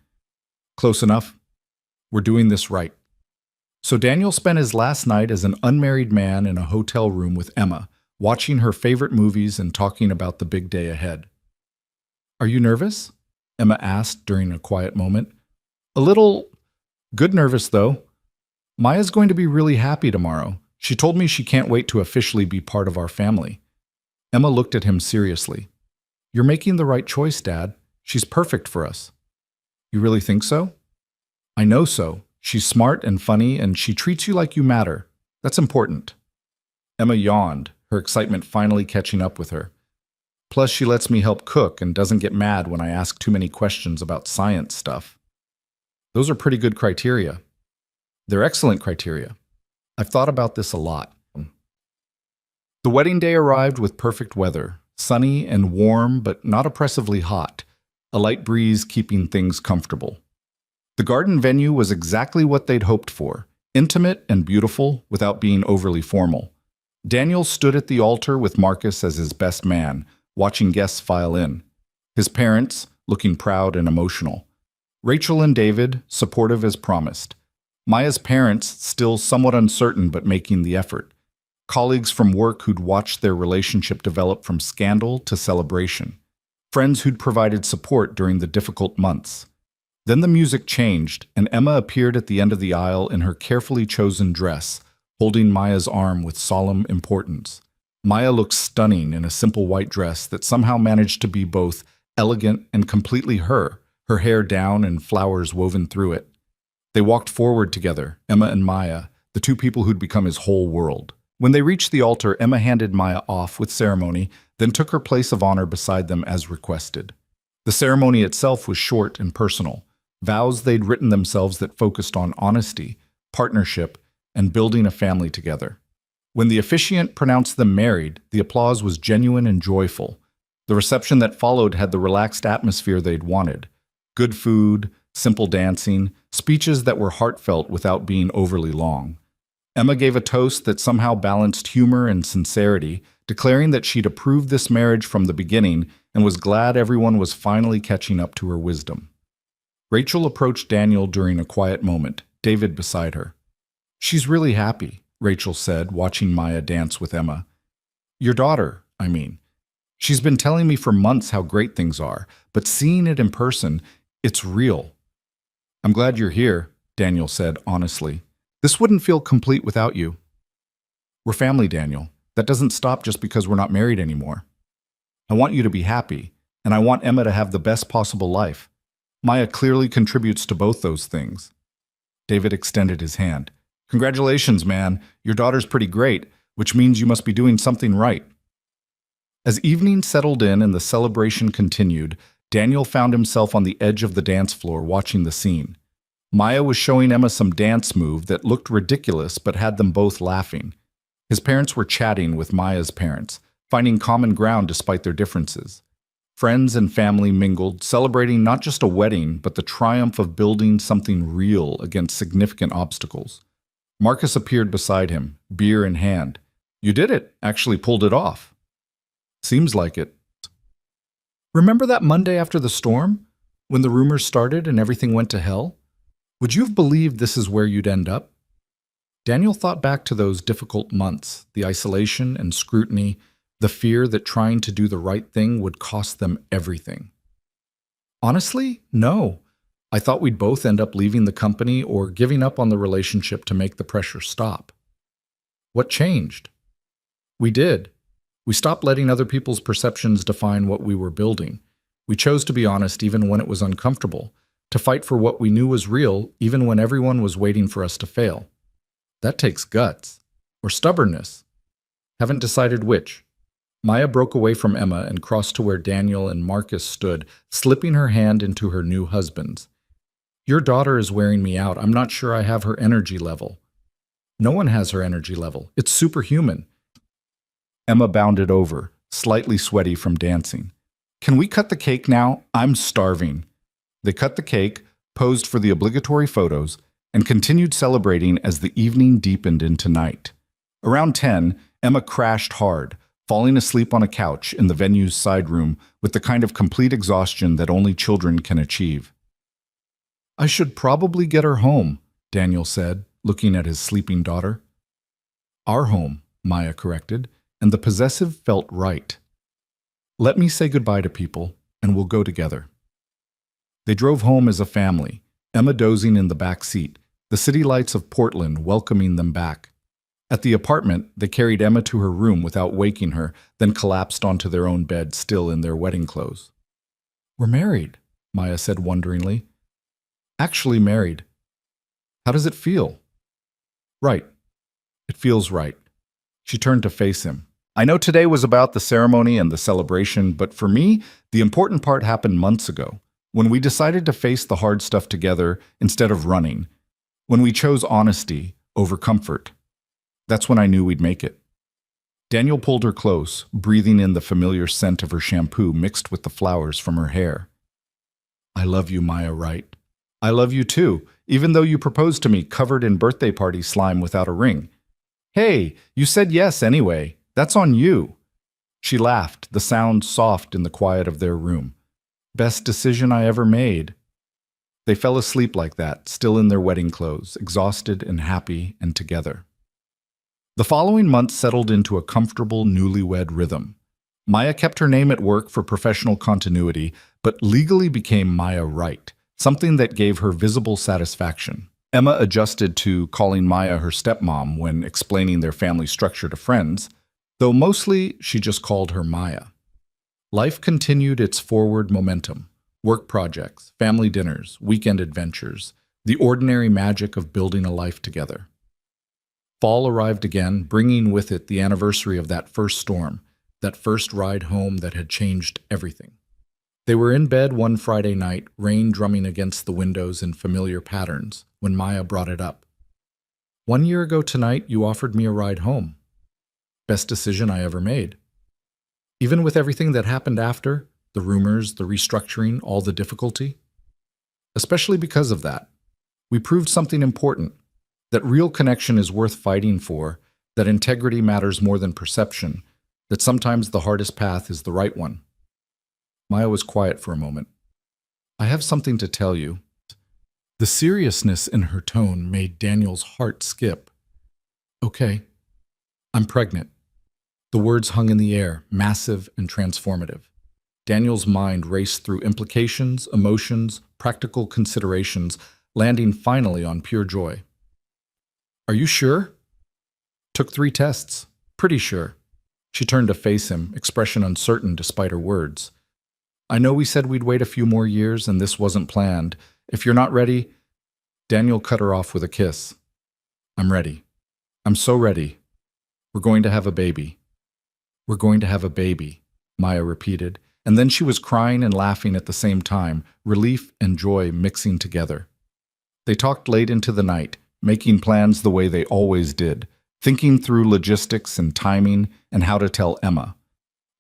Close enough. We're doing this right. So Daniel spent his last night as an unmarried man in a hotel room with Emma, watching her favorite movies and talking about the big day ahead. Are you nervous? Emma asked during a quiet moment. A little. Good nervous, though. Maya's going to be really happy tomorrow. She told me she can't wait to officially be part of our family. Emma looked at him seriously. You're making the right choice, Dad. She's perfect for us. You really think so? I know so. She's smart and funny, and she treats you like you matter. That's important. Emma yawned, her excitement finally catching up with her. Plus, she lets me help cook and doesn't get mad when I ask too many questions about science stuff. Those are pretty good criteria. They're excellent criteria. I've thought about this a lot. The wedding day arrived with perfect weather, sunny and warm but not oppressively hot, a light breeze keeping things comfortable. The garden venue was exactly what they'd hoped for, intimate and beautiful without being overly formal. Daniel stood at the altar with Marcus as his best man, watching guests file in. His parents, looking proud and emotional. Rachel and David, supportive as promised. Maya's parents, still somewhat uncertain but making the effort. Colleagues from work who'd watched their relationship develop from scandal to celebration. Friends who'd provided support during the difficult months. Then the music changed, and Emma appeared at the end of the aisle in her carefully chosen dress, holding Maya's arm with solemn importance. Maya looked stunning in a simple white dress that somehow managed to be both elegant and completely her hair down and flowers woven through it. They walked forward together, Emma and Maya, the two people who'd become his whole world. When they reached the altar, Emma handed Maya off with ceremony, then took her place of honor beside them as requested. The ceremony itself was short and personal. Vows they'd written themselves that focused on honesty, partnership, and building a family together. When the officiant pronounced them married, the applause was genuine and joyful. The reception that followed had the relaxed atmosphere they'd wanted. Good food, simple dancing, speeches that were heartfelt without being overly long. Emma gave a toast that somehow balanced humor and sincerity, declaring that she'd approved this marriage from the beginning and was glad everyone was finally catching up to her wisdom. Rachel approached Daniel during a quiet moment, David beside her. She's really happy, Rachel said, watching Maya dance with Emma. Your daughter, I mean. She's been telling me for months how great things are, but seeing it in person, it's real. I'm glad you're here, Daniel said honestly. This wouldn't feel complete without you. We're family, Daniel. That doesn't stop just because we're not married anymore. I want you to be happy, and I want Emma to have the best possible life. Maya clearly contributes to both those things. David extended his hand. Congratulations, man. Your daughter's pretty great, which means you must be doing something right. As evening settled in and the celebration continued, Daniel found himself on the edge of the dance floor watching the scene. Maya was showing Emma some dance move that looked ridiculous but had them both laughing. His parents were chatting with Maya's parents, finding common ground despite their differences. Friends and family mingled, celebrating not just a wedding, but the triumph of building something real against significant obstacles. Marcus appeared beside him, beer in hand. You did it, actually pulled it off. Seems like it. Remember that Monday after the storm, when the rumors started and everything went to hell? Would you have believed this is where you'd end up? Daniel thought back to those difficult months, the isolation and scrutiny, The fear that trying to do the right thing would cost them everything. Honestly, no. I thought we'd both end up leaving the company or giving up on the relationship to make the pressure stop. What changed? We did. We stopped letting other people's perceptions define what we were building. We chose to be honest even when it was uncomfortable, to fight for what we knew was real even when everyone was waiting for us to fail. That takes guts. Or stubbornness. Haven't decided which. Maya broke away from Emma and crossed to where Daniel and Marcus stood, slipping her hand into her new husband's. Your daughter is wearing me out. I'm not sure I have her energy level. No one has her energy level. It's superhuman. Emma bounded over, slightly sweaty from dancing. Can we cut the cake now? I'm starving. They cut the cake, posed for the obligatory photos, and continued celebrating as the evening deepened into night. Around 10, Emma crashed hard, falling asleep on a couch in the venue's side room with the kind of complete exhaustion that only children can achieve. I should probably get her home, Daniel said, looking at his sleeping daughter. Our home, Maya corrected, and the possessive felt right. Let me say goodbye to people, and we'll go together. They drove home as a family, Emma dozing in the back seat, the city lights of Portland welcoming them back. At the apartment, they carried Emma to her room without waking her, then collapsed onto their own bed, still in their wedding clothes. We're married, Maya said wonderingly. Actually married. How does it feel? Right. It feels right. She turned to face him. I know today was about the ceremony and the celebration, but for me, the important part happened months ago, when we decided to face the hard stuff together instead of running, when we chose honesty over comfort. That's when I knew we'd make it. Daniel pulled her close, breathing in the familiar scent of her shampoo mixed with the flowers from her hair. I love you, Maya Wright. I love you too, even though you proposed to me covered in birthday party slime without a ring. Hey, you said yes anyway. That's on you. She laughed, the sound soft in the quiet of their room. Best decision I ever made. They fell asleep like that, still in their wedding clothes, exhausted and happy and together. The following months settled into a comfortable newlywed rhythm. Maya kept her name at work for professional continuity, but legally became Maya Wright, something that gave her visible satisfaction. Emma adjusted to calling Maya her stepmom when explaining their family structure to friends, though mostly she just called her Maya. Life continued its forward momentum. Work projects, family dinners, weekend adventures, the ordinary magic of building a life together. Fall arrived again, bringing with it the anniversary of that first storm, that first ride home that had changed everything. They were in bed one Friday night, rain drumming against the windows in familiar patterns, when Maya brought it up. 1 year ago tonight, you offered me a ride home. Best decision I ever made. Even with everything that happened after, the rumors, the restructuring, all the difficulty. Especially because of that, we proved something important, that real connection is worth fighting for, that integrity matters more than perception, that sometimes the hardest path is the right one. Maya was quiet for a moment. I have something to tell you. The seriousness in her tone made Daniel's heart skip. Okay, I'm pregnant. The words hung in the air, massive and transformative. Daniel's mind raced through implications, emotions, practical considerations, landing finally on pure joy. Are you sure? Took 3 tests. Pretty sure. She turned to face him, expression uncertain despite her words. I know we said we'd wait a few more years and this wasn't planned. If you're not ready... Daniel cut her off with a kiss. I'm ready. I'm so ready. We're going to have a baby. We're going to have a baby, Maya repeated, and then she was crying and laughing at the same time, relief and joy mixing together. They talked late into the night, making plans the way they always did, thinking through logistics and timing and how to tell Emma.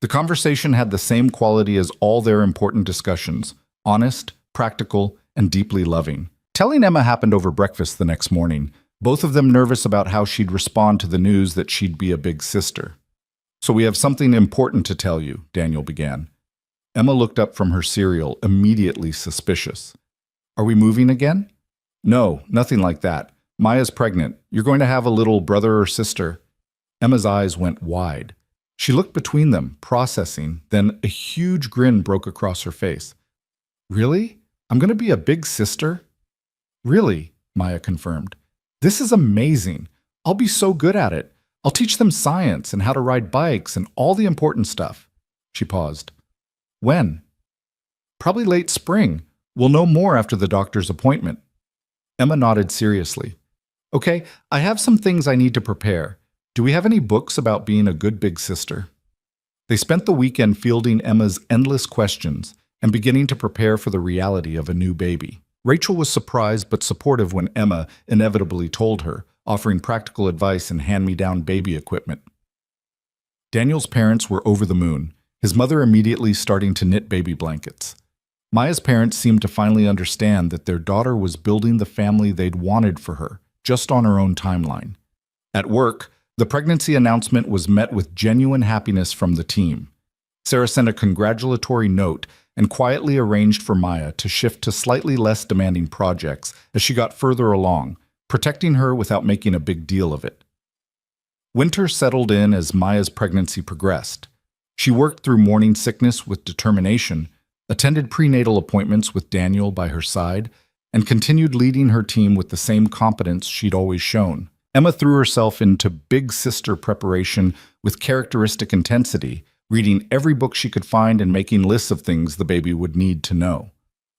The conversation had the same quality as all their important discussions, honest, practical, and deeply loving. Telling Emma happened over breakfast the next morning, both of them nervous about how she'd respond to the news that she'd be a big sister. So we have something important to tell you, Daniel began. Emma looked up from her cereal, immediately suspicious. Are we moving again? No, nothing like that. Maya's pregnant. You're going to have a little brother or sister. Emma's eyes went wide. She looked between them, processing, then a huge grin broke across her face. Really? I'm going to be a big sister? Really, Maya confirmed. This is amazing. I'll be so good at it. I'll teach them science and how to ride bikes and all the important stuff. She paused. When? Probably late spring. We'll know more after the doctor's appointment. Emma nodded seriously. Okay, I have some things I need to prepare. Do we have any books about being a good big sister? They spent the weekend fielding Emma's endless questions and beginning to prepare for the reality of a new baby. Rachel was surprised but supportive when Emma inevitably told her, offering practical advice and hand-me-down baby equipment. Daniel's parents were over the moon, his mother immediately starting to knit baby blankets. Maya's parents seemed to finally understand that their daughter was building the family they'd wanted for her, just on her own timeline. At work, the pregnancy announcement was met with genuine happiness from the team. Sarah sent a congratulatory note and quietly arranged for Maya to shift to slightly less demanding projects as she got further along, protecting her without making a big deal of it. Winter settled in as Maya's pregnancy progressed. She worked through morning sickness with determination, attended prenatal appointments with Daniel by her side, and continued leading her team with the same competence she'd always shown. Emma threw herself into big sister preparation with characteristic intensity, reading every book she could find and making lists of things the baby would need to know.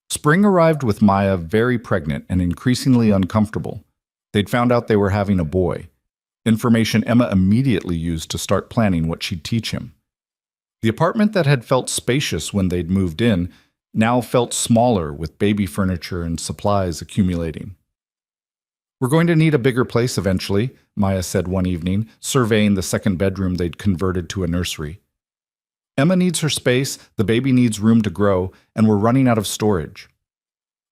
Spring arrived with Maya very pregnant and increasingly uncomfortable. They'd found out they were having a boy, information Emma immediately used to start planning what she'd teach him. The apartment that had felt spacious when they'd moved in now felt smaller with baby furniture and supplies accumulating. We're going to need a bigger place eventually, Maya said one evening, surveying the second bedroom they'd converted to a nursery. Emma needs her space, the baby needs room to grow, and we're running out of storage.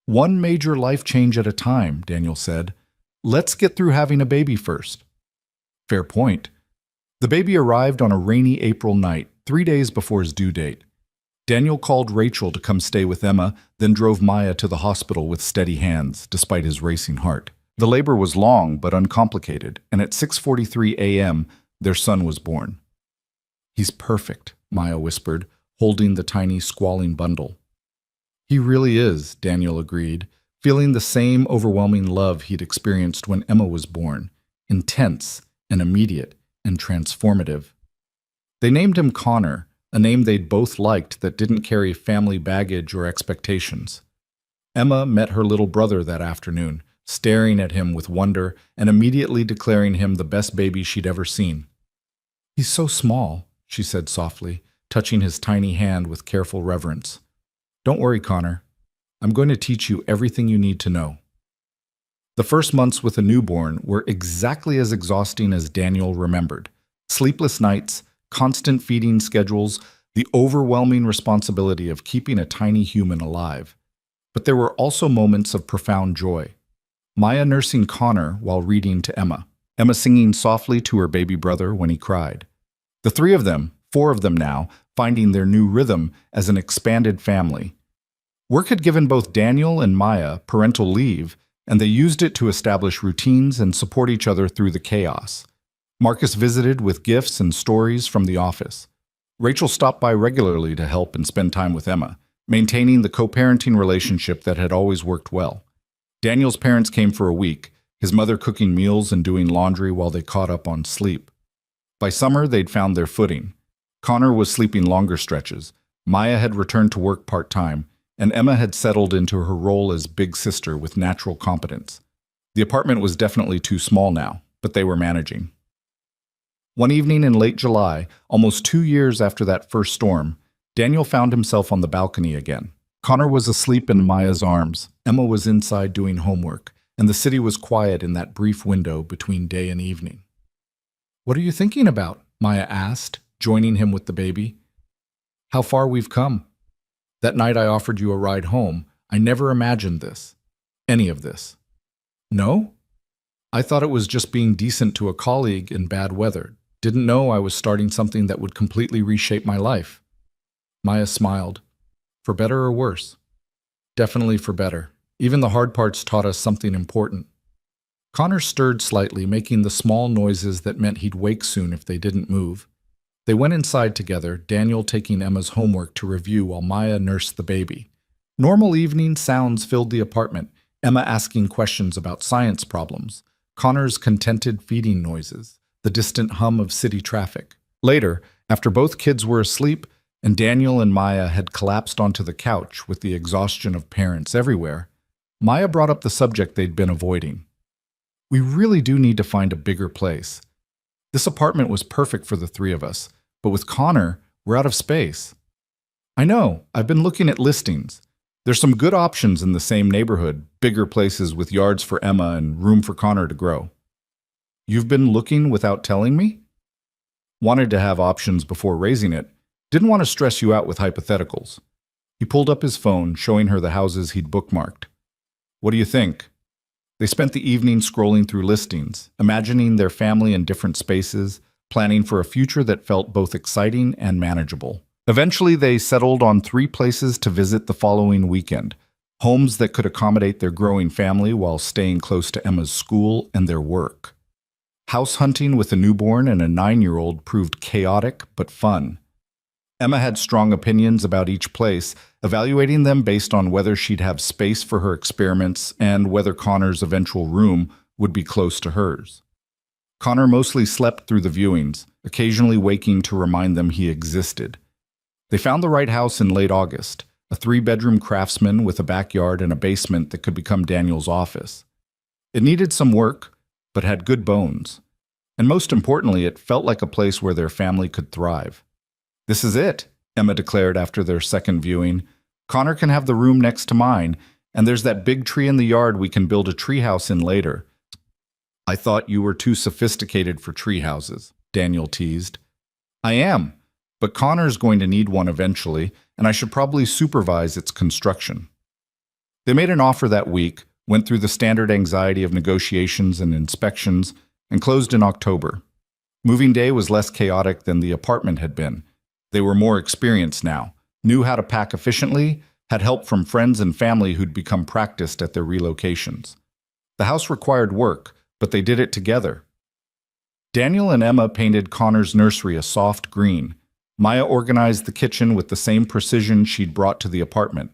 One major life change at a time, Daniel said. Let's get through having a baby first. Fair point. The baby arrived on a rainy April night, 3 days before his due date. Daniel called Rachel to come stay with Emma, then drove Maya to the hospital with steady hands, despite his racing heart. The labor was long but uncomplicated, and at 6:43 a.m., their son was born. He's perfect, Maya whispered, holding the tiny, squalling bundle. He really is, Daniel agreed, feeling the same overwhelming love he'd experienced when Emma was born, intense and immediate and transformative. They named him Connor, a name they'd both liked that didn't carry family baggage or expectations. Emma met her little brother that afternoon, staring at him with wonder and immediately declaring him the best baby she'd ever seen. He's so small, she said softly, touching his tiny hand with careful reverence. Don't worry, Connor. I'm going to teach you everything you need to know. The first months with a newborn were exactly as exhausting as Daniel remembered. Sleepless nights, constant feeding schedules, the overwhelming responsibility of keeping a tiny human alive. But there were also moments of profound joy. Maya nursing Connor while reading to Emma. Emma singing softly to her baby brother when he cried. The three of them, 4 of them now, finding their new rhythm as an expanded family. Work had given both Daniel and Maya parental leave, and they used it to establish routines and support each other through the chaos. Marcus visited with gifts and stories from the office. Rachel stopped by regularly to help and spend time with Emma, maintaining the co-parenting relationship that had always worked well. Daniel's parents came for a week, his mother cooking meals and doing laundry while they caught up on sleep. By summer, they'd found their footing. Connor was sleeping longer stretches, Maya had returned to work part-time, and Emma had settled into her role as big sister with natural competence. The apartment was definitely too small now, but they were managing. One evening in late July, almost 2 years after that first storm, Daniel found himself on the balcony again. Connor was asleep in Maya's arms, Emma was inside doing homework, and the city was quiet in that brief window between day and evening. What are you thinking about? Maya asked, joining him with the baby. How far we've come. That night I offered you a ride home. I never imagined this. Any of this. No? I thought it was just being decent to a colleague in bad weather. Didn't know I was starting something that would completely reshape my life. Maya smiled. For better or worse? Definitely for better. Even the hard parts taught us something important. Connor stirred slightly, making the small noises that meant he'd wake soon if they didn't move. They went inside together, Daniel taking Emma's homework to review while Maya nursed the baby. Normal evening sounds filled the apartment, Emma asking questions about science problems, Connor's contented feeding noises, the distant hum of city traffic. Later, after both kids were asleep and Daniel and Maya had collapsed onto the couch with the exhaustion of parents everywhere, Maya brought up the subject they'd been avoiding. We really do need to find a bigger place. This apartment was perfect for the three of us, but with Connor, we're out of space. I know, I've been looking at listings. There's some good options in the same neighborhood, bigger places with yards for Emma and room for Connor to grow. You've been looking without telling me? Wanted to have options before raising it. Didn't want to stress you out with hypotheticals. He pulled up his phone, showing her the houses he'd bookmarked. What do you think? They spent the evening scrolling through listings, imagining their family in different spaces, planning for a future that felt both exciting and manageable. Eventually, they settled on 3 places to visit the following weekend, homes that could accommodate their growing family while staying close to Emma's school and their work. House hunting with a newborn and a 9-year-old proved chaotic but fun. Emma had strong opinions about each place, evaluating them based on whether she'd have space for her experiments and whether Connor's eventual room would be close to hers. Connor mostly slept through the viewings, occasionally waking to remind them he existed. They found the right house in late August, a 3-bedroom craftsman with a backyard and a basement that could become Daniel's office. It needed some work, but had good bones. And most importantly, it felt like a place where their family could thrive. This is it, Emma declared after their second viewing. Connor can have the room next to mine, and there's that big tree in the yard we can build a treehouse in later. I thought you were too sophisticated for treehouses, Daniel teased. I am, but Connor's going to need one eventually, and I should probably supervise its construction. They made an offer that week, went through the standard anxiety of negotiations and inspections, and closed in October. Moving day was less chaotic than the apartment had been. They were more experienced now, knew how to pack efficiently, had help from friends and family who'd become practiced at their relocations. The house required work, but they did it together. Daniel and Emma painted Connor's nursery a soft green. Maya organized the kitchen with the same precision she'd brought to the apartment.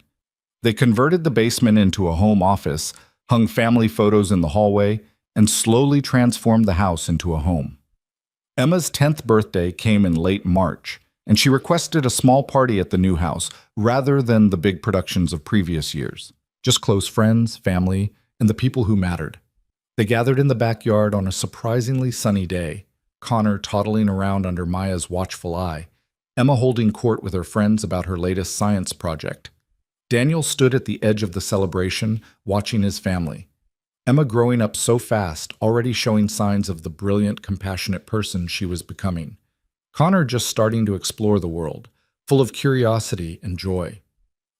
They converted the basement into a home office, hung family photos in the hallway, and slowly transformed the house into a home. Emma's 10th birthday came in late March, and she requested a small party at the new house rather than the big productions of previous years. Just close friends, family, and the people who mattered. They gathered in the backyard on a surprisingly sunny day, Connor toddling around under Maya's watchful eye, Emma holding court with her friends about her latest science project. Daniel stood at the edge of the celebration, watching his family. Emma growing up so fast, already showing signs of the brilliant, compassionate person she was becoming. Connor just starting to explore the world, full of curiosity and joy.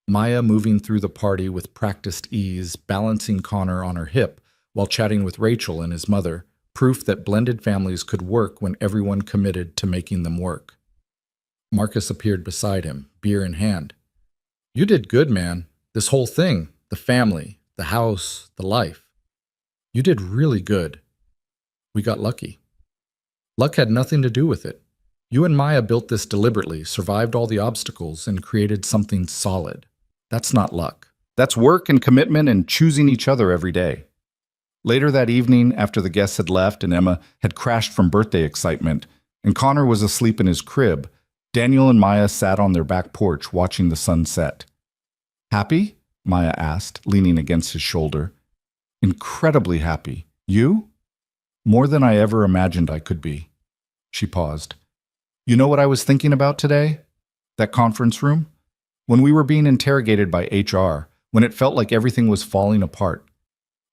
Maya moving through the party with practiced ease, balancing Connor on her hip while chatting with Rachel and his mother, proof that blended families could work when everyone committed to making them work. Marcus appeared beside him, beer in hand. You did good, man. This whole thing, the family, the house, the life. You did really good. We got lucky. Luck had nothing to do with it. You and Maya built this deliberately, survived all the obstacles, and created something solid. That's not luck. That's work and commitment and choosing each other every day. Later that evening, after the guests had left and Emma had crashed from birthday excitement, and Connor was asleep in his crib, Daniel and Maya sat on their back porch watching the sun set. Happy? Maya asked, leaning against his shoulder. Incredibly happy. You? More than I ever imagined I could be. She paused. You know what I was thinking about today? That conference room? When we were being interrogated by HR, when it felt like everything was falling apart.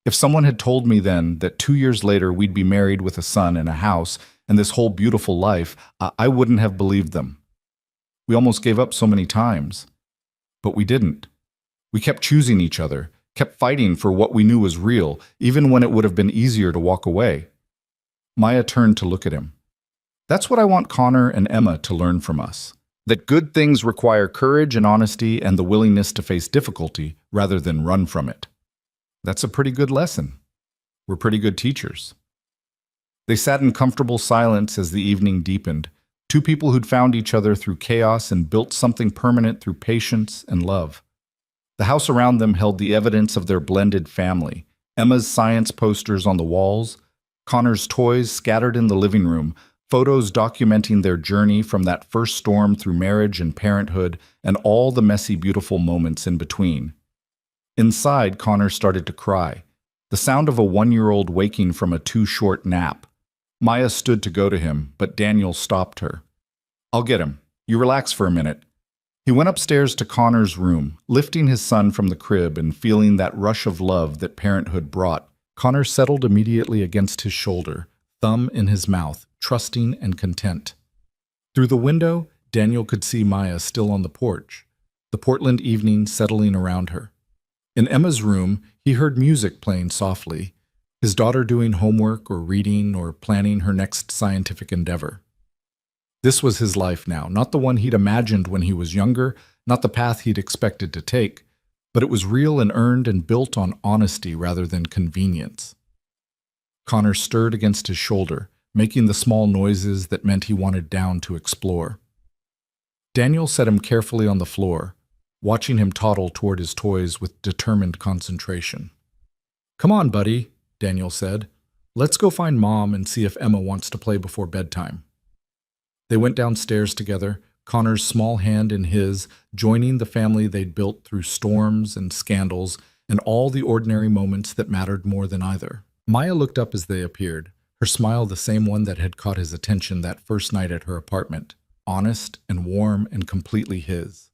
If someone had told me then that 2 years later we'd be married with a son and a house and this whole beautiful life, I wouldn't have believed them. We almost gave up so many times. But we didn't. We kept choosing each other, kept fighting for what we knew was real, even when it would have been easier to walk away. Maya turned to look at him. That's what I want Connor and Emma to learn from us. That good things require courage and honesty and the willingness to face difficulty rather than run from it. That's a pretty good lesson. We're pretty good teachers. They sat in comfortable silence as the evening deepened, Two people who'd found each other through chaos and built something permanent through patience and love. The house around them held the evidence of their blended family. Emma's science posters on the walls, Connor's toys scattered in the living room, photos documenting their journey from that first storm through marriage and parenthood, and all the messy, beautiful moments in between. Inside, Connor started to cry, the sound of a 1-year-old waking from a too-short nap. Maya stood to go to him, but Daniel stopped her. "I'll get him. You relax for a minute." He went upstairs to Connor's room, lifting his son from the crib and feeling that rush of love that parenthood brought. Connor settled immediately against his shoulder, thumb in his mouth, trusting and content. Through the window, Daniel could see Maya still on the porch, the Portland evening settling around her. In Emma's room, he heard music playing softly, his daughter doing homework or reading or planning her next scientific endeavor. This was his life now, not the one he'd imagined when he was younger, not the path he'd expected to take, but it was real and earned and built on honesty rather than convenience. Connor stirred against his shoulder, making the small noises that meant he wanted down to explore. Daniel set him carefully on the floor, watching him toddle toward his toys with determined concentration. "Come on, buddy," Daniel said. "Let's go find Mom and see if Emma wants to play before bedtime." They went downstairs together, Connor's small hand in his, joining the family they'd built through storms and scandals and all the ordinary moments that mattered more than either. Maya looked up as they appeared, her smile the same one that had caught his attention that first night at her apartment, honest and warm and completely his.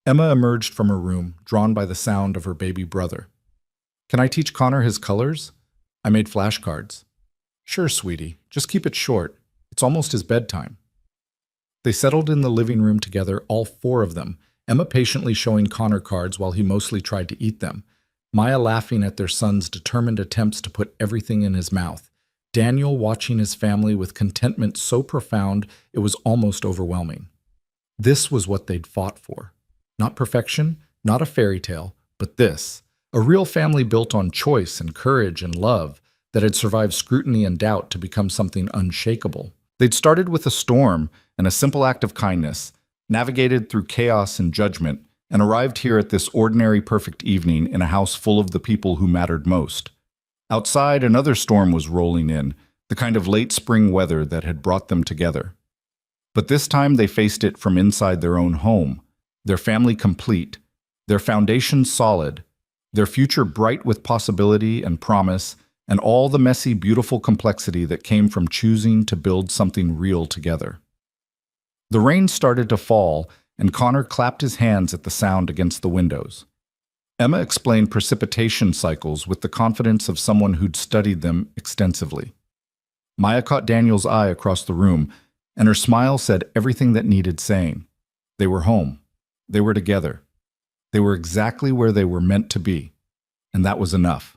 Emma emerged from her room, drawn by the sound of her baby brother. "Can I teach Connor his colors? I made flashcards." "Sure, sweetie. Just keep it short. It's almost his bedtime." They settled in the living room together, all four of them, Emma patiently showing Connor cards while he mostly tried to eat them, Maya laughing at their son's determined attempts to put everything in his mouth, Daniel watching his family with contentment so profound it was almost overwhelming. This was what they'd fought for. Not perfection, not a fairy tale, but this, a real family built on choice and courage and love that had survived scrutiny and doubt to become something unshakable. They'd started with a storm and a simple act of kindness, navigated through chaos and judgment, and arrived here at this ordinary perfect evening in a house full of the people who mattered most. Outside, another storm was rolling in, the kind of late spring weather that had brought them together. But this time they faced it from inside their own home, their family complete, their foundation solid, their future bright with possibility and promise, and all the messy, beautiful complexity that came from choosing to build something real together. The rain started to fall, and Connor clapped his hands at the sound against the windows. Emma explained precipitation cycles with the confidence of someone who'd studied them extensively. Maya caught Daniel's eye across the room, and her smile said everything that needed saying. They were home. They were together. They were exactly where they were meant to be, and that was enough.